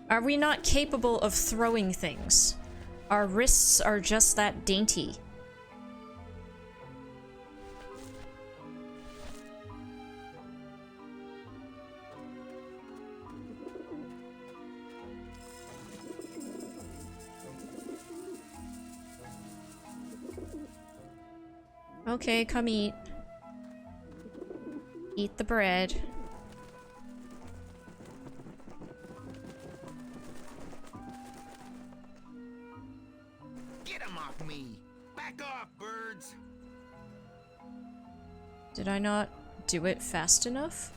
Are we not capable of throwing things? Our wrists are just that dainty. Okay, come eat. Eat the bread. Get him off me. Back off, birds. Did I not do it fast enough?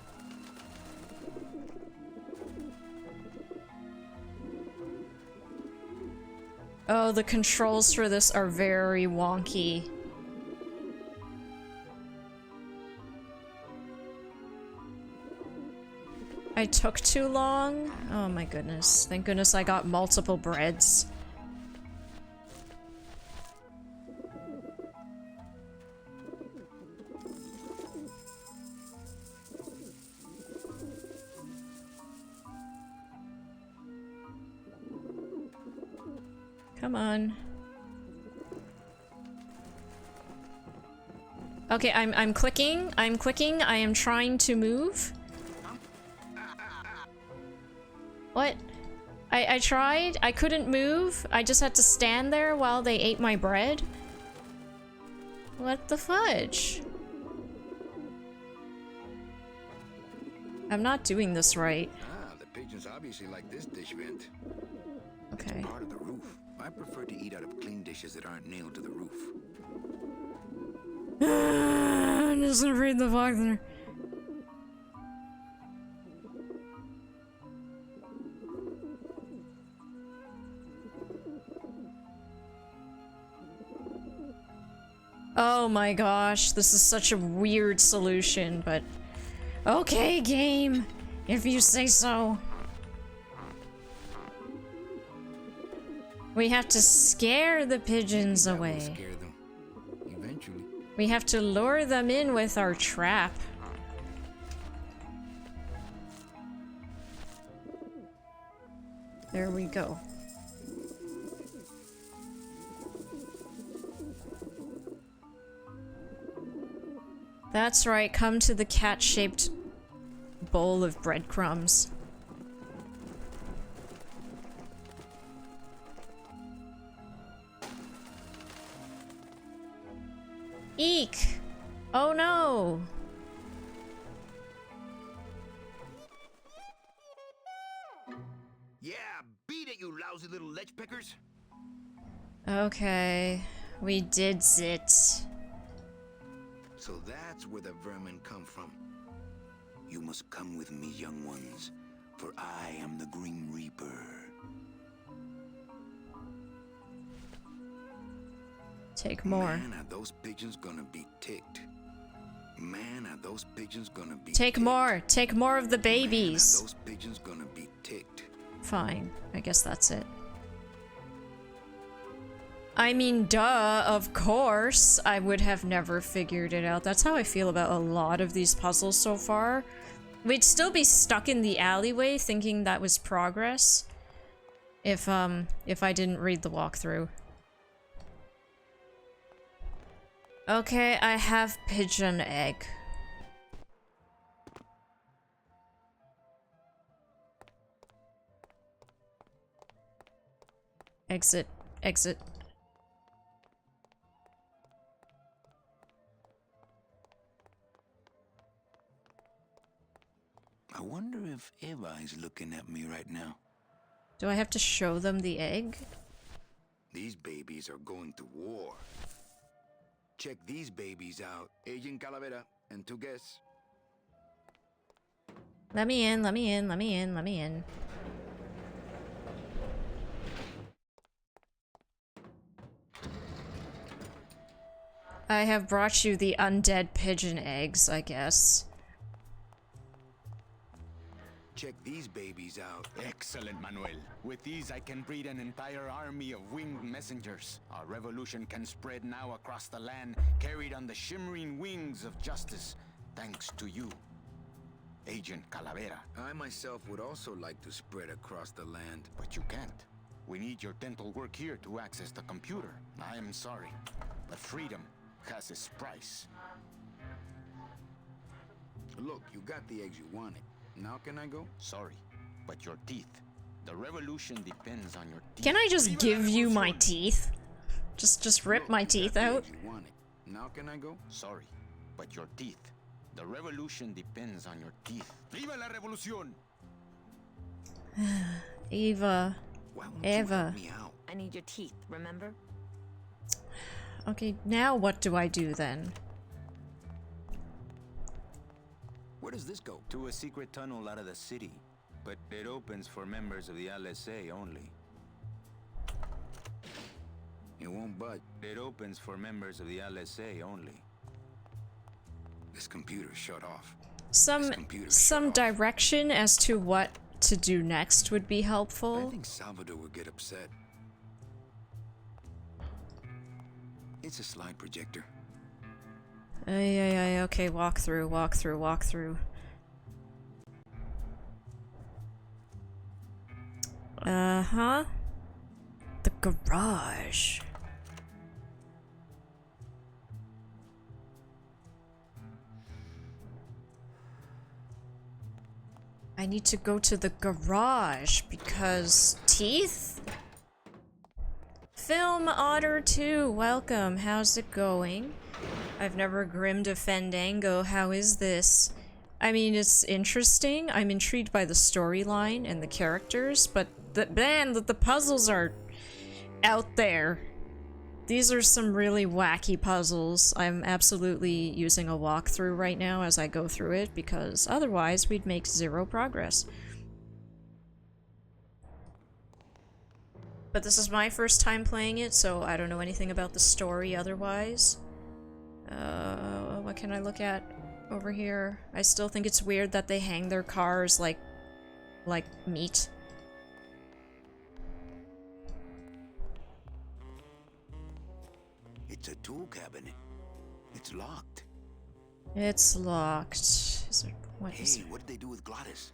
Oh, the controls for this are very wonky. I took too long? Oh my goodness. Thank goodness I got multiple breads. Come on. Okay, I'm clicking. I'm clicking. I am trying to move. What? I tried. I couldn't move. I just had to stand there while they ate my bread. What the fudge? I'm not doing this right. Ah, the pigeons obviously like this dish vent. Okay. It's part of the roof. I prefer to eat out of clean dishes that aren't nailed to the roof. I'm just gonna read the walkthrough. Oh my gosh, this is such a weird solution, but okay, game, if you say so. We have to scare the pigeons away. Scare them. Eventually. We have to lure them in with our trap. There we go. That's right, come to the cat-shaped bowl of breadcrumbs. Eek! Oh no! Yeah, beat it, you lousy little ledge pickers. Okay, we did it. So that's where the vermin come from. You must come with me, young ones, for I am the Grim Reaper. Take more. Man, are those pigeons gonna be ticked. Man, are those pigeons gonna be Take ticked. more. Take more of the babies. Man, are those pigeons gonna be ticked. Fine. I guess that's it. I mean, duh, of course. I would have never figured it out. That's how I feel about a lot of these puzzles so far. We'd still be stuck in the alleyway thinking that was progress if I didn't read the walkthrough. Okay, I have pigeon egg. Exit. Exit. I wonder if Eva is looking at me right now. Do I have to show them the egg? These babies are going to war. Check these babies out. Agent Calavera and two guests. Let me in, let me in, let me in, let me in. I have brought you the undead pigeon eggs, I guess. Check these babies out. Excellent, Manuel. With these, I can breed an entire army of winged messengers. Our revolution can spread now across the land, carried on the shimmering wings of justice, thanks to you, Agent Calavera. I myself would also like to spread across the land. But you can't. We need your dental work here to access the computer. I am sorry, but freedom has its price. Look, you got the eggs you wanted. Now can I go? Sorry, but your teeth. The revolution depends on your teeth. Can I just give you my teeth? Just rip my teeth out? You wanted. Now can I go? Sorry, but your teeth. The revolution depends on your teeth. Viva la revolución! Eva. Why won't you Eva. help me out? I need your teeth, remember? Okay, now what do I do then? Where does this go? To a secret tunnel out of the city, but it opens for members of the LSA only. It won't budge. It opens for members of the LSA only. This computer shut off. Some direction as to what to do next would be I helpful. think Salvador would get upset. It's a slide projector. Okay, walk through. Uh-huh. The garage. I need to go to the garage because teeth? Film Otter 2, welcome. How's it going? I've never grimmed a Fandango. How is this? I mean, it's interesting. I'm intrigued by the storyline and the characters, but the puzzles are out there. These are some really wacky puzzles. I'm absolutely using a walkthrough right now as I go through it, because otherwise we'd make zero progress. But this is my first time playing it, so I don't know anything about the story otherwise. What can I look at over here? I still think it's weird that they hang their cars like meat. It's a tool cabinet. It's locked. It's locked. Is there, what is Hey, it? what did they do with Glottis?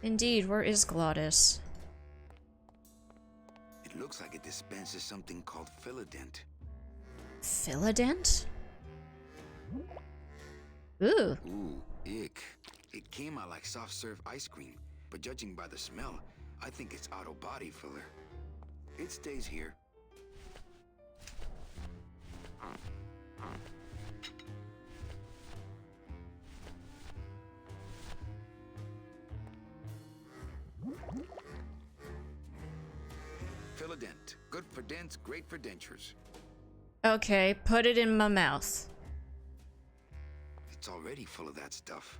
Indeed, where is Glottis? It looks like it dispenses something called Philodent. Philodent? Ooh. Ooh, ick. It came out like soft serve ice cream, but judging by the smell, I think it's auto body filler. It stays here. Philodent. Good for dents, great for dentures. Okay, put it in my mouth. It's already full of that stuff.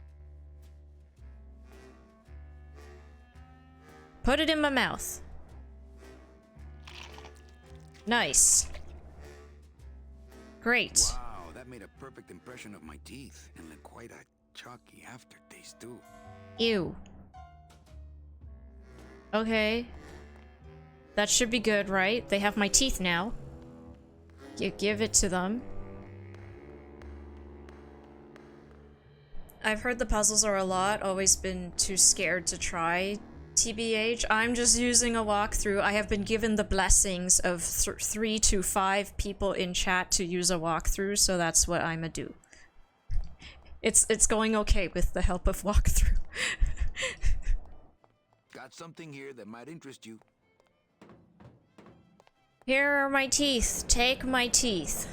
Put it in my mouth. Nice. Great. Wow, that made a perfect impression of my teeth, and left quite a chalky aftertaste too. Ew. Okay. That should be good, right? They have my teeth now. You give it to them. I've heard the puzzles are a lot, always been too scared to try. TBH, I'm just using a walkthrough. I have been given the blessings of 3 to 5 people in chat to use a walkthrough, so that's what I'ma do. It's going okay with the help of walkthrough. Got something here that might interest you. Here are my teeth. Take my teeth.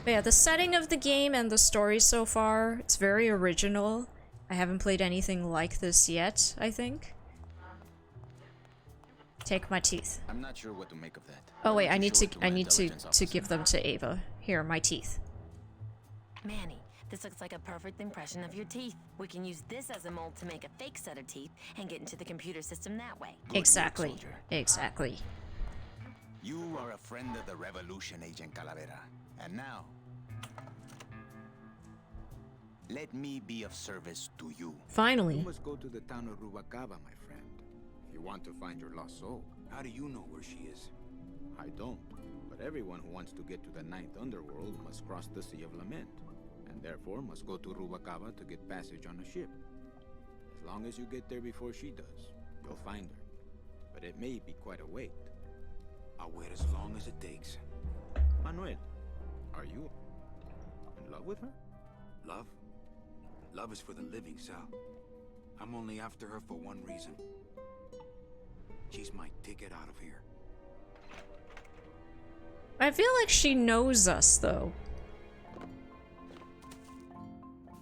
But yeah, the setting of the game and the story so far, it's very original. I haven't played anything like this yet, I think. Take my teeth. I'm not sure what to make of that. Oh wait, Why I don't you need show to it my intelligence to officer? give them to Ava. Here, my teeth. Manny, this looks like a perfect impression of your teeth. We can use this as a mold to make a fake set of teeth and get into the computer system that way. Good work, Exactly. soldier. Exactly. You are a friend of the revolution, Agent Calavera. And now, let me be of service to you. Finally. You must go to the town of Rubacava, my friend, if you want to find your lost soul. How do you know where she is? I don't, but everyone who wants to get to the ninth underworld must cross the Sea of Lament, and therefore must go to Rubacava to get passage on a ship. As long as you get there before she does, you'll find her. But it may be quite a wait. I'll wait as long as it takes. Manuel, are you in love with her? Love? Love is for the living, Sal. I'm only after her for one reason. She's my ticket out of here. I feel like she knows us, though.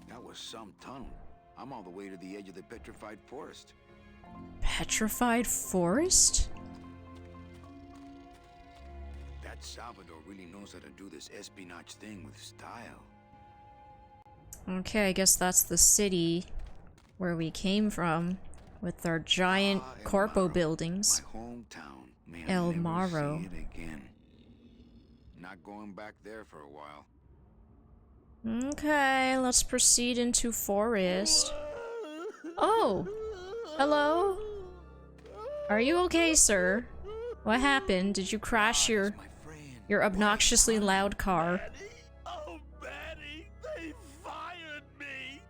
That was some tunnel. I'm all the way to the edge of the petrified forest. Petrified forest? That Salvador really knows how to do this espionage thing with style. Okay, I guess that's the city where we came from, with our giant El corpo Morro, buildings. My hometown. May I El never Morro. see it again. Not going back there for a while. Okay, let's proceed into forest. Oh! Hello? Are you okay, sir? What happened? Did you crash your obnoxiously loud car? Oh, Manny, they fired me.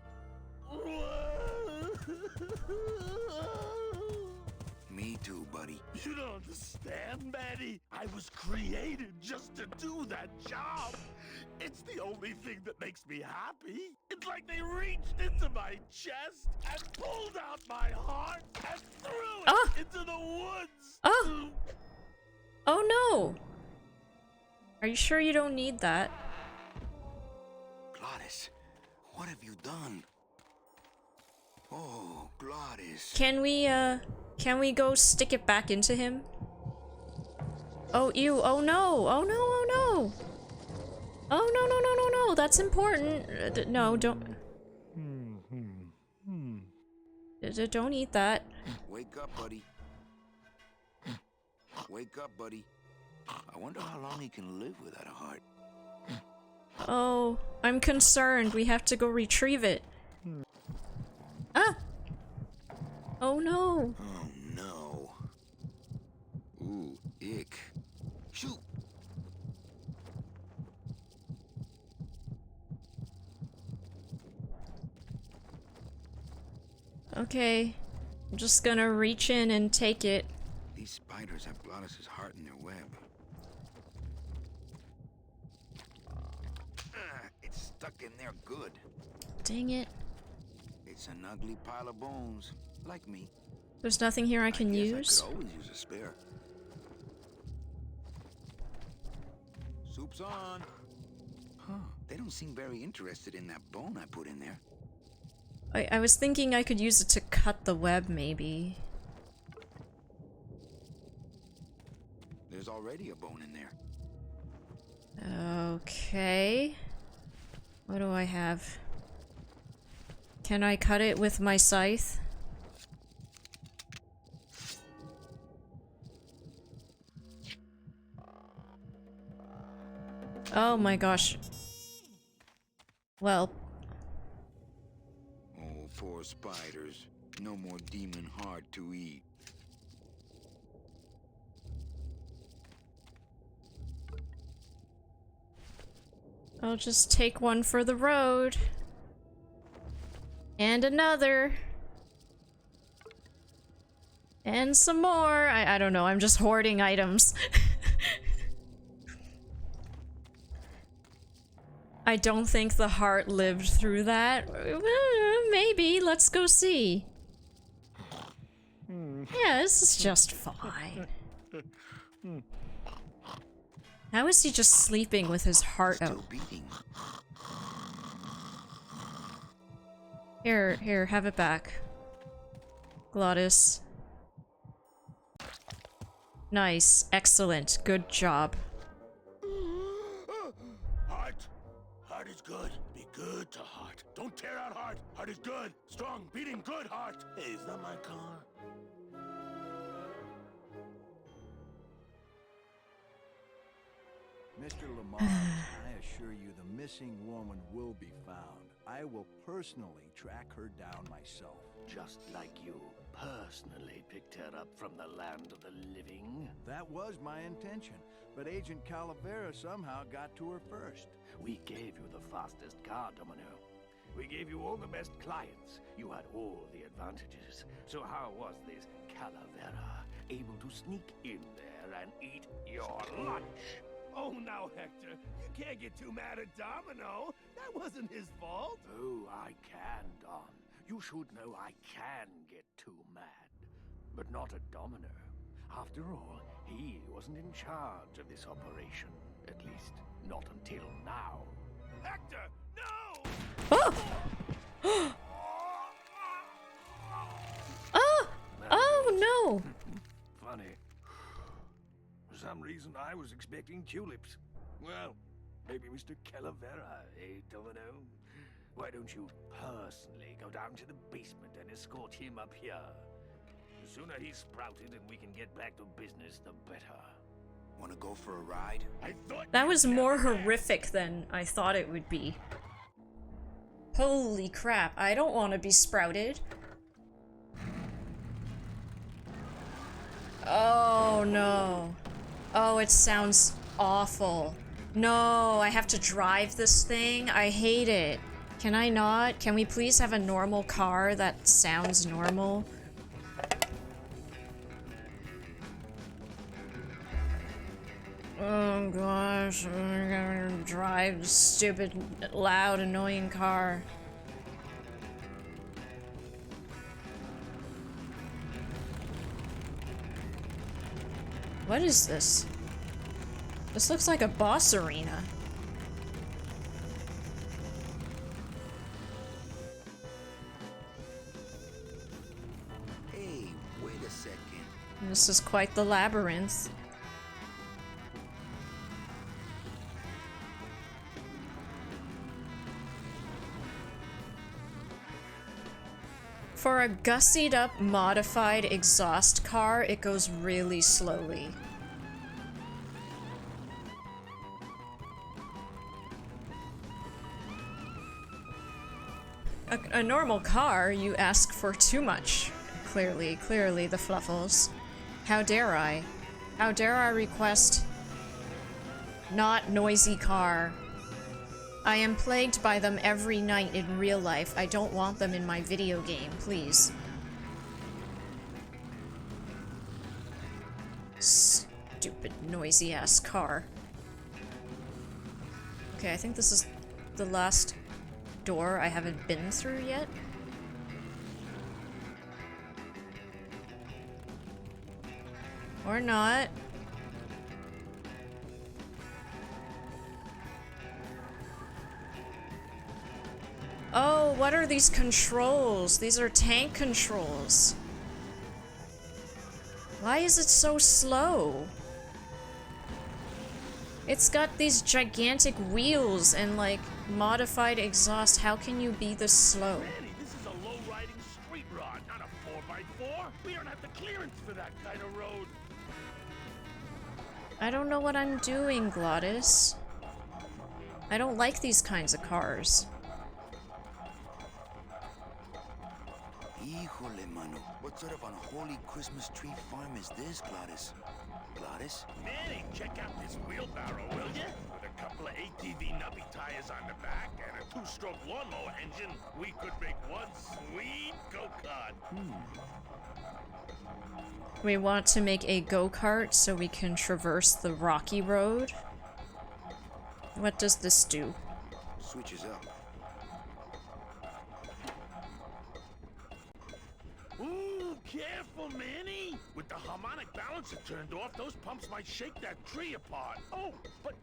Me too, buddy. You don't understand, Manny. I was created just to do that job. It's the only thing that makes me happy. It's like they reached into my chest and pulled out my heart and threw it Ah! into the woods. Oh! Oh no! Are you sure you don't need that? Gladys, what have you done? Oh, Gladys. Can we, Can we go stick it back into him? Oh, ew. Oh, no. Oh, no. Oh, no. Oh, no, no, no, no, no. That's important. No, don't. Don't eat that. Wake up, buddy. Wake up, buddy. I wonder how long he can live without a heart. Oh, I'm concerned. We have to go retrieve it. Ah! Oh no. Oh no. Ooh, ick. Shoot! Okay. I'm just gonna reach in and take it. These spiders have Glottis's heart in their web. It's stuck in there good. Dang it. It's an ugly pile of bones, like me. There's nothing here I can guess use? I could always use a spare. Soup's on. Huh. They don't seem very interested in that bone I put in there. I was thinking I could use it to cut the web, maybe. There's already a bone in there. Okay. What do I have? Can I cut it with my scythe? Oh my gosh. Well. Oh, poor spiders. No more demon heart to eat. I'll just take one for the road. And another. And some more. I don't know, I'm just hoarding items. I don't think the heart lived through that. Maybe, let's go see. Yeah, this is just fine. How is he just sleeping with his heart out? Here, have it back. Glottis. Nice, excellent, good job. Heart is good. Be good to heart. Don't tear out heart. Heart is good. Strong, beating, good heart. Hey, is that my car? Mr. Lamont, I assure you the missing woman will be found. I will personally track her down myself. Just like you personally picked her up from the land of the living. That was my intention, but Agent Calavera somehow got to her first. We gave you the fastest car, Domino. We gave you all the best clients. You had all the advantages. So how was this Calavera able to sneak in there and eat your lunch? Oh, now, Hector, you can't get too mad at Domino. That wasn't his fault. Oh, I can, Don. You should know I can get too mad. But not at Domino. After all, he wasn't in charge of this operation. At least, not until now. Hector, no! Oh! Oh! Oh no! Funny. For some reason, I was expecting tulips. Well, maybe Mr. Calavera, eh, Domino? Why don't you personally go down to the basement and escort him up here? The sooner he's sprouted and we can get back to business, the better. Wanna go for a ride? I thought That was more horrific than I thought it would be. Holy crap, I don't want to be sprouted. Oh no. Oh, it sounds awful. No, I have to drive this thing? I hate it. Can I not? Can we please have a normal car that sounds normal? Oh gosh, I'm gonna drive this stupid, loud, annoying car. What is this? This looks like a boss arena. Hey, wait a sec. This is quite the labyrinth. For a gussied up, modified exhaust car, it goes really slowly. A normal car, you ask for too much. Clearly the Fluffles. How dare I? How dare I request not noisy car? I am plagued by them every night in real life. I don't want them in my video game, please. Stupid noisy ass car. Okay, I think this is the last door I haven't been through yet. Or not. Oh, what are these controls? These are tank controls. Why is it so slow? It's got these gigantic wheels and like modified exhaust. How can you be this slow? Manny, this is a low-riding street rod, not a 4x4. We don't have the clearance for that kind of road. I don't know what I'm doing, Glottis. I don't like these kinds of cars. Híjole, mano. What sort of unholy Christmas tree farm is this, Glottis? Glottis? Manny, check out this wheelbarrow, will ya? With a couple of ATV nubby tires on the back and a 2-stroke lawnmower engine, we could make one sweet go-kart. We want to make a go-kart so we can traverse the rocky road. What does this do? Switches up. Ooh, careful, Manny! With the harmonic balancer turned off, those pumps might shake that tree apart. Oh, but...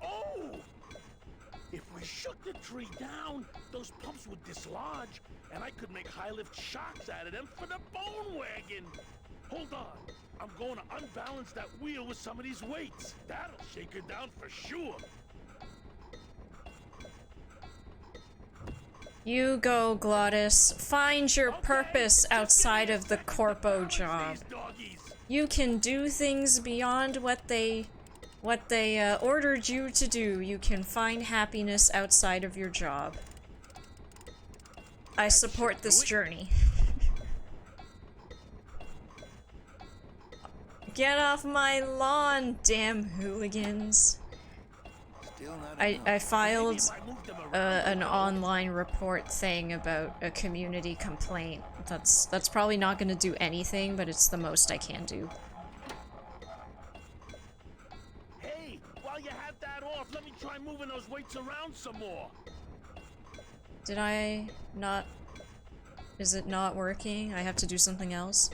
Oh! If we shook the tree down, those pumps would dislodge, and I could make high-lift shocks out of them for the bone wagon! Hold on. I'm going to unbalance that wheel with some of these weights. That'll shake her down for sure. You go, Glottis. Find your purpose outside of the corpo job. You can do things beyond what they ordered you to do. You can find happiness outside of your job. I support this journey. Get off my lawn, damn hooligans. I filed an online report thing about a community complaint. That's probably not gonna do anything, but it's the most I can do. Hey, while you have that off, let me try moving those weights around some more. Did I not... Is it not working? I have to do something else?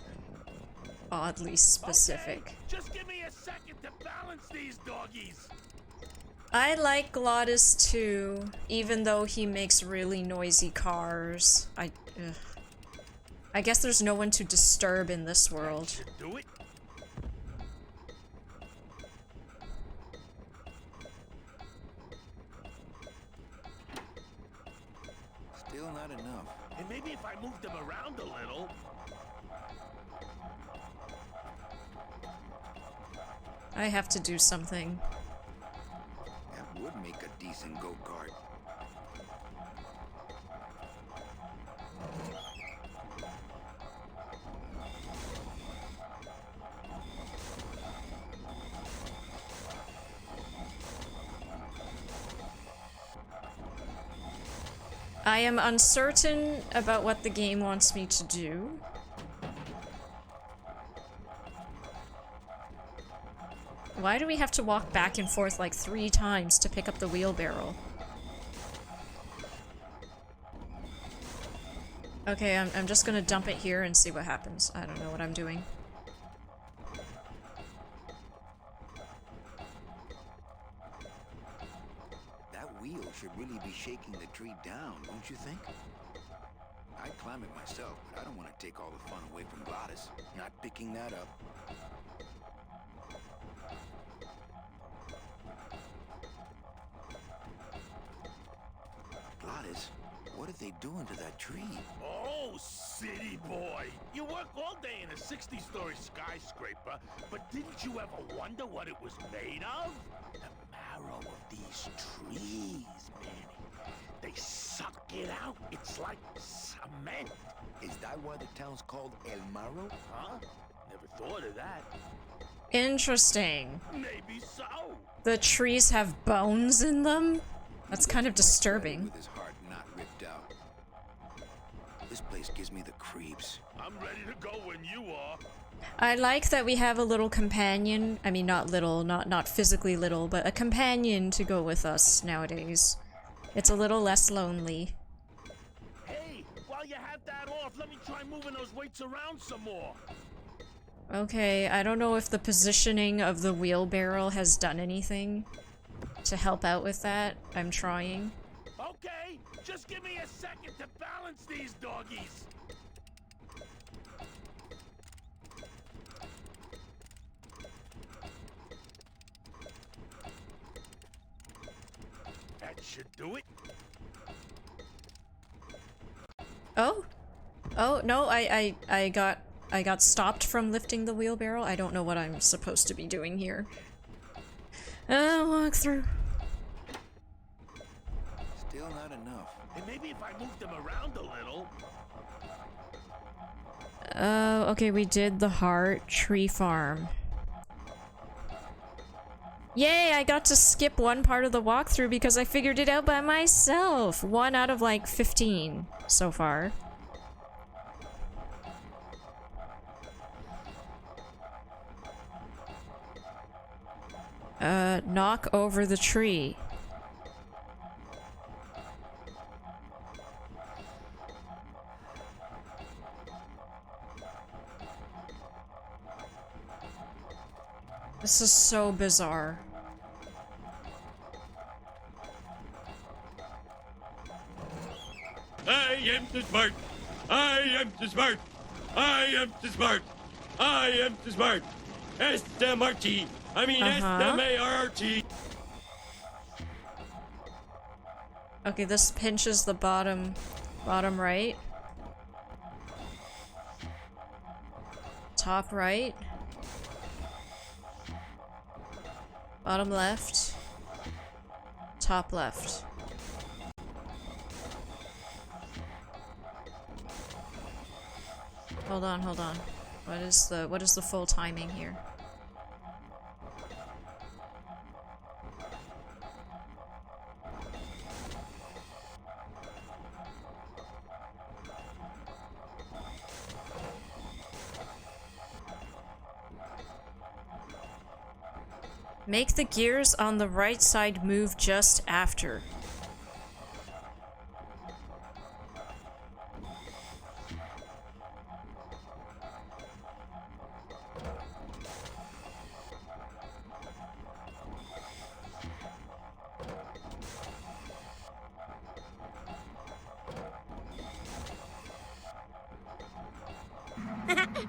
Oddly specific. Okay, just give me a second to balance these doggies. I like Glottis too, even though he makes really noisy cars. I guess there's no one to disturb in this world. Do it. Still not enough. And maybe if I moved them around a little. I have to do something. That would make a decent go-kart. I am uncertain about what the game wants me to do. Why do we have to walk back and forth like 3 times to pick up the wheelbarrow? Okay, I'm just gonna dump it here and see what happens. I don't know what I'm doing. That wheel should really be shaking the tree down, don't you think? I climbed climb it myself, but I don't want to take all the fun away from Gladys. Not picking that up. Gladys, what are they doing to that tree? Oh, city boy. You work all day in a 60-story skyscraper, but didn't you ever wonder what it was made of? The marrow of these trees, Manny. They suck it out. It's like cement. Is that why the town's called El Marrow? Huh? Never thought of that. Interesting. Maybe so. The trees have bones in them? That's kind of disturbing. With his heart not ripped out. This place gives me the creeps. I'm ready to go when you are. I like that we have a little companion. I mean, not little, not physically little, but a companion to go with us nowadays. It's a little less lonely. Hey, while you have that off, let me try moving those weights around some more. Okay, I don't know if the positioning of the wheelbarrow has done anything to help out with that. I'm trying. Okay, just give me a second to balance these doggies. That should do it. Oh? Oh, no, I got stopped from lifting the wheelbarrow. I don't know what I'm supposed to be doing here. Walk through. Still not enough. And maybe if I move them around a little. Okay, we did the heart tree farm. Yay, I got to skip one part of the walkthrough because I figured it out by myself. 1 out of like 15 so far. Knock over the tree. This is so bizarre. I am too smart. I am too smart. I am too smart. I am too smart. S-M-R-T. I mean S-M-A-R-T. Okay, this pinches the bottom right. Top right. Bottom left. Top left. Hold on. What is the full timing here? Make the gears on the right side move just after.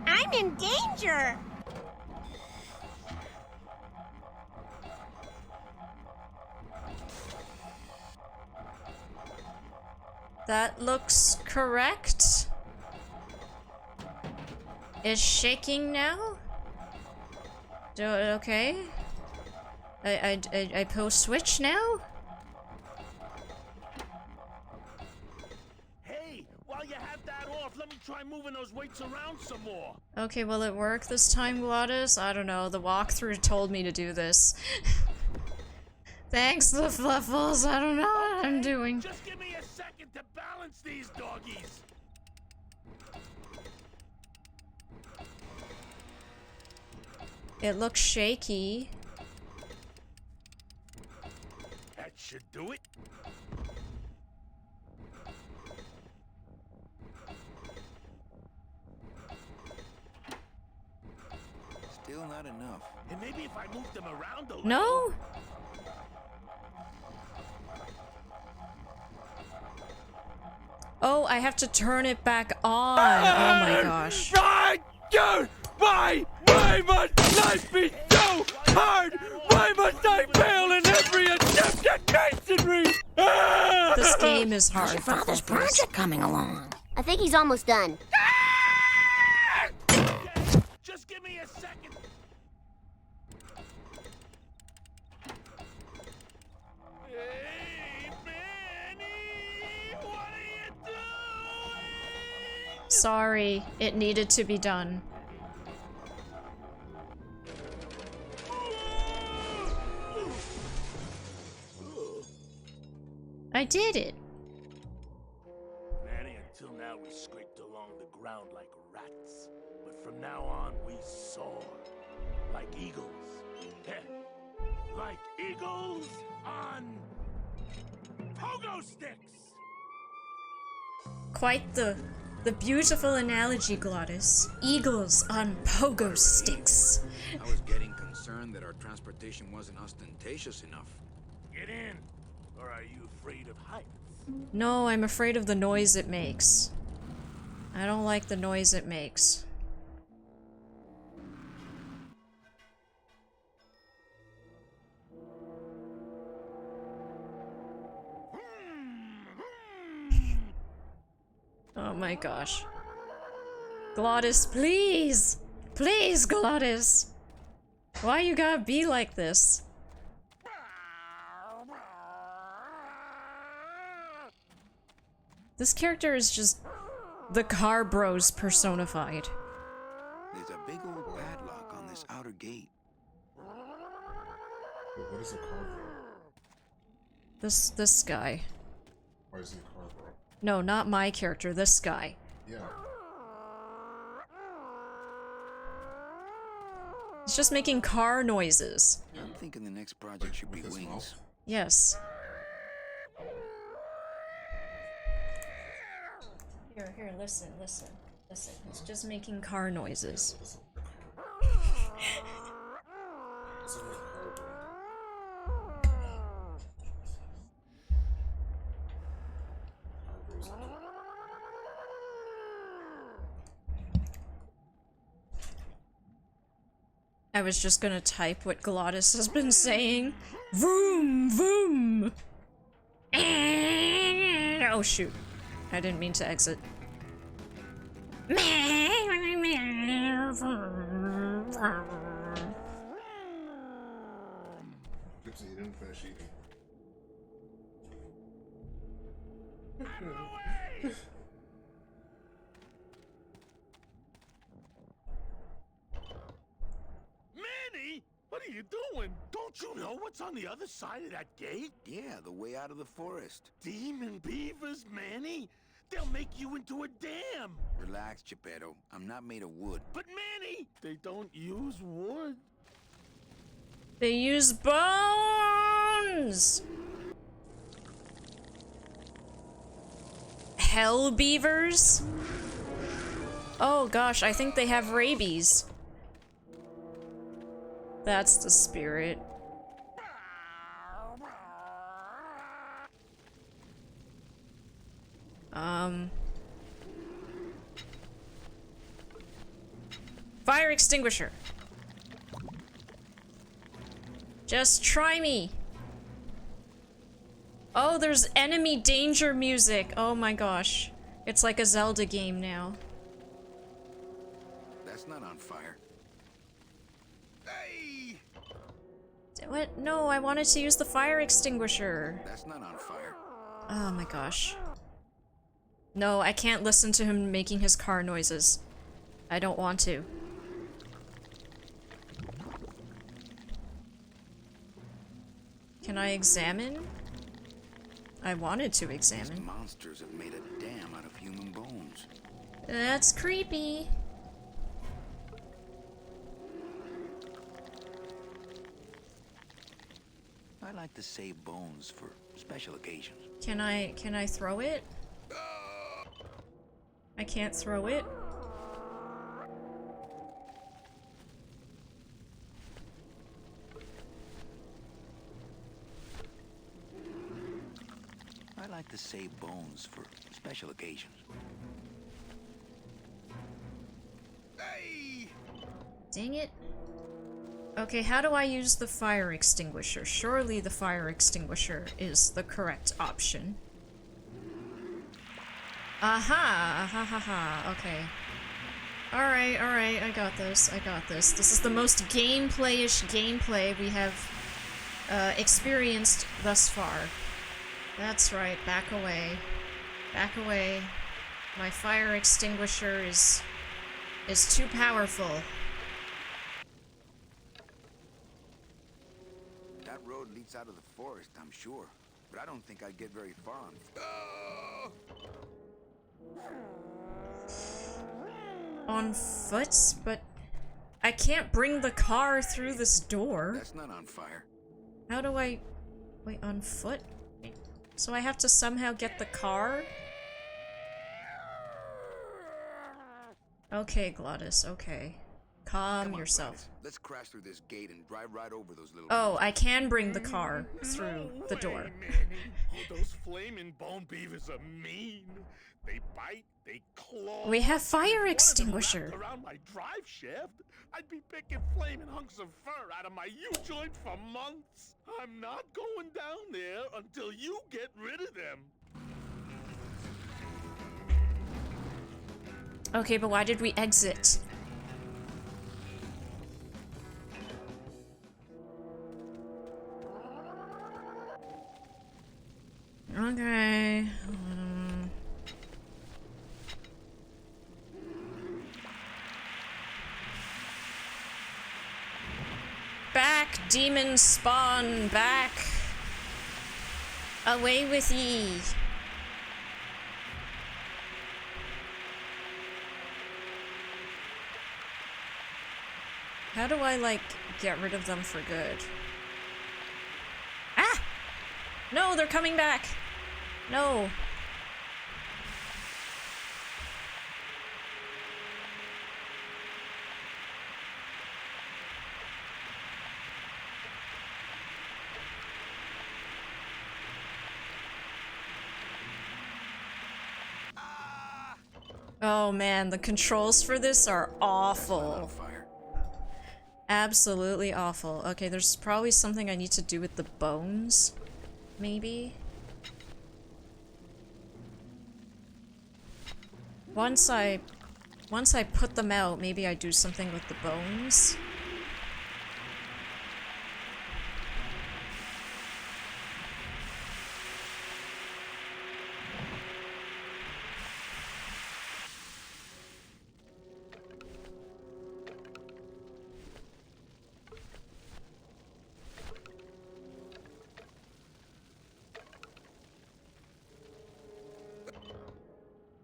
I'm in danger! That looks correct. Is shaking now? Okay. I post switch now? Hey, while you have that off, let me try moving those weights around some more. Okay, will it work this time, Gladys? I don't know. The walkthrough told me to do this. Thanks, the Fluffles. I don't know what I'm doing. Just give me a second to balance these doggies. It looks shaky. That should do it. Still not enough. And maybe if I move them around a little. No? Oh, I have to turn it back on. Oh my gosh. Why must life be so hard? Why must I fail in every attempt at masonry? This game is hard. How's your father's project coming along? I think he's almost done. Just give me a second. Hey, Manny! What are you doing? Sorry, it needed to be done. I did it. Manny, until now we scraped along the ground like rats. But from now on we soar. Like eagles. Heh. Like eagles on pogo sticks! Quite the beautiful analogy, Glottis. Eagles on pogo sticks. I was getting concerned that our transportation wasn't ostentatious enough. Get in! Or are you afraid of heights? No, I'm afraid of the noise it makes. I don't like the noise it makes. Oh my gosh. Glottis, please! Please, Glottis! Why you gotta be like this? This character is just the car bros personified. There's a big old padlock on this outer gate. Wait, what is a car bro? This guy. Why is he a car bro? No, not my character, this guy. Yeah. He's just making car noises. I'm thinking the next project should be wings. Yes. Here, listen. He's just making car noises. I was just gonna type what Glottis has been saying. Vroom, vroom! Oh shoot. I didn't mean to exit. Gypsy, you didn't finish eating. Manny! What are you doing? Don't you know what's on the other side of that gate? Yeah, the way out of the forest. Demon beavers, Manny! They'll make you into a dam! Relax, Geppetto. I'm not made of wood. But Manny, they don't use wood. They use bones! Hell beavers? Oh gosh, I think they have rabies. That's the spirit. Fire extinguisher. Just try me. Oh, there's enemy danger music. Oh my gosh. It's like a Zelda game now. That's not on fire. Hey! What? No, I wanted to use the fire extinguisher. That's not on fire. Oh my gosh. No, I can't listen to him making his car noises. I don't want to. Can I examine? I wanted to examine. These monsters have made a dam out of human bones. That's creepy. I like to save bones for special occasions. Can I throw it? I can't throw it. I like to save bones for special occasions. Hey! Dang it. Okay, how do I use the fire extinguisher? Surely the fire extinguisher is the correct option. Aha! Ha ha ha. Okay. Alright, I got this. This is the most gameplay-ish gameplay we have experienced thus far. That's right, back away. Back away. My fire extinguisher is too powerful. That road leads out of the forest, I'm sure. But I don't think I'd get very far on. On foot? But I can't bring the car through this door. That's not on fire. How do I... Wait, on foot? So I have to somehow get the car? Okay, Glottis, okay. Calm yourself. Gladys. Let's crash through this gate and drive right over those little... Oh, I can bring the car through the door. Oh, those flaming bone beavers are mean. They bite, they claw. We have fire If one of them extinguisher. wrapped around my drive shaft, I'd be picking flaming hunks of fur out of my U-joint for months. I'm not going down there until you get rid of them. Okay, but why did we exit? Okay. Back, demon spawn, back. Away with ye. How do I, like, get rid of them for good? Ah! No, they're coming back! No. Oh man, the controls for this are awful. Absolutely awful. Okay, there's probably something I need to do with the bones. Maybe? Once I put them out, maybe I do something with the bones.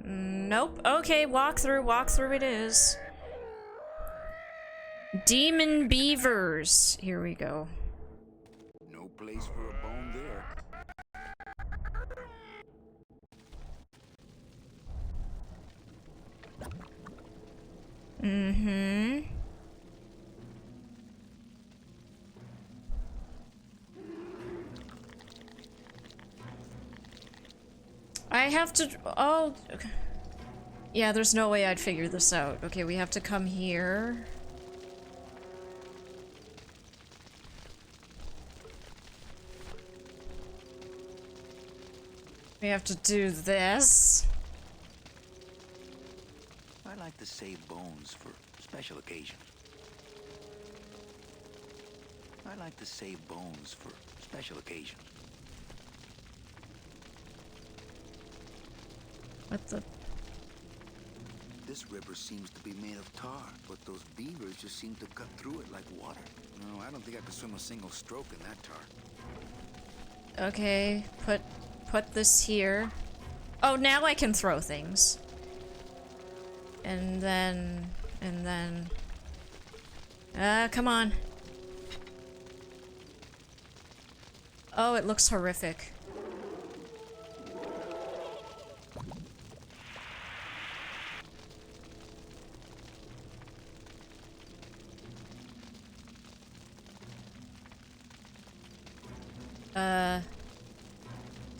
Nope. Okay, walk through it is. Demon beavers. Here we go. No place for a bone there. Mm-hmm. I have to... Oh... Okay. Yeah, there's no way I'd figure this out. Okay, we have to come here. We have to do this. I like to save bones for special occasions. I like to save bones for special occasions. What the... This river seems to be made of tar, but those beavers just seem to cut through it like water. No, I don't think I could swim a single stroke in that tar. Okay, put this here. Oh, now I can throw things. And then... come on. Oh, it looks horrific.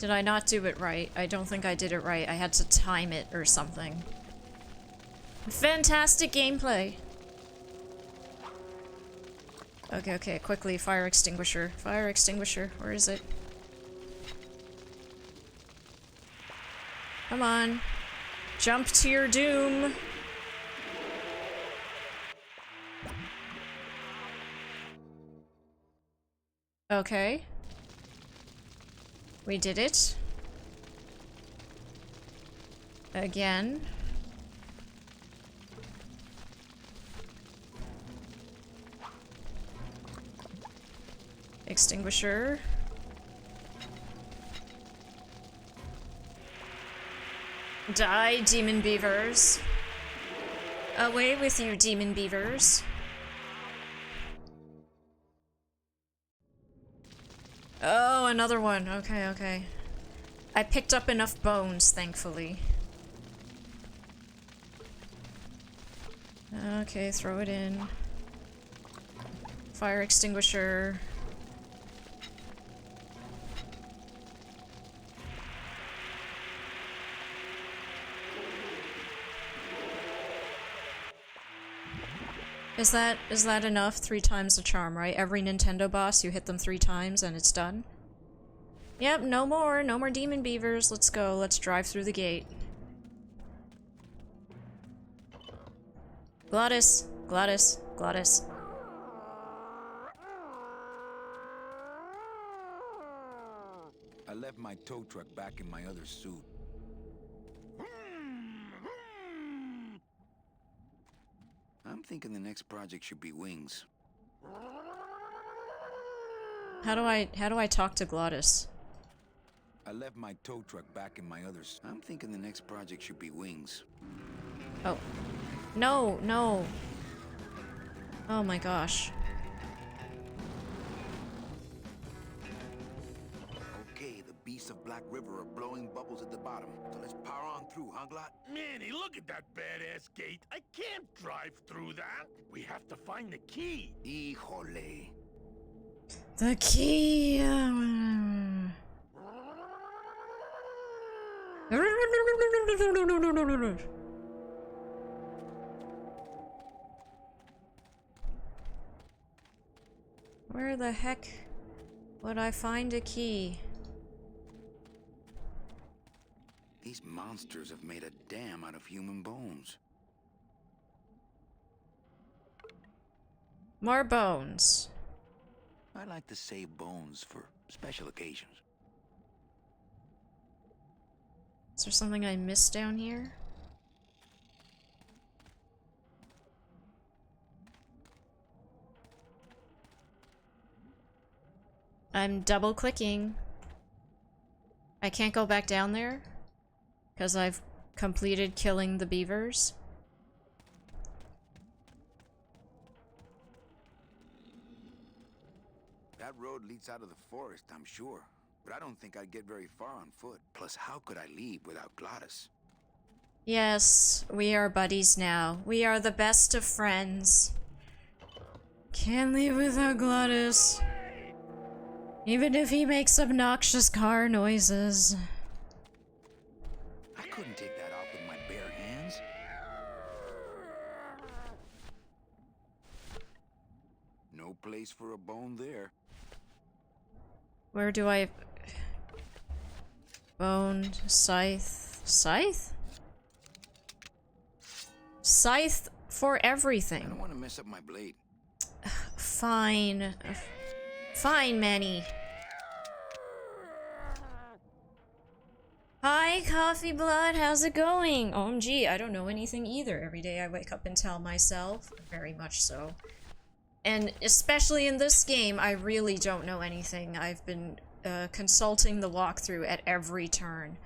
Did I not do it right? I don't think I did it right. I had to time it or something. Fantastic gameplay! Okay, okay, quickly, fire extinguisher. Fire extinguisher, where is it? Come on. Jump to your doom! Okay. We did it. Again. Extinguisher. Die, demon beavers. Away with you, demon beavers. Oh, another one. Okay, okay. I picked up enough bones, thankfully. Okay, throw it in. Fire extinguisher. Is that enough? 3 times the charm, right? Every Nintendo boss, you hit them 3 times and it's done? Yep, no more demon beavers. Let's go, let's drive through the gate. Glottis, Glottis, Glottis. I left my tow truck back in my other suit. I'm thinking the next project should be wings. How do I talk to Glottis? I left my tow truck back in my other suit. I'm thinking the next project should be wings. Oh. No, no. Oh my gosh. Okay, the beasts of Black River are blowing bubbles at the bottom. So let's power on through, huh, Glot? Manny, look at that badass gate. I can't drive through that. We have to find the key. Híjole. The key. Where the heck would I find a key? These monsters have made a dam out of human bones. More bones. I like to save bones for special occasions. Is there something I missed down here? I'm double clicking. I can't go back down there because I've completed killing the beavers. That road leads out of the forest, I'm sure. But I don't think I'd get very far on foot. Plus, how could I leave without Glottis? Yes, we are buddies now. We are the best of friends. Can't leave without Glottis. Even if he makes obnoxious car noises. I couldn't take that off with my bare hands. No place for a bone there. Where do I... Bone, scythe... Scythe? Scythe for everything. I don't want to mess up my blade. Fine. Fine, Manny. Hi, Coffee Blood, how's it going? OMG, I don't know anything either. Every day I wake up and tell myself, very much so. And especially in this game, I really don't know anything. I've been consulting the walkthrough at every turn.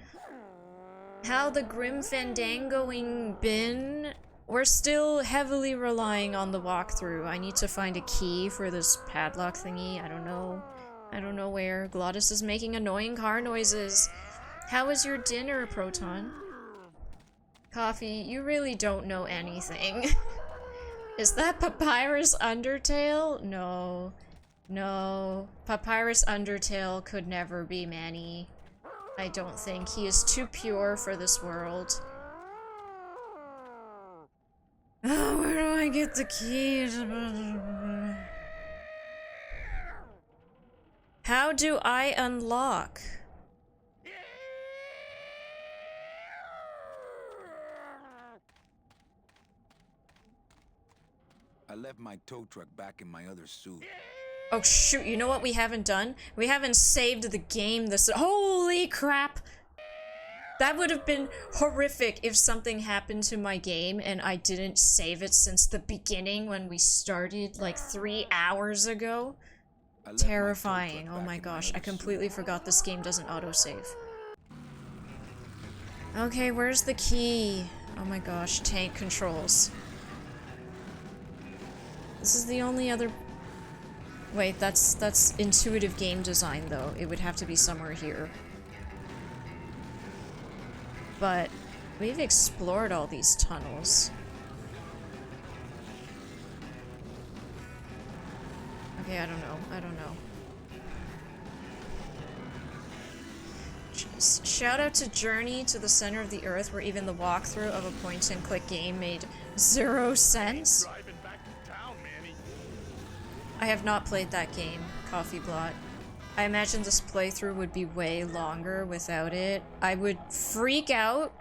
How the Grim Fandangoing been? We're still heavily relying on the walkthrough. I need to find a key for this padlock thingy. I don't know. I don't know where. Glottis is making annoying car noises. How was your dinner, Proton? Coffee, you really don't know anything. Is that Papyrus Undertale? No. No. Papyrus Undertale could never be Manny. I don't think. He is too pure for this world. Oh, where do I get the key? How do I unlock? I left my tow truck back in my other suit. Oh shoot, you know what we haven't done? We haven't saved the game this— holy crap! That would have been horrific if something happened to my game and I didn't save it since the beginning when we started like 3 hours ago. Terrifying. Oh my gosh, I completely forgot this game doesn't autosave. Okay, where's the key? Oh my gosh, tank controls. This is the only other— wait, that's intuitive game design though. It would have to be somewhere here. But we've explored all these tunnels. Okay, I don't know. I don't know. Shout out to Journey to the Center of the Earth, where even the walkthrough of a point-and-click game made 0 sense. I have not played that game, Coffee Blot. I imagine this playthrough would be way longer without it. I would freak out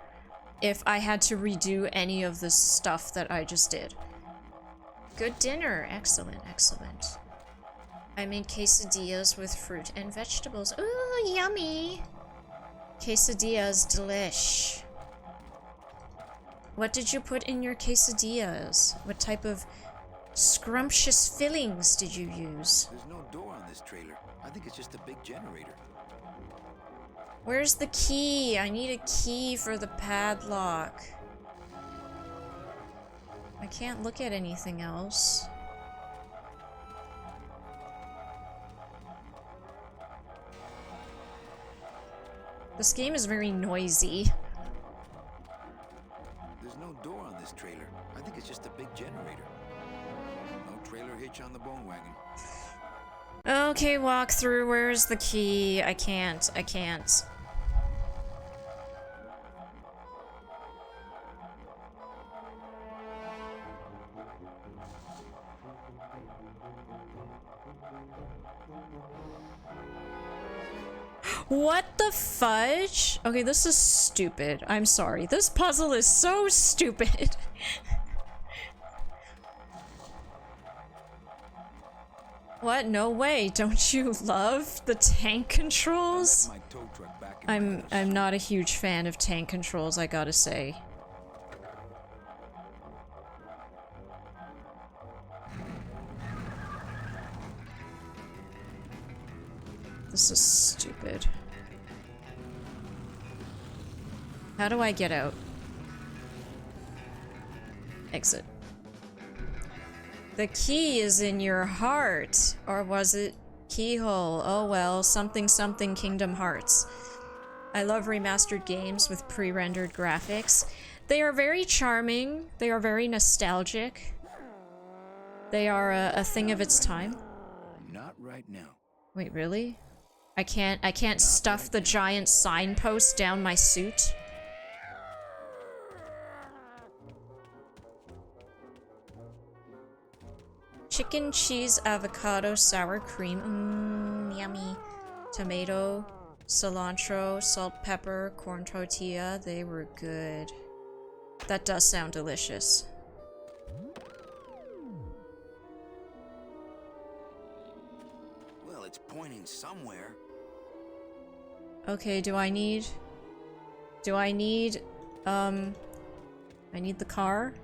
if I had to redo any of the stuff that I just did. Good dinner. Excellent, excellent. I made quesadillas with fruit and vegetables. Ooh, yummy! Quesadillas, delish. What did you put in your quesadillas? What type of scrumptious fillings did you use? There's no door on this trailer. I think it's just a big generator. Where's the key? I need a key for the padlock. I can't look at anything else. This game is very noisy. There's no door on this trailer. I think it's just a big generator. No trailer hitch on the bone wagon. Okay, walkthrough. Where's the key? I can't. I can't. What the fudge? Okay, this is stupid. I'm sorry. This puzzle is so stupid. What? No way. Don't you love the tank controls? I'm not a huge fan of tank controls, I gotta say. This is stupid. How do I get out? Exit. The key is in your heart. Or was it keyhole? Oh well, something something Kingdom Hearts. I love remastered games with pre-rendered graphics. They are very charming. They are very nostalgic. They are a thing of its time. Not right now. Wait, really? I can't stuff the giant signpost down my suit? Chicken, cheese, avocado, sour cream. Yummy. Tomato, cilantro, salt, pepper, corn tortilla. They were good. That does sound delicious. Well, it's pointing somewhere. Okay, I need the car.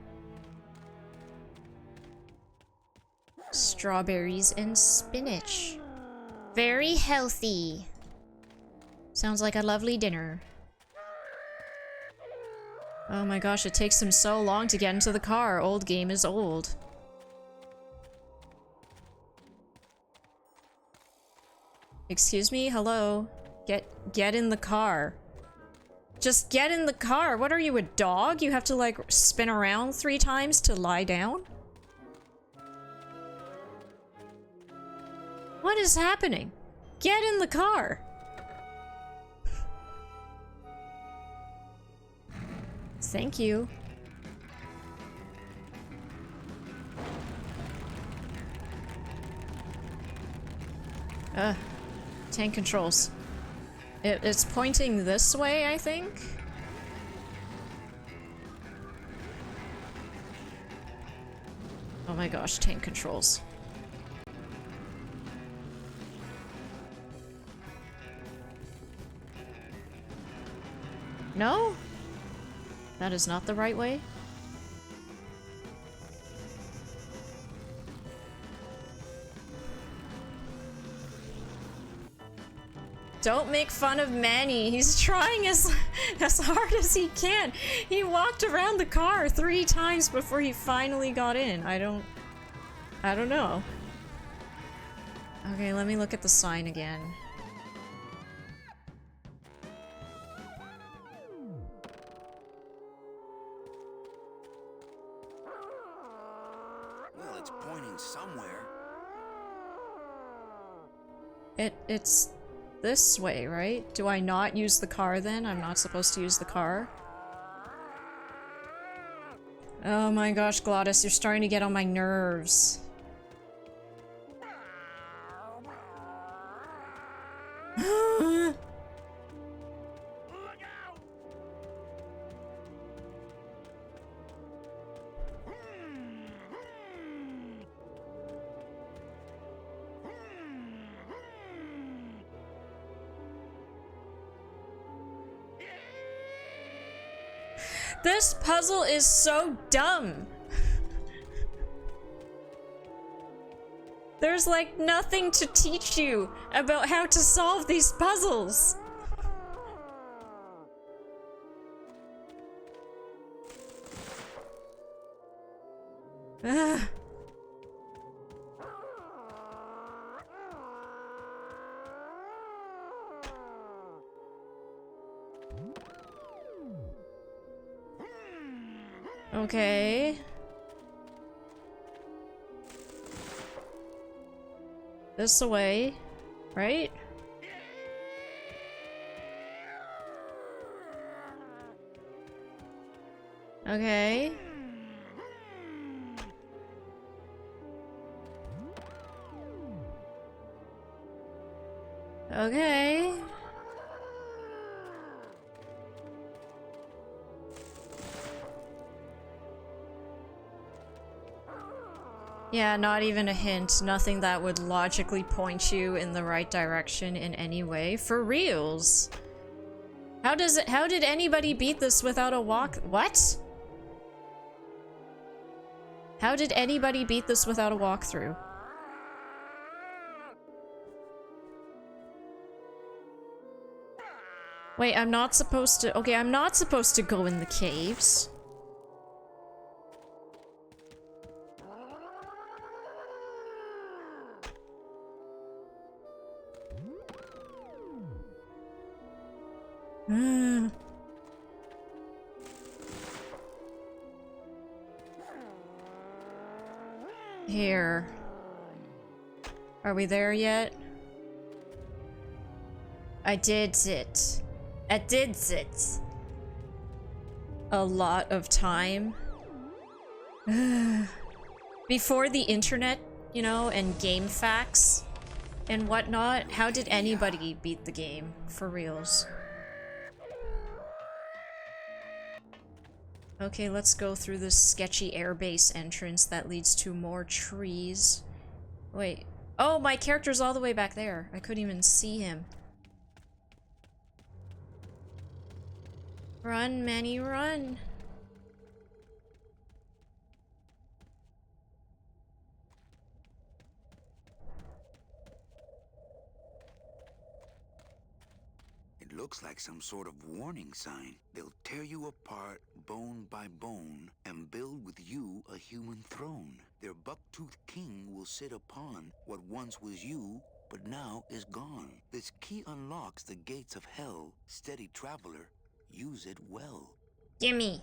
Strawberries and spinach. Very healthy. Sounds like a lovely dinner. Oh my gosh, it takes him so long to get into the car. Old game is old. Excuse me? Hello? Get in the car. Just get in the car. What are you, a dog? You have to like spin around 3 times to lie down? What is happening? Get in the car. Thank you. Tank controls. It's pointing this way, I think? Oh my gosh, tank controls. No? That is not the right way? Don't make fun of Manny. He's trying as hard as he can. He walked around the car 3 times before he finally got in. I don't know. Okay, let me look at the sign again. Well, it's pointing somewhere. It's this way, right? Do I not use the car then? I'm not supposed to use the car? Oh my gosh, Glottis, you're starting to get on my nerves. This puzzle is so dumb. There's like nothing to teach you about how to solve these puzzles. Ugh. Okay. This away, right? Okay. Okay. Yeah, not even a hint. Nothing that would logically point you in the right direction in any way. For reals. How did anybody beat this without a what? How did anybody beat this without a walkthrough? Wait, I'm not supposed to... Okay, I'm not supposed to go in the caves. Here. Are we there yet? I did it. I did it. A lot of time. Before the internet, you know, and game facts and whatnot, how did anybody beat the game? For reals. Okay, let's go through this sketchy airbase entrance that leads to more trees. Wait. Oh, my character's all the way back there. I couldn't even see him. Run, Manny, run! It looks like some sort of warning sign. They'll tear you apart bone by bone and build with you a human throne. Their buck-toothed king will sit upon what once was you, but now is gone. This key unlocks the gates of hell. Steady traveler, use it well. Gimme.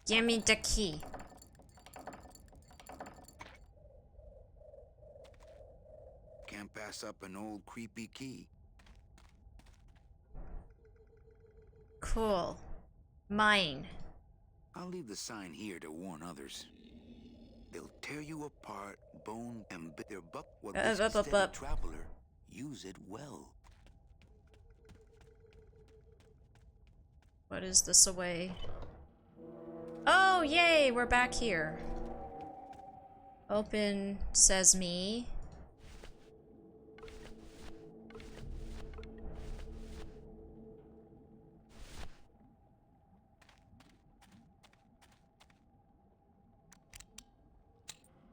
Gimme the key. Can't pass up an old creepy key. Cool. Mine. I'll leave the sign here to warn others. They'll tear you apart, bone and bit their buck. What this steady traveler, use it well. What is this away? Oh, yay! We're back here. Open sesame.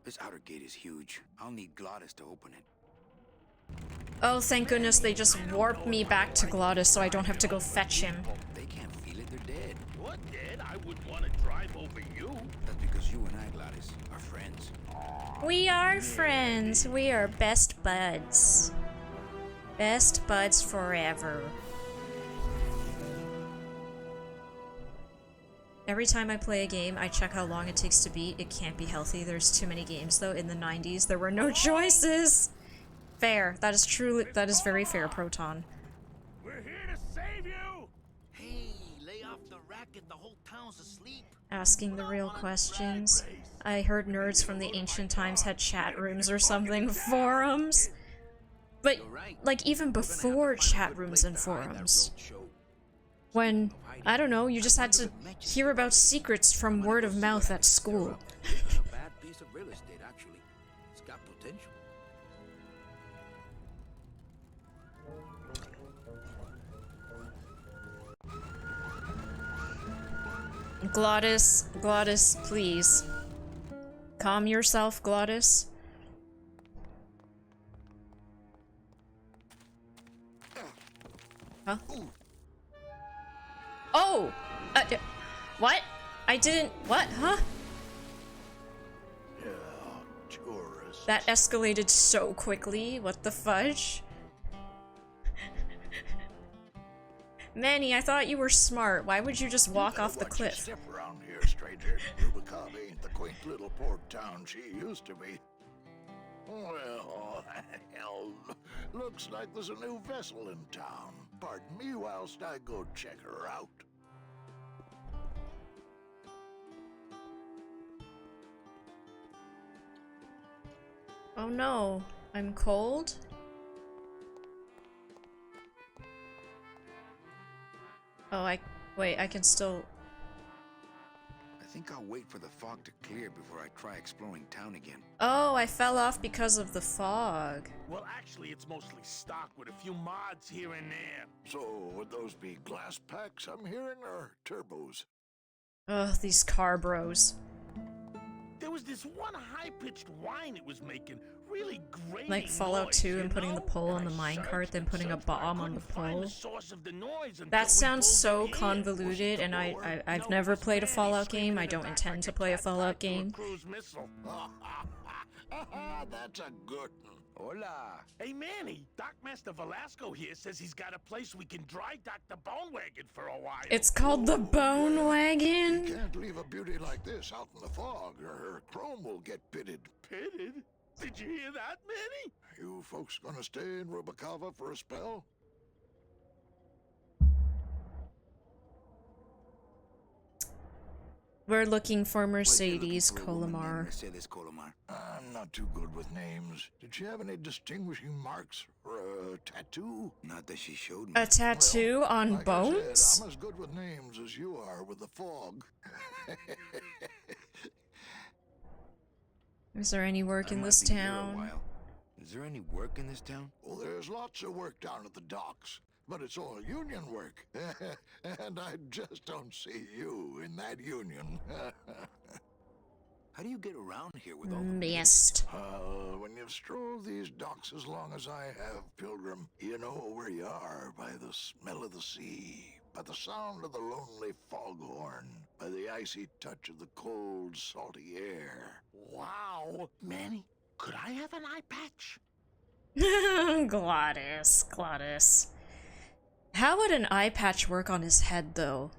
This outer gate is huge. I'll need Glottis to open it. Oh, thank goodness they just warped me back to Glottis so I don't have to go fetch him. They can't feel it, they're dead. What, dead? I wouldn't want to drive over you. That's because you and I, Glottis, are friends. We are friends. We are best buds. Best buds forever. Every time I play a game, I check how long it takes to beat. It can't be healthy. There's too many games, though. In the 90s, there were no choices. Fair. That is truly. That is very fair, Proton. We're here to save you. Hey, lay off the racket. The whole town's asleep. Asking the real questions. I heard nerds from the ancient times had chat rooms or something. Forums. But, like, even before chat rooms and forums. When, I don't know, you just had to hear about secrets from word of mouth at school. It's not a bad piece of real estate, actually. It's got potential. Glottis, Glottis, please. Calm yourself, Glottis. Huh? Oh! What? I didn't- what? Huh? Yeah, tourists. That escalated so quickly. What the fudge? Manny, I thought you were smart. Why would you just walk off the cliff? Step around here, stranger. Rubicava ain't the quaint little port town she used to be. Well, hell, looks like there's a new vessel in town. Pardon me whilst I go check her out. Oh no, I'm cold? Oh, wait, I can still... I think I'll wait for the fog to clear before I try exploring town again. Oh, I fell off because of the fog. Well, actually, it's mostly stock with a few mods here and there. So, would those be glass packs I'm hearing, or turbos? Ugh, these car bros. There was this one high-pitched whine it was making, really great. Like Fallout 2 and putting the pole on the minecart, then putting a bomb on the pole. That sounds so convoluted, and I've never played a Fallout game. I don't intend to play a Fallout game. That's a good one. Hola. Hey, Manny, Dockmaster Velasco here says he's got a place we can dry dock the bone wagon for a while. It's called the Bone Wagon? You can't leave a beauty like this out in the fog, or her chrome will get pitted. Pitted? Did you hear that, Manny? You folks gonna stay in Rubicava for a spell? We're looking for Mercedes Colomar. Mercedes Colomar. I'm not too good with names. Did she have any distinguishing marks or a tattoo? Not that she showed me. A tattoo on like bones? I said, I'm as good with names as you are with the fog. Is there any work in this town? Is there any work in this town? Well, there's lots of work down at the docks, but it's all union work. And I just don't see you in that union. How do you get around here with all the mist? When you've strolled these docks as long as I have, Pilgrim, you know where you are by the smell of the sea, by the sound of the lonely foghorn, by the icy touch of the cold, salty air. Wow. Manny, could I have an eye patch? Glottis, Glottis. How would an eye patch work on his head, though?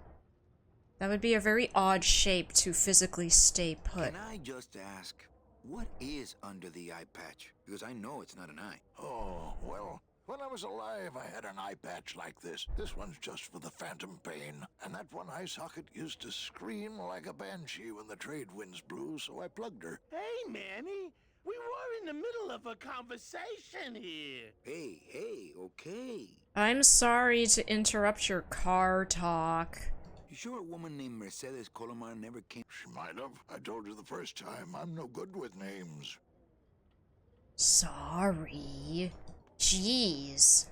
That would be a very odd shape to physically stay put. Can I just ask, what is under the eye patch? Because I know it's not an eye. Oh, well, When I was alive, I had an eye patch like this. This one's just for the phantom pain. And that one eye socket used to scream like a banshee when the trade winds blew, so I plugged her. Hey, Manny, we were in the middle of a conversation here. Hey, okay. I'm sorry to interrupt your car talk. You sure a woman named Mercedes Colomar never came? She might have. I told you the first time, I'm no good with names. Sorry. Jeez.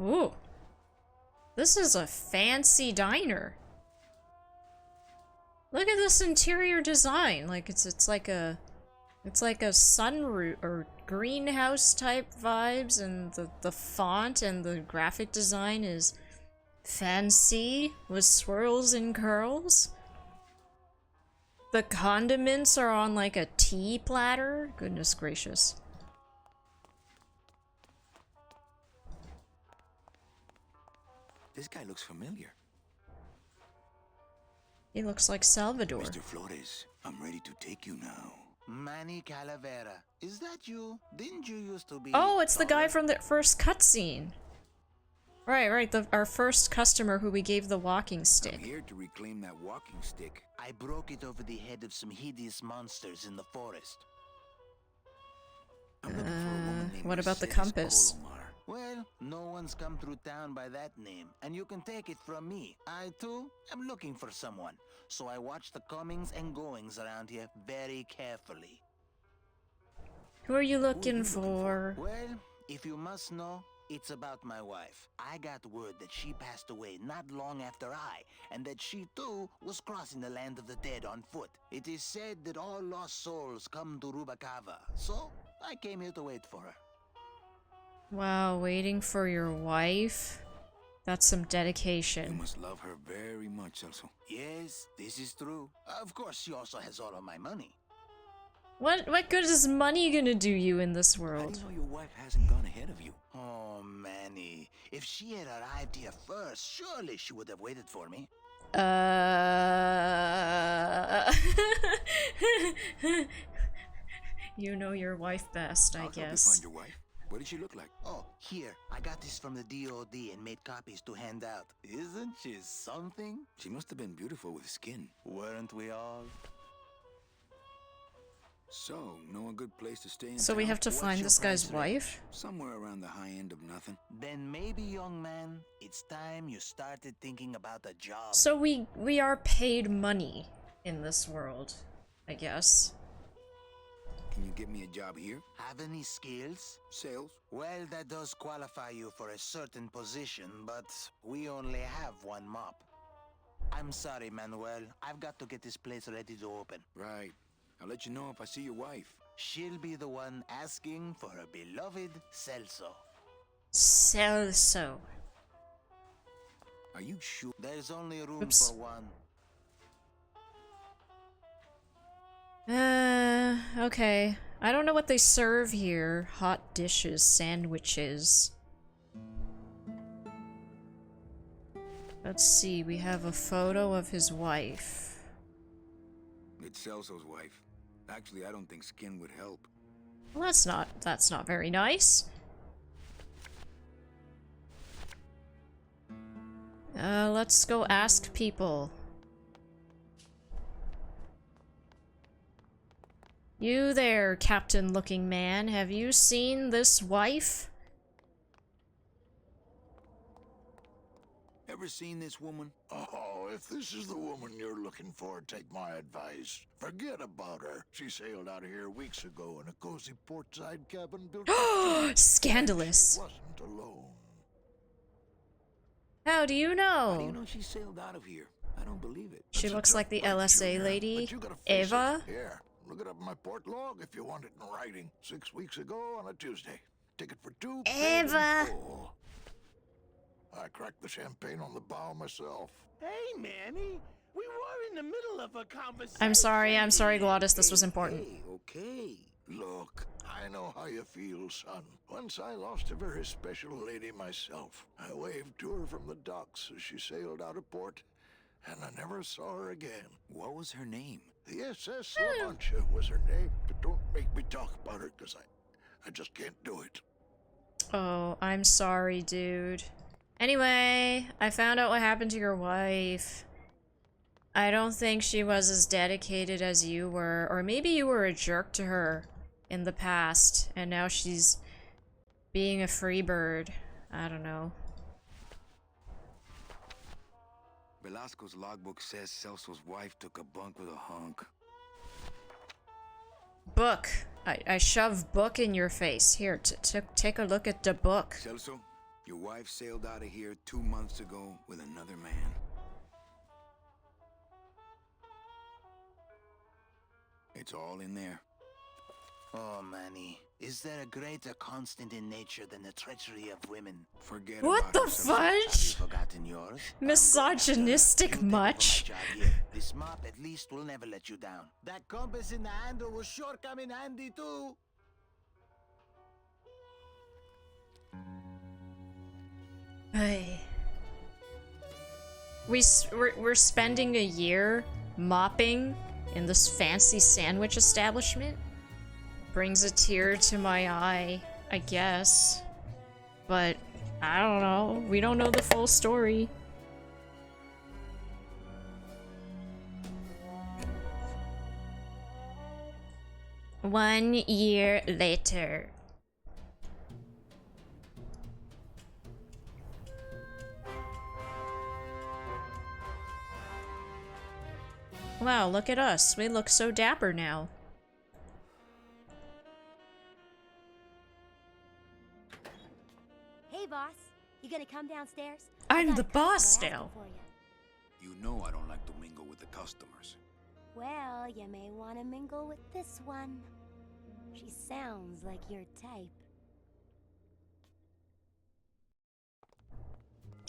Ooh. This is a fancy diner. Look at this interior design. Like it's like a sunroof or greenhouse type vibes, and the font and the graphic design is fancy with swirls and curls. The condiments are on like a tea platter. Goodness gracious. This guy looks familiar. He looks like Salvador. Mr. Flores, I'm ready to take you now. Manny Calavera, is that you? Didn't you used to be... Oh, it's the guy from the first cutscene. Right, our first customer who we gave the walking stick. I'm here to reclaim that walking stick. I broke it over the head of some hideous monsters in the forest. I'm looking for a woman named What about the Mercedes compass? Colomar. Well, no one's come through town by that name, and you can take it from me. I, too, am looking for someone, so I watch the comings and goings around here very carefully. Who are you looking for? Well, if you must know, it's about my wife. I got word that she passed away not long after I, and that she, too, was crossing the land of the dead on foot. It is said that all lost souls come to Rubacava, so I came here to wait for her. Wow, waiting for your wife? That's some dedication. You must love her very much, Celso. Yes, this is true. Of course, she also has all of my money. What good is money gonna do you in this How world? do you know your wife hasn't gone ahead of you? Oh, Manny. If she had arrived here first, surely she would have waited for me. You know your wife best, I I'll help you guess. find your wife. What did she look like? Oh, here. I got this from the DOD and made copies to hand out. Isn't she something? She must have been beautiful with skin. Weren't we all? So, know a good place to stay in So we town? have to What's find your this guy's price range? wife? Somewhere around the high end of nothing. Then maybe, young man, it's time you started thinking about a job. So we are paid money in this world, I guess. Can you get me a job here? Have any skills? Sales? Well, that does qualify you for a certain position, but we only have one mop. I'm sorry, Manuel. I've got to get this place ready to open. Right. I'll let you know if I see your wife. She'll be the one asking for her beloved Celso. Celso. Are you sure? There's only room Oops. for one. Okay. I don't know what they serve here. Hot dishes, sandwiches. Let's see, we have a photo of his wife. It's Celso's wife. Actually, I don't think skin would help. Well, that's not very nice. Let's go ask people. You there, captain-looking man, have you seen this wife? Ever seen this woman? Oh, if this is the woman you're looking for, take my advice. Forget about her. She sailed out of here weeks ago in a cozy portside cabin built Scandalous. She wasn't alone. How do you know? How do you know she sailed out of here? I don't believe it. She That's a looks tough like the bite, LSA Junior, lady, but you gotta face Eva. it. Here, look it up in my port log if you want it in writing. 6 weeks ago on a Tuesday. Ticket for 2. paid in Eva. full. I cracked the champagne on the bow myself. Hey, Manny, we were in the middle of a conversation. I'm sorry, Glottis, this was important. Okay. Look, I know how you feel, son. Once I lost a very special lady myself. I waved to her from the docks as she sailed out of port, and I never saw her again. What was her name? The SS La Mancha was her name, but don't make me talk about her, because I just can't do it. Oh, I'm sorry, dude. Anyway, I found out what happened to your wife. I don't think she was as dedicated as you were, or maybe you were a jerk to her in the past, and now she's being a free bird. I don't know. Velasco's logbook says Celso's wife took a bunk with a hunk. Book. I shove book in your face. Here, take a look at the book. Celso, your wife sailed out of here 2 months ago with another man. It's all in there. Oh, Manny. Is there a greater constant in nature than the treachery of women? Forget What about the it, Celso. Have you fudge? forgotten yours? Misogynistic much? This mop at least will never let you down. That compass in the handle will sure come in handy too. Hey. We're spending a year mopping in this fancy sandwich establishment. Brings a tear to my eye, I guess. But I don't know. We don't know the full story. One year later. Wow, look at us. We look so dapper now. Hey, boss. You gonna come downstairs? I'm the boss now. You know I don't like to mingle with the customers. Well, you may want to mingle with this one. She sounds like your type.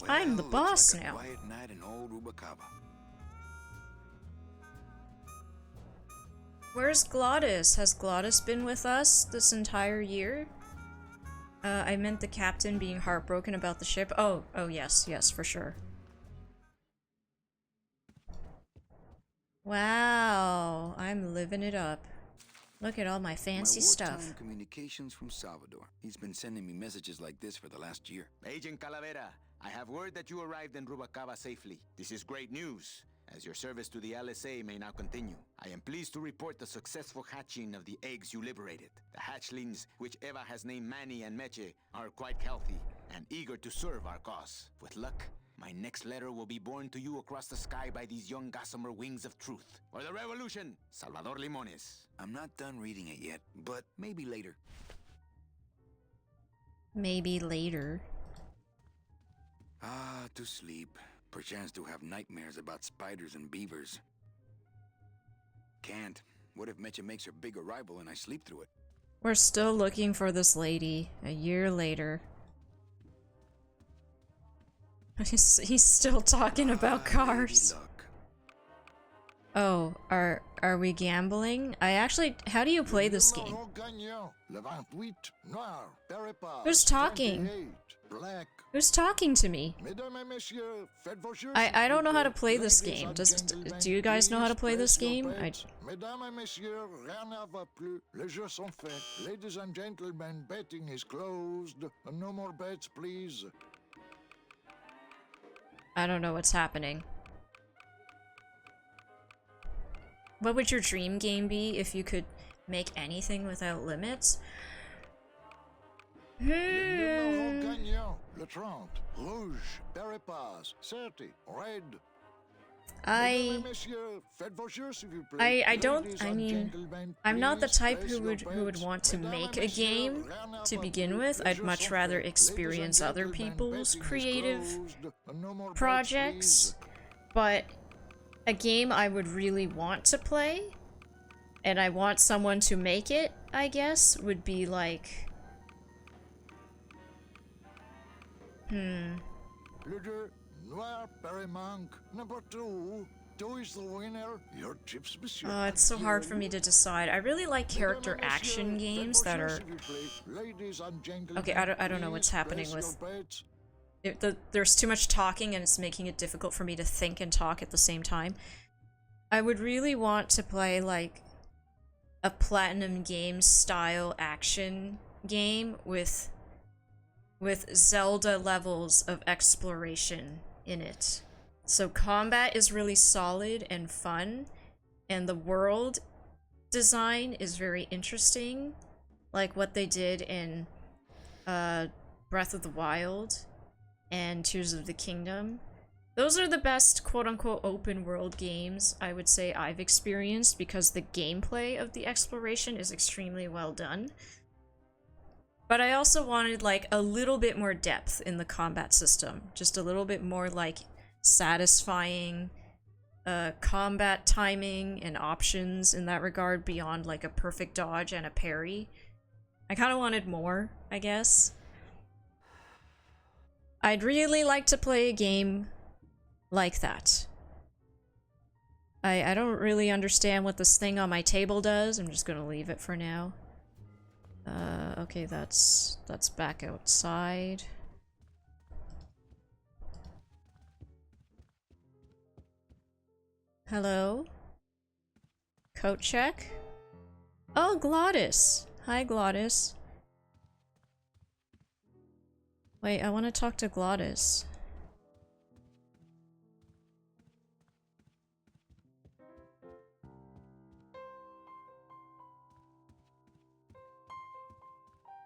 I'm the Well, boss looks like a now. Quiet night in old Rubacava. Where's Glottis? Has Glottis been with us this entire year? I meant the captain being heartbroken about the ship. Oh, yes, for sure. Wow, I'm living it up. Look at all my fancy stuff. Wartime communications from Salvador. He's been sending me messages like this for the last year. Agent Calavera, I have word that you arrived in Rubacava safely. This is great news, as your service to the LSA may now continue. I am pleased to report the successful hatching of the eggs you liberated. The hatchlings, which Eva has named Manny and Meche, are quite healthy and eager to serve our cause. With luck, my next letter will be borne to you across the sky by these young gossamer wings of truth. For the revolution, Salvador Limones. I'm not done reading it yet, but maybe later. Maybe later. Ah, to sleep. Perchance to have nightmares about spiders and beavers. Can't. What if Mecha makes her big arrival and I sleep through it? We're still looking for this lady, a year later. He's still talking about cars. Oh, are we gambling? I actually, how do you play this game? Who's talking? Who's talking to me? I don't know how to play this game. Do you guys know how to play this game? Mesdames et messieurs, rien ne va plus. Les jeux sont faits. Ladies and gentlemen, betting is closed. No more bets, please. I don't know what's happening. What would your dream game be if you could make anything without limits? Le numéro gagnant, le 30. Rouge, Peripas, 30, red. I mean, I'm not the type who would want to make a game to begin with. I'd much rather experience other people's creative projects, but a game I would really want to play, and I want someone to make it, I guess, would be like... Le 2, noir, Perimanque, number 2, Vito is the winner. Your chips, monsieur. It's so hard for me to decide. I really like character action games that are... Okay, I don't know what's happening with... There's too much talking and it's making it difficult for me to think and talk at the same time. I would really want to play, like, a Platinum Games style action game with Zelda levels of exploration in it. So combat is really solid and fun, and the world design is very interesting, like what they did in Breath of the Wild and Tears of the Kingdom. Those are the best quote-unquote open world games I would say I've experienced, because the gameplay of the exploration is extremely well done. But I also wanted like a little bit more depth in the combat system, just a little bit more like satisfying combat timing and options in that regard beyond like a perfect dodge and a parry. I kind of wanted more, I guess. I'd really like to play a game like that. I don't really understand what this thing on my table does. I'm just gonna leave it for now. Okay, that's back outside. Hello? Coat check? Oh, Glottis! Hi, Glottis. Wait, I want to talk to Glottis.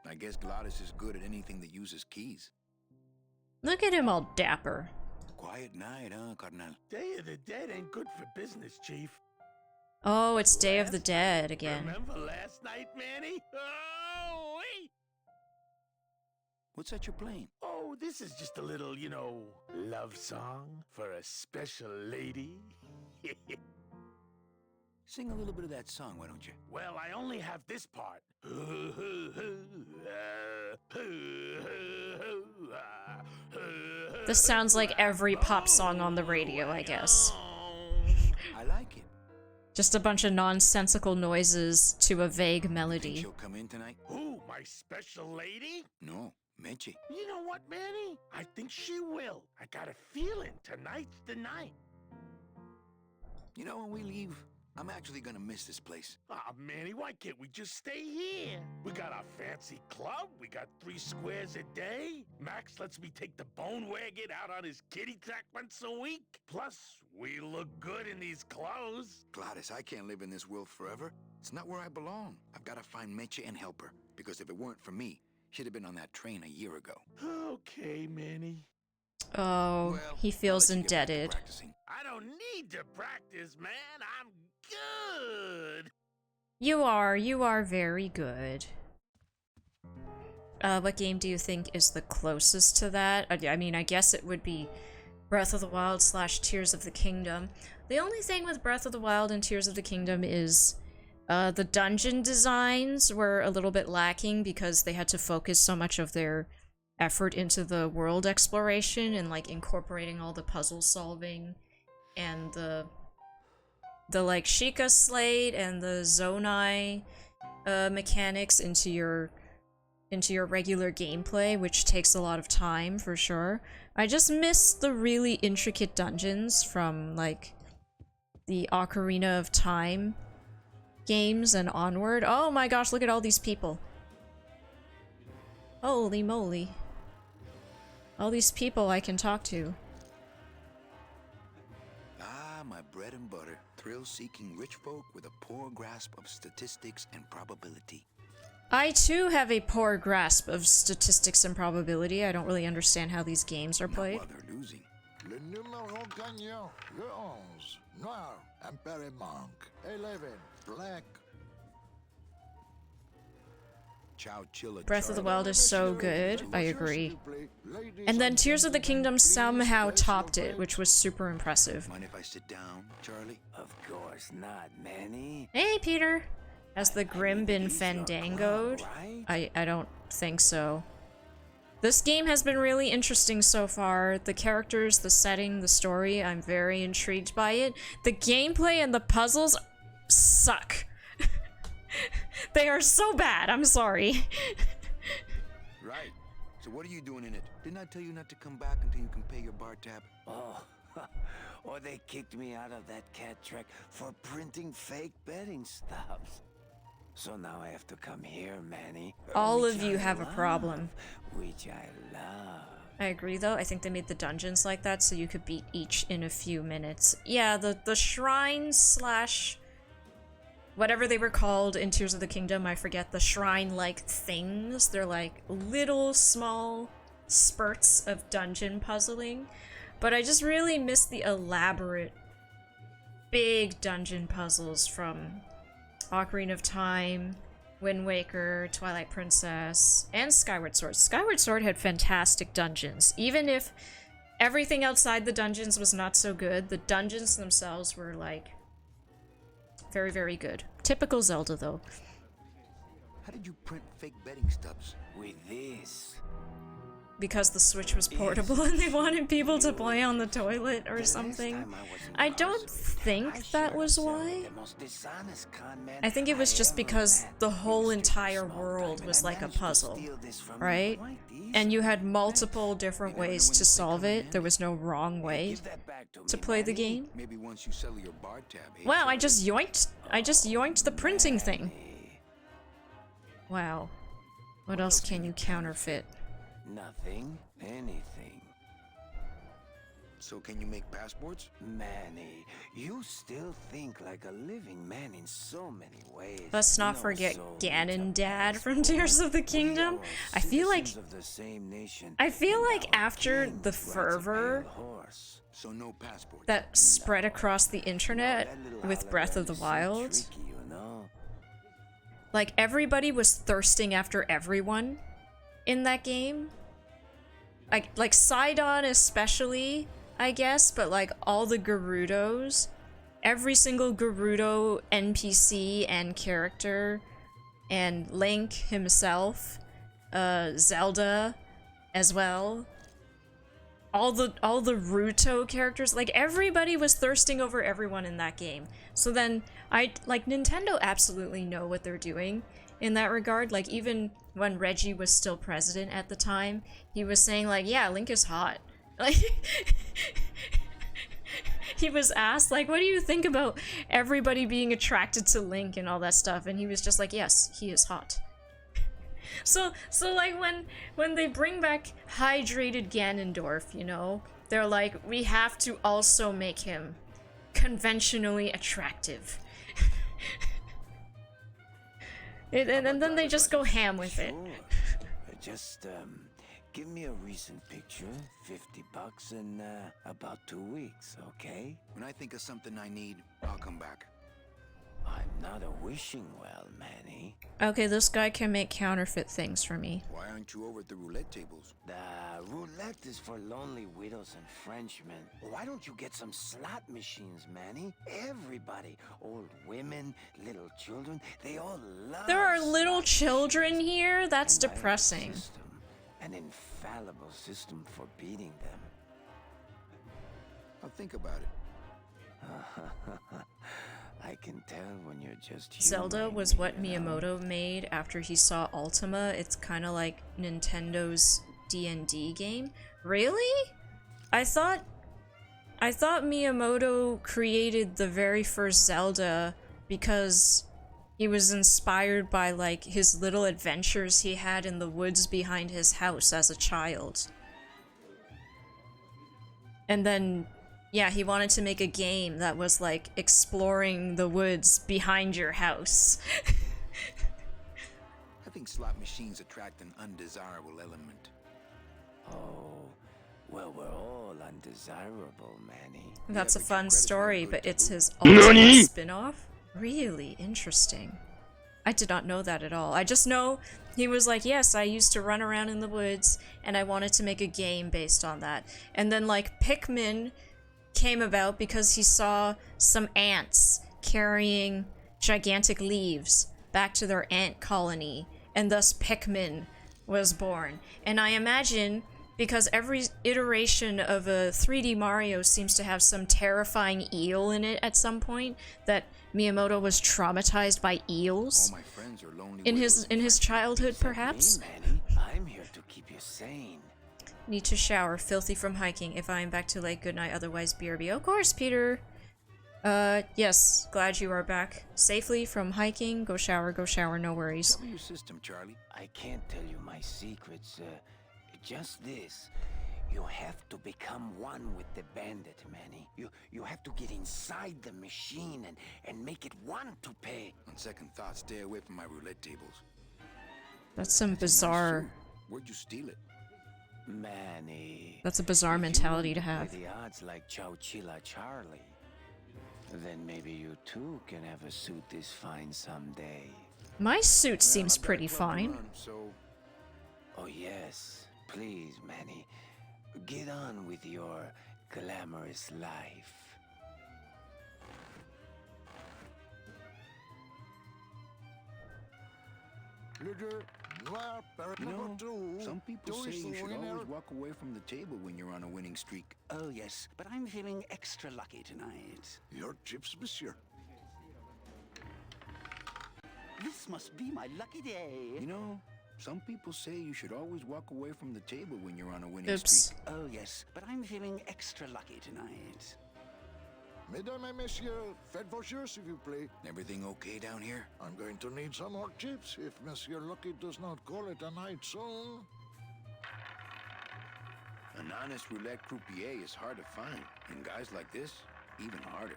I guess Glottis is good at anything that uses keys. Look at him all dapper. Quiet night, huh, Carnal? Day of the Dead ain't good for business, Chief. Oh, it's Day of the Dead again. Remember last night, Manny? Oh, wait! What's that you're playing? Oh, this is just a little, you know, love song for a special lady. Sing a little bit of that song, why don't you? Well, I only have this part. This sounds like every pop song on the radio, I guess. I like it. Just a bunch of nonsensical noises to a vague Think melody. she'll come in tonight? Who, my special lady? No, Meche. You know what, Manny? I think she will. I got a feeling tonight's the night. You know, when we leave, I'm actually gonna miss this place. Aw, Manny, why can't we just stay here? We got our fancy club, we got 3 squares a day. Max lets me take the bone wagon out on his kitty track once a week. Plus, we look good in these clothes. Glottis, I can't live in this world forever. It's not where I belong. I've gotta find Meche and help her, because if it weren't for me, she'd have been on that train a year ago. Okay, Manny. Oh, Well, he feels I'll let you get back to indebted. practicing. I don't need to practice, man. I'm good. You are very good. What game do you think is the closest to that? I mean, I guess it would be Breath of the Wild / Tears of the Kingdom. The only thing with Breath of the Wild and Tears of the Kingdom is the dungeon designs were a little bit lacking because they had to focus so much of their effort into the world exploration and like incorporating all the puzzle solving and the like Sheikah Slate and the Zonai mechanics into your regular gameplay, which takes a lot of time for sure. I just miss the really intricate dungeons from like the Ocarina of Time games and onward. Oh my gosh, look at all these people. Holy moly. All these people I can talk to. Ah, my bread and butter. Thrill-seeking rich folk with a poor grasp of statistics and probability. I too have a poor grasp of statistics and probability. I don't really understand how these games are played. Not while they're losing. Le numéro gagnant, le 11, noir, impérial manque, 11, black. Breath of the Wild is so good, I agree. And then Tears of the Kingdom somehow topped it, which was super impressive. Mind if I sit down, Charlie? Of course not, Manny. Hey, Peter! Has the Grim been Fandangoed? I don't think so. This game has been really interesting so far. The characters, the setting, the story, I'm very intrigued by it. The gameplay and the puzzles suck. They are so bad, I'm sorry. Right. So what are you doing in it? Didn't I tell you not to come back until you can pay your bar tab? Oh, or they kicked me out of that cat track for printing fake betting stubs. So now I have to come here, Manny. All which of you I have a love, problem. Which I love. I agree though. I think they made the dungeons like that so you could beat each in a few minutes. Yeah, the shrines slash whatever they were called in Tears of the Kingdom, I forget, the shrine-like things. They're like little small spurts of dungeon puzzling. But I just really miss the elaborate big dungeon puzzles from Ocarina of Time, Wind Waker, Twilight Princess, and Skyward Sword. Skyward Sword had fantastic dungeons. Even if everything outside the dungeons was not so good, the dungeons themselves were like very, very good. Typical Zelda, though. How did you print fake betting stubs? With this. Because the Switch was portable and they wanted people to play on the toilet or something. I don't think that was why. I think it was just because the whole entire world was like a puzzle, right? And you had multiple different ways to solve it. There was no wrong way to play the game. Maybe once you settle your bar tab. Wow, I just yoinked the printing thing. Wow. What else can you counterfeit? Nothing. Anything. So can you make passports? Manny, you still think like a living man in so many ways. Let's not forget Ganon Dad from Tears of the Kingdom. I feel like after the fervor so no passport that spread across the internet with Breath of the Wild, like everybody was thirsting after everyone in that game. Like Sidon especially, I guess, but like all the Gerudos, every single Gerudo NPC and character, and Link himself, Zelda as well, all the Ruto characters, like everybody was thirsting over everyone in that game. So then Nintendo absolutely know what they're doing in that regard. Like even when Reggie was still president at the time, he was saying like, yeah, Link is hot. Like he was asked like, what do you think about everybody being attracted to Link and all that stuff, and he was just like, yes, he is hot. So like when they bring back hydrated Ganondorf, you know, they're like, we have to also make him conventionally attractive. And then they just go ham with it. Just give me a recent picture, $50 in about 2 weeks, okay? When I think of something I need, I'll come back. I'm not a wishing well, Manny. Okay, this guy can make counterfeit things for me. Why aren't you over at the roulette tables? The roulette is for lonely widows and Frenchmen. Why don't you get some slot machines, Manny? Everybody, old women, little children, they all love. There are little children here? That's depressing. An infallible system for beating them. I'll think about it. I can tell when you're just Zelda was what Miyamoto made after he saw Ultima. It's kind of like Nintendo's D&D game. Really? I thought Miyamoto created the very first Zelda because he was inspired by like his little adventures he had in the woods behind his house as a child. And then yeah, he wanted to make a game that was like exploring the woods behind your house. I think slot machines attract an undesirable element. Oh, well, we're all undesirable, Manny. That's a fun story, but it's his ultimate spin-off? Really interesting. I did not know that at all. I just know he was like, yes, I used to run around in the woods, and I wanted to make a game based on that. And then like Pikmin came about because he saw some ants carrying gigantic leaves back to their ant colony, and thus Pikmin was born. And I imagine, because every iteration of a 3D Mario seems to have some terrifying eel in it at some point, that Miyamoto was traumatized by eels All my friends are lonely in widows his childhood, perhaps. Manny, I'm here to keep you sane. Need to shower, filthy from hiking. If I am back too late, good night, otherwise BRB. Of course, Peter. Yes, glad you are back safely from hiking. Go shower, no worries. Tell me your system, Charlie. I can't tell you my secrets, just this. You have to become one with the bandit, Manny. You have to get inside the machine and make it want to pay. On second thought, stay away from my roulette tables. That's some bizarre... Where'd you steal it? Manny. That's a bizarre mentality to have. The odds like Chowchilla Charlie. Then maybe you too can have a suit this fine someday. My suit seems pretty fine. Oh yes, please, Manny. Get on with your glamorous life. You know, some people say you should always walk away from the table when you're on a winning streak. Oh yes, but I'm feeling extra lucky tonight. Your chips, monsieur. This must be my lucky day. You know, some people say you should always walk away from the table when you're on a winning Oops. streak. Oh yes, but I'm feeling extra lucky tonight. Mesdames et messieurs, faites vos jeux, s'il vous plaît. Everything okay down here? I'm going to need some more chips if Monsieur Lucky does not call it a night soon. An honest roulette croupier is hard to find, and guys like this, even harder.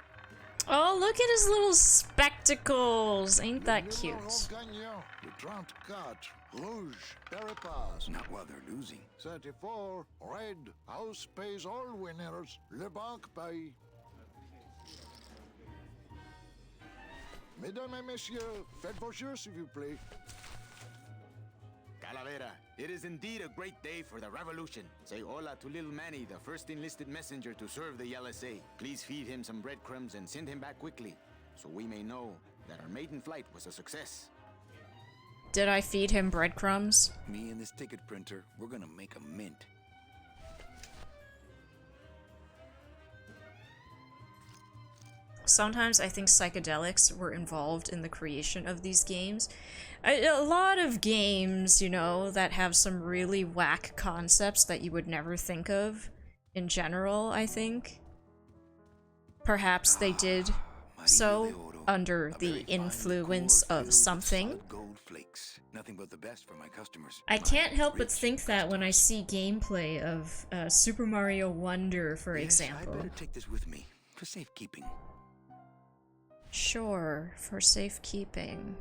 Oh, look at his little spectacles. Ain't that cute? Le 34, rouge, Peripas. Not while they're losing. 34, red, house pays all winners. Le banque paye. Mesdames et messieurs, faites vos jeux, s'il vous plaît. Calavera, it is indeed a great day for the revolution. Say hola to little Manny, the first enlisted messenger to serve the LSA. Please feed him some breadcrumbs and send him back quickly, so we may know that our maiden flight was a success. Did I feed him breadcrumbs? Me and this ticket printer, we're gonna make a mint. Sometimes I think psychedelics were involved in the creation of these games. A lot of games, you know, that have some really whack concepts that you would never think of in general, I think. Perhaps they did so under the influence of something. Nothing but the best for my customers. I can't help but think that when I see gameplay of Super Mario Wonder, for example. I better take this with me for safekeeping. Sure, for safekeeping.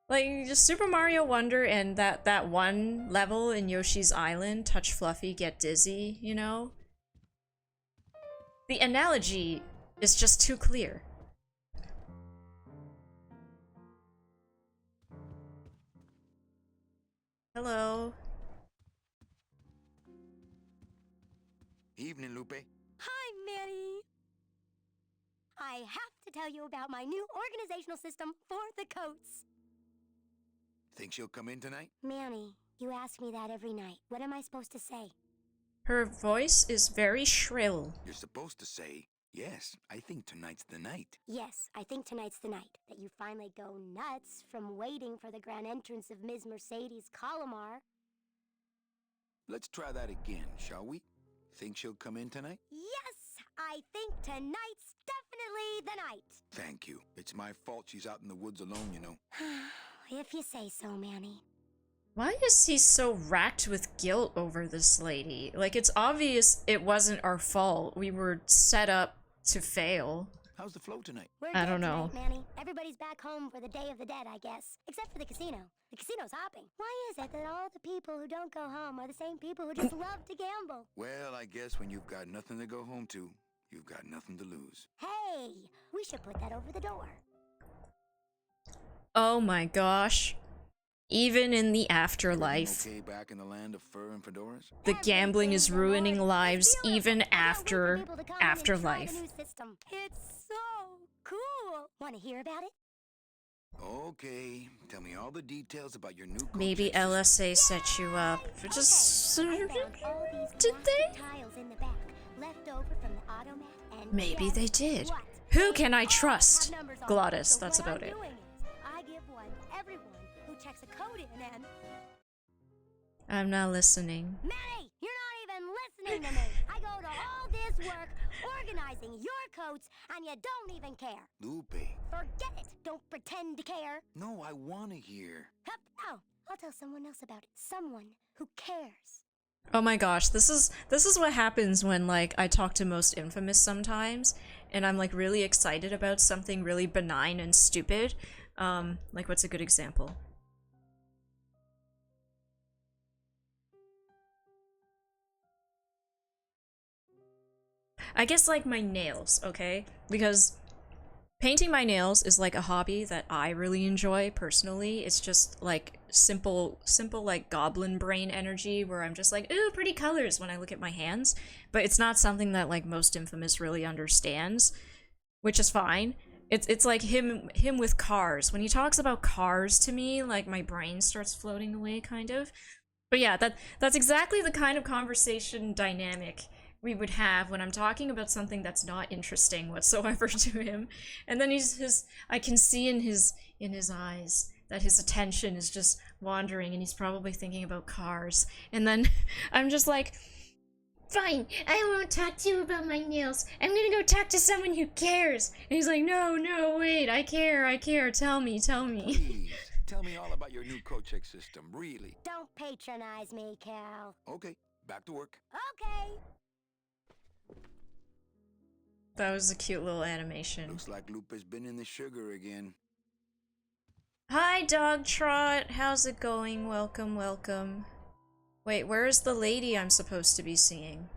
Like, just Super Mario Wonder and that one level in Yoshi's Island, touch Fluffy, get dizzy, you know? The analogy is just too clear. Hello. Evening, Lupe. Hi, Manny. I have to tell you about my new organizational system for the coats. Think she'll come in tonight? Manny, you ask me that every night. What am I supposed to say? Her voice is very shrill. You're supposed to say, yes, I think tonight's the night. Yes, I think tonight's the night that you finally go nuts from waiting for the grand entrance of Ms. Mercedes Colomar. Let's try that again, shall we? Think she'll come in tonight? Yes, I think tonight's definitely the night. Thank you. It's my fault she's out in the woods alone, you know. If you say so, Manny. Why is he so racked with guilt over this lady? Like, it's obvious it wasn't our fault. We were set up to fail. How's the flow tonight? I don't know. Tonight, Manny. Everybody's back home for the Day of the Dead, I guess. Except for the casino. The casino's hopping. Why is it that all the people who don't go home are the same people who just love to gamble? Well, I guess when you've got nothing to go home to, you've got nothing to lose. Hey, we should put that over the door. Oh my gosh. Even in the afterlife, Okay, back in the land of fur and fedoras? the gambling is ruining lives even after afterlife. It's so cool. Want to hear about it? Okay, tell me all the details about your new Maybe coaching LSA set you up. Just I found all these did plastic they? tiles in the back, left over from the automat, and Maybe guess they did. what? Who They can I all trust? have numbers on them. Glottis, So that's what about I'm it. doing is, I give one to everyone who checks a code in and... I'm not listening. Manny, you're not even listening to me. I go to all this work organizing your coats, and you don't even care. Lupe. Forget it. Don't pretend to care. No, I want to hear. Hup. Oh, I'll tell someone else about it. Someone who cares. Oh my gosh, this is what happens when like I talk to Most Infamous sometimes, and I'm like really excited about something really benign and stupid. Like what's a good example? I guess like my nails, okay? Because painting my nails is like a hobby that I really enjoy personally. It's just like simple like goblin brain energy where I'm just like, ooh, pretty colors when I look at my hands. But it's not something that like Most Infamous really understands, which is fine. It's like him with cars. When he talks about cars to me, like my brain starts floating away kind of. But yeah, that's exactly the kind of conversation dynamic we would have when I'm talking about something that's not interesting whatsoever to him. And then I can see in his eyes that his attention is just wandering and he's probably thinking about cars. And then I'm just like, fine, I won't talk to you about my nails. I'm gonna go talk to someone who cares. And he's like, no, wait, I care, tell me. Please, tell me all about your new coaching system, really. Don't patronize me, Cal. Okay, back to work. Okay. That was a cute little animation. Looks like Lupe's been in the sugar again. Hi, Dog Trot. How's it going? Welcome. Wait, where is the lady I'm supposed to be seeing?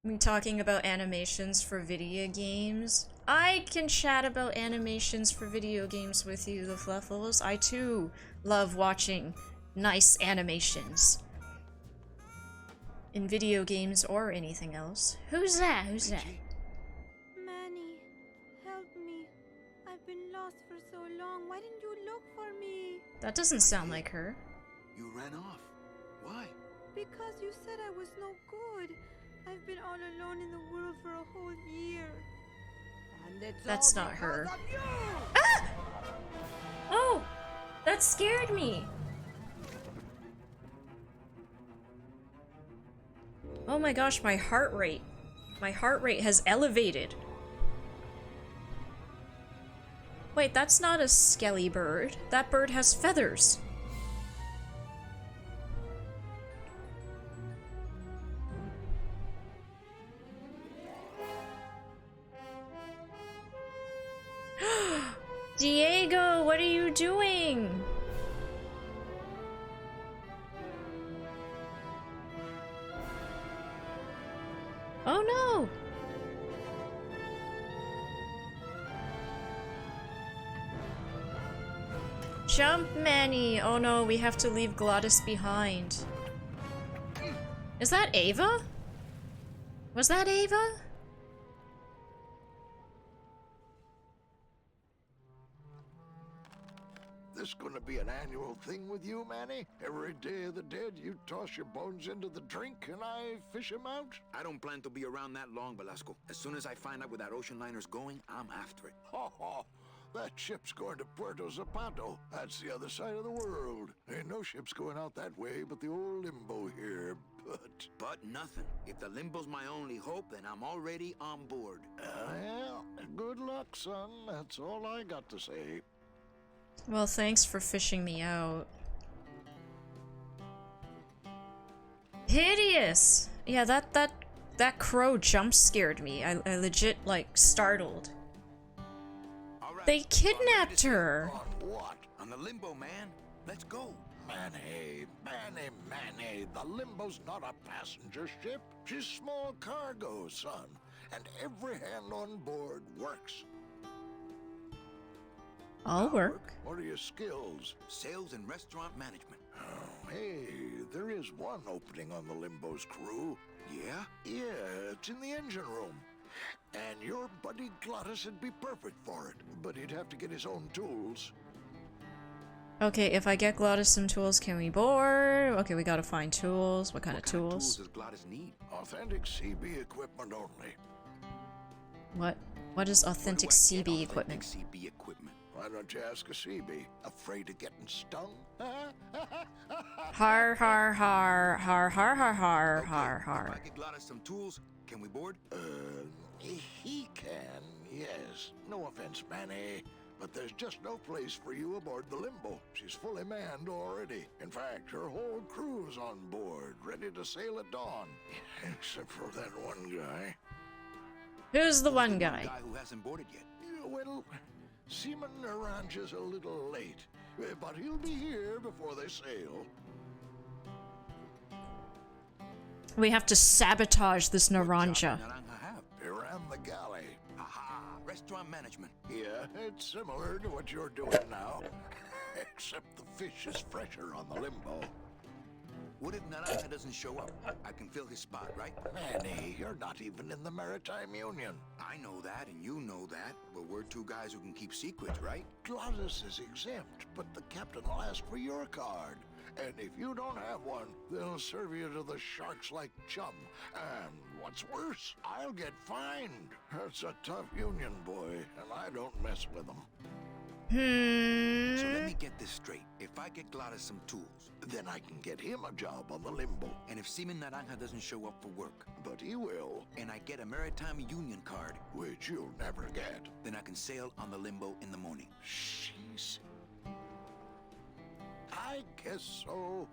I'm talking about animations for video games. I can chat about animations for video games with you, the Fluffles. I too love watching nice animations. In video games or anything else. Who's that? Manny, help me. I've been lost for so long. Why didn't you look for me? That doesn't sound like her. You ran off. Why? Because you said I was no good. I've been all alone in the world for a whole year. And it's That's all not her. because of you! Ah! Oh! That scared me! Oh my gosh, my heart rate. My heart rate has elevated. Wait, that's not a skelly bird. That bird has feathers. Diego, what are you doing? Oh no! Jump, Manny! Oh no, we have to leave Glottis behind. Is that Ava? Was that Ava? This gonna be an annual thing with you, Manny? Every Day of the Dead, you toss your bones into the drink and I fish 'em out? I don't plan to be around that long, Velasco. As soon as I find out where that ocean liner's going, I'm after it. Ha ha! That ship's going to Puerto Zapato. That's the other side of the world. Ain't no ships going out that way but the old limbo here, But nothing. If the limbo's my only hope, then I'm already on board. Well, good luck, son. That's all I got to say. Well, thanks for fishing me out. Hideous! Yeah, that crow jump scared me. I legit, like, startled. Right, they kidnapped her! On what? On the limbo, man. Let's go. Manny, the limbo's not a passenger ship. She's small cargo, son. And every hand on board works. I'll work. What are your skills? Sales and restaurant management. Oh, hey, there is one opening on the Limbo's crew. Yeah? Yeah, it's in the engine room. And your buddy Glottis would be perfect for it, but he'd have to get his own tools. Okay, if I get Glottis some tools, can we board? Okay, we gotta find tools. What kind of What tools? does Glottis need? Authentic CB equipment only. What is authentic Where do I CB get equipment? authentic CB equipment. Why don't you ask a CB? Afraid of getting stung? Har har har har har har har Okay, har If har. I get Glottis some tools, can we board? He can, yes. No offense, Manny, but there's just no place for you aboard the Limbo. She's fully manned already. In fact, her whole crew's on board, ready to sail at dawn. Except for that one guy. Who's the one The guy? guy who hasn't boarded yet. Well, Seaman Naranja's a little late, but he'll be here before they sail. We have to sabotage this Naranja. Naranja have? He ran the galley. Aha! Restaurant management. Yeah, it's similar to what you're doing now. Except the fish is fresher on the Limbo. What if Naranja doesn't show up? I can fill his spot, right? Manny, you're not even in the Maritime Union. I know that, and you know that, but we're two guys who can keep secrets, right? Glottis is exempt, but the captain will ask for your card. And if you don't have one, they'll serve you to the sharks like chum. And what's worse, I'll get fined. It's a tough union, boy, and I don't mess with them. So let me get this straight. If I get Glottis some tools, Then I can get him a job on the Limbo. and if Seaman Naranja doesn't show up for work, But he will, and I get a Maritime Union card, which you'll never get. then I can sail on the Limbo in the morning. Jeez. I guess so.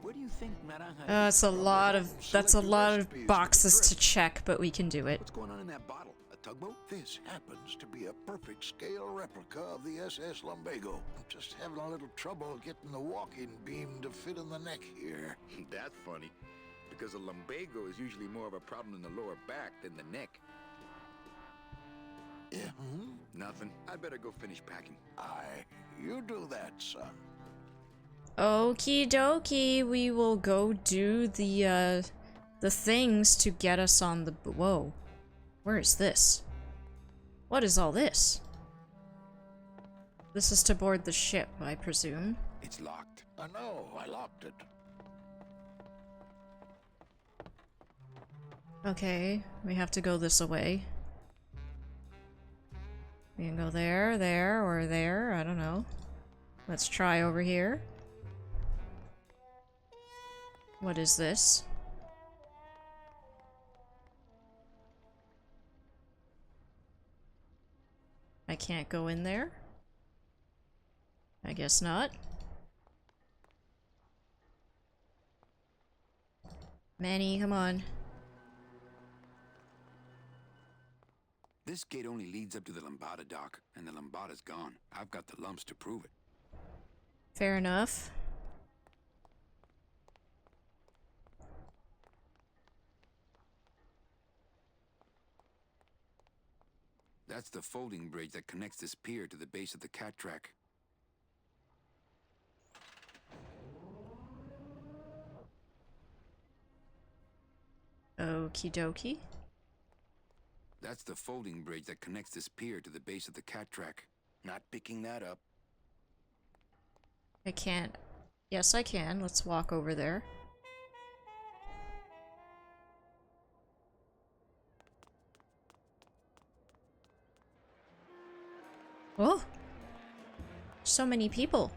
Where do you think Naranja That's a lot of recipes boxes for to check, but we can do it. What's going on in that bottle? A tugboat? This happens to be a perfect scale replica of the SS Lumbago. I'm just having a little trouble getting the walking beam to fit in the neck here. That's funny, because a lumbago is usually more of a problem in the lower back than the neck. Yeah, Nothing. I'd better go finish packing. Aye, you do that, son. Okie dokie, we will go do the things to get us on the... Whoa. Where is this? What is all this? This is to board the ship, I presume. It's locked. I know, I locked it. Okay, we have to go this way. We can go there, there, or there, I don't know. Let's try over here. What is this? I can't go in there? I guess not. Manny, come on. This gate only leads up to the Lambada dock, and the Lambada's gone. I've got the lumps to prove it. Fair enough. That's the folding bridge that connects this pier to the base of the cat track. Okie dokie. That's the folding bridge that connects this pier to the base of the cat track. Not picking that up. I can't. Yes, I can. Let's walk over there. Oh! So many people.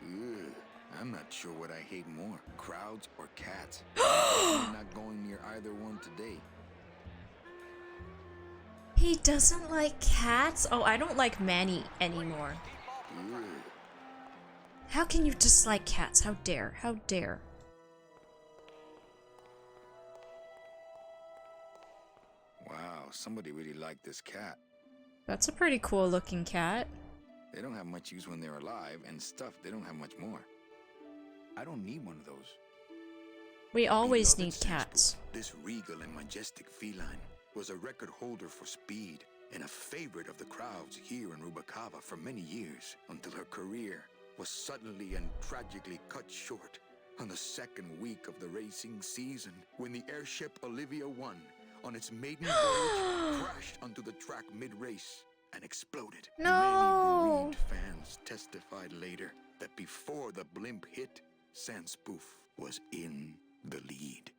Ugh, I'm not sure what I hate more, crowds or cats. I'm not going near either one today. He doesn't like cats? Oh, I don't like Manny anymore. Ugh. How can you dislike cats? How dare? How dare? Wow, somebody really liked this cat. That's a pretty cool looking cat. They don't have much use when they're alive, and stuff, they don't have much more. I don't need one of those. We always Beloved need Sasquatch, cats. This regal and majestic feline was a record holder for speed and a favorite of the crowds here in Rubacava for many years, until her career was suddenly and tragically cut short on the second week of the racing season when the airship Olivia 1 on its maiden voyage, crashed onto the track mid-race and exploded. No. Many bereaved fans testified later that before the blimp hit, Sandspoof was in the lead.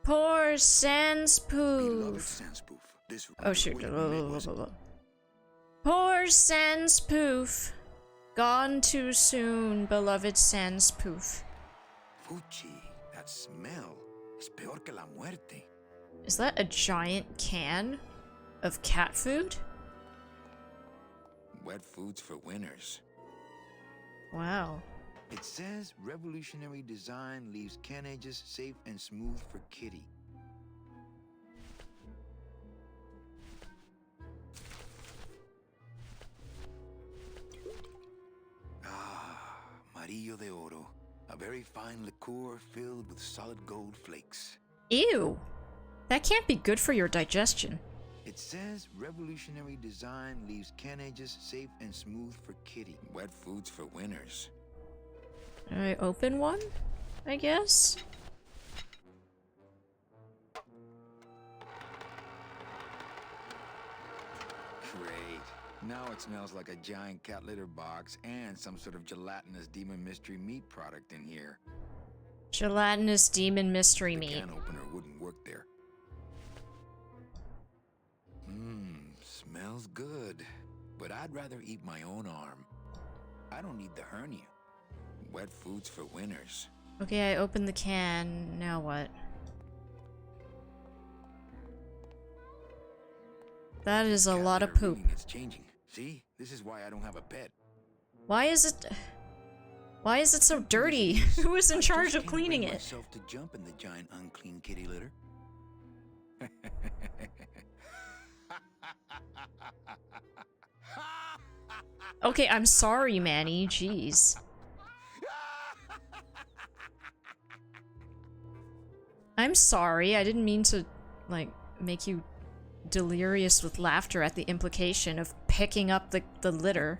Poor Beloved Sandspoof. Sandspoof. This Oh shoot. was Poor Sandspoof. Gone too soon, beloved Sandspoof. Fuchi, that smell is peor que la muerte. Is that a giant can of cat food? Wet foods for winners. Wow. It says revolutionary design leaves can edges safe and smooth for kitty. Ah, Amarillo de Oro. A very fine liqueur filled with solid gold flakes. Ew. That can't be good for your digestion. It says revolutionary design leaves can edges safe and smooth for kitty. Wet foods for winners. Alright, open one, I guess? Great. Now it smells like a giant cat litter box and some sort of gelatinous demon mystery meat product in here. Gelatinous demon mystery meat. Can opener wouldn't work there. Smells good. But I'd rather eat my own arm. I don't need the hernia. Wet foods for winners. Okay, I opened the can. Now what? That is a lot of poop. It's changing. See? This is why I don't have a pet. Why is it so dirty? Who was in charge of cleaning it? Myself to jump in the giant unclean kitty litter. Okay, I'm sorry, Manny. Jeez. I'm sorry. I didn't mean to, like, make you delirious with laughter at the implication of picking up the litter.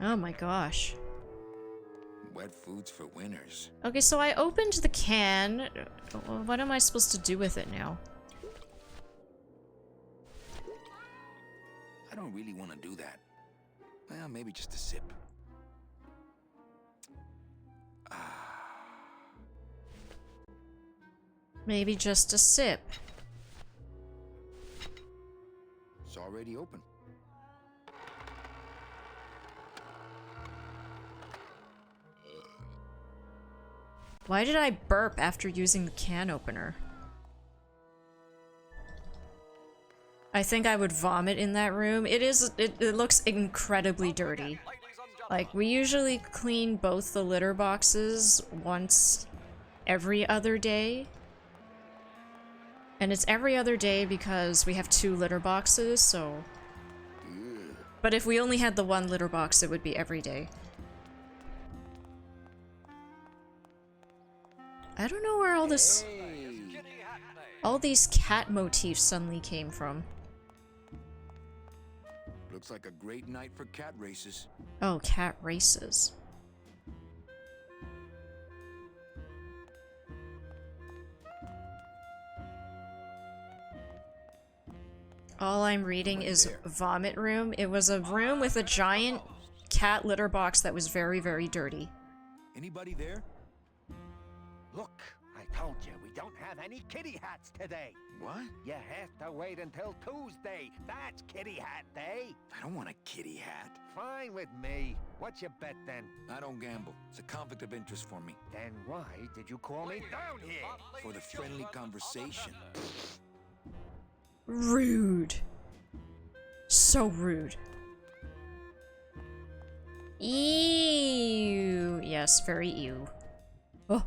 Oh my gosh. Wet foods for winners. Okay, so I opened the can. What am I supposed to do with it now? I don't really want to do that. Well, maybe just a sip. Maybe just a sip. It's already open. Why did I burp after using the can opener? I think I would vomit in that room. It looks incredibly dirty. Like, we usually clean both the litter boxes once every other day. And it's every other day because we have 2 litter boxes, so... But if we only had the 1 litter box, it would be every day. I don't know where all this... all these cat motifs suddenly came from. Looks like a great night for cat races. Oh, cat races. All I'm reading is vomit room. It was a room with a giant cat litter box that was very, very dirty. Anybody there? Look, I told you we don't have any kitty hats today. What? You have to wait until Tuesday. That's kitty hat day. I don't want a kitty hat. Fine with me. What's your bet then? I don't gamble. It's a conflict of interest for me. Then why did you call me down here? For the friendly conversation. Rude. So rude. Ew. Yes, very ew. Oh.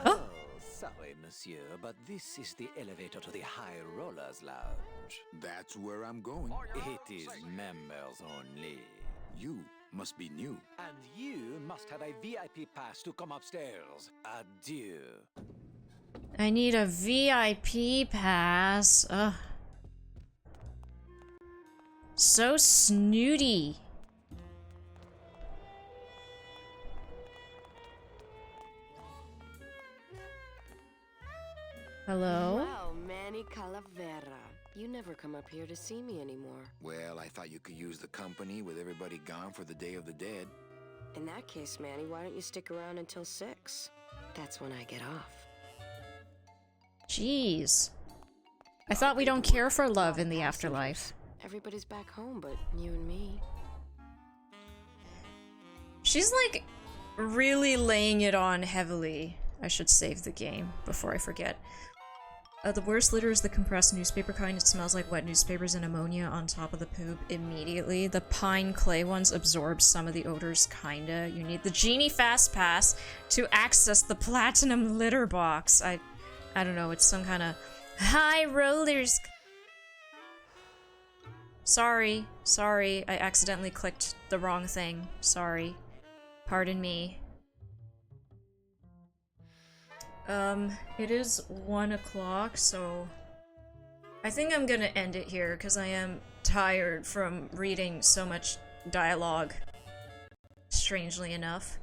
Oh, sorry, monsieur, but this is the elevator to the High Rollers Lounge. That's where I'm going. It is members only. You must be new. And you must have a VIP pass to come upstairs. Adieu. I need a VIP pass. Ugh. So snooty. Hello? Wow, Manny Calavera. You never come up here to see me anymore. Well, I thought you could use the company with everybody gone for the Day of the Dead. In that case, Manny, why don't you stick around until 6? That's when I get off. Jeez. I thought we don't care for love in the afterlife. Everybody's back home but you and me. She's like really laying it on heavily. I should save the game before I forget. The worst litter is the compressed newspaper kind. It smells like wet newspapers and ammonia on top of the poop immediately. The pine clay ones absorb some of the odors, kinda. You need the Genie Fast Pass to access the platinum litter box. I don't know, it's some kind of high rollers. Sorry, I accidentally clicked the wrong thing. Sorry. Pardon me. It is 1 o'clock, so I think I'm gonna end it here because I am tired from reading so much dialogue, strangely enough.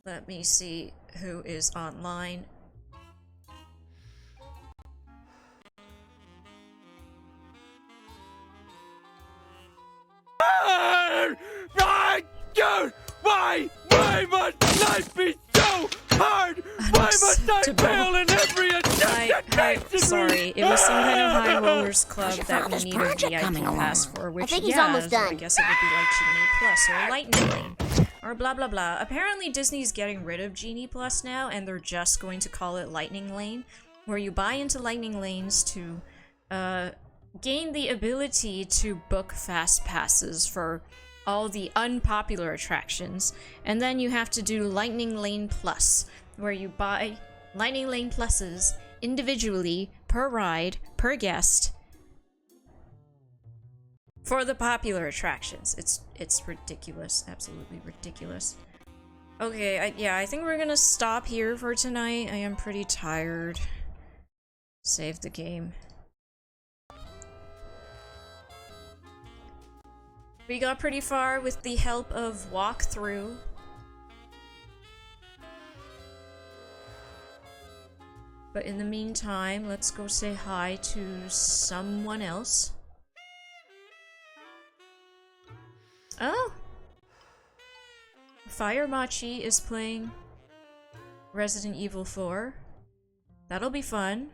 Let me see who is online. Why must life be so hard? Why must I fail in every attempt? Sorry, it was some kind of High Rollers Club that we needed a VIP pass for, which, I think he's almost done. I guess it would be like Genie Plus or Lightning Lane, or blah blah blah. Apparently Disney's getting rid of Genie Plus now, and they're just going to call it Lightning Lane, where you buy into Lightning Lanes to gain the ability to book fast passes for all the unpopular attractions, and then you have to do Lightning Lane Plus, where you buy Lightning Lane Pluses individually per ride, per guest, for the popular attractions. It's ridiculous, absolutely ridiculous. Okay, I think we're gonna stop here for tonight. I am pretty tired. Save the game. We got pretty far with the help of walkthrough. But in the meantime, let's go say hi to someone else. Oh! Fire Machi is playing Resident Evil 4. That'll be fun.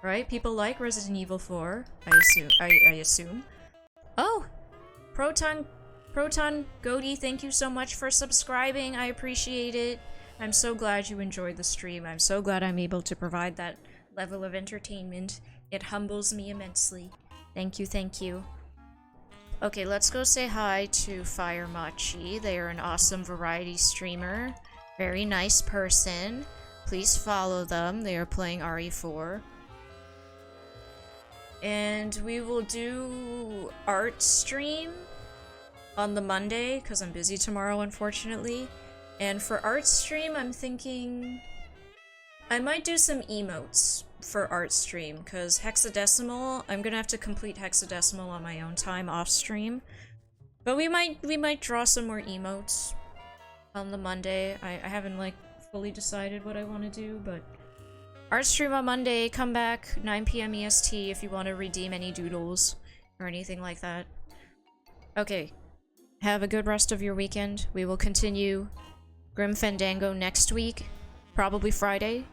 Right? People like Resident Evil 4, I assume. Oh! Proton Goaty, thank you so much for subscribing. I appreciate it. I'm so glad you enjoyed the stream. I'm so glad I'm able to provide that level of entertainment. It humbles me immensely. Thank you, thank you. Okay, let's go say hi to Fire Machi. They are an awesome variety streamer. Very nice person. Please follow them. They are playing RE4. And we will do art stream on the Monday, because I'm busy tomorrow, unfortunately. And for art stream, I'm thinking I might do some emotes for art stream, because hexadecimal, I'm gonna have to complete hexadecimal on my own time off stream. But we might draw some more emotes on the Monday. I haven't like fully decided what I want to do, but art stream on Monday, come back 9 PM EST if you want to redeem any doodles or anything like that. Okay, have a good rest of your weekend. We will continue Grim Fandango next week, probably Friday,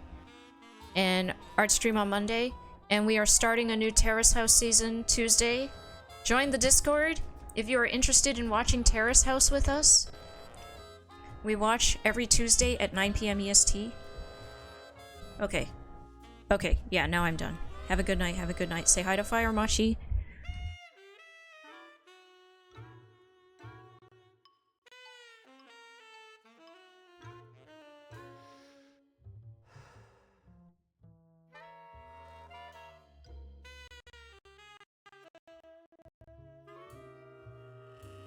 and art stream on Monday. And we are starting a new Terrace House season Tuesday. Join the Discord if you are interested in watching Terrace House with us. We watch every Tuesday at 9 PM EST. Okay. Okay, yeah, now I'm done. Have a good night, have a good night. Say hi to Fire Machi.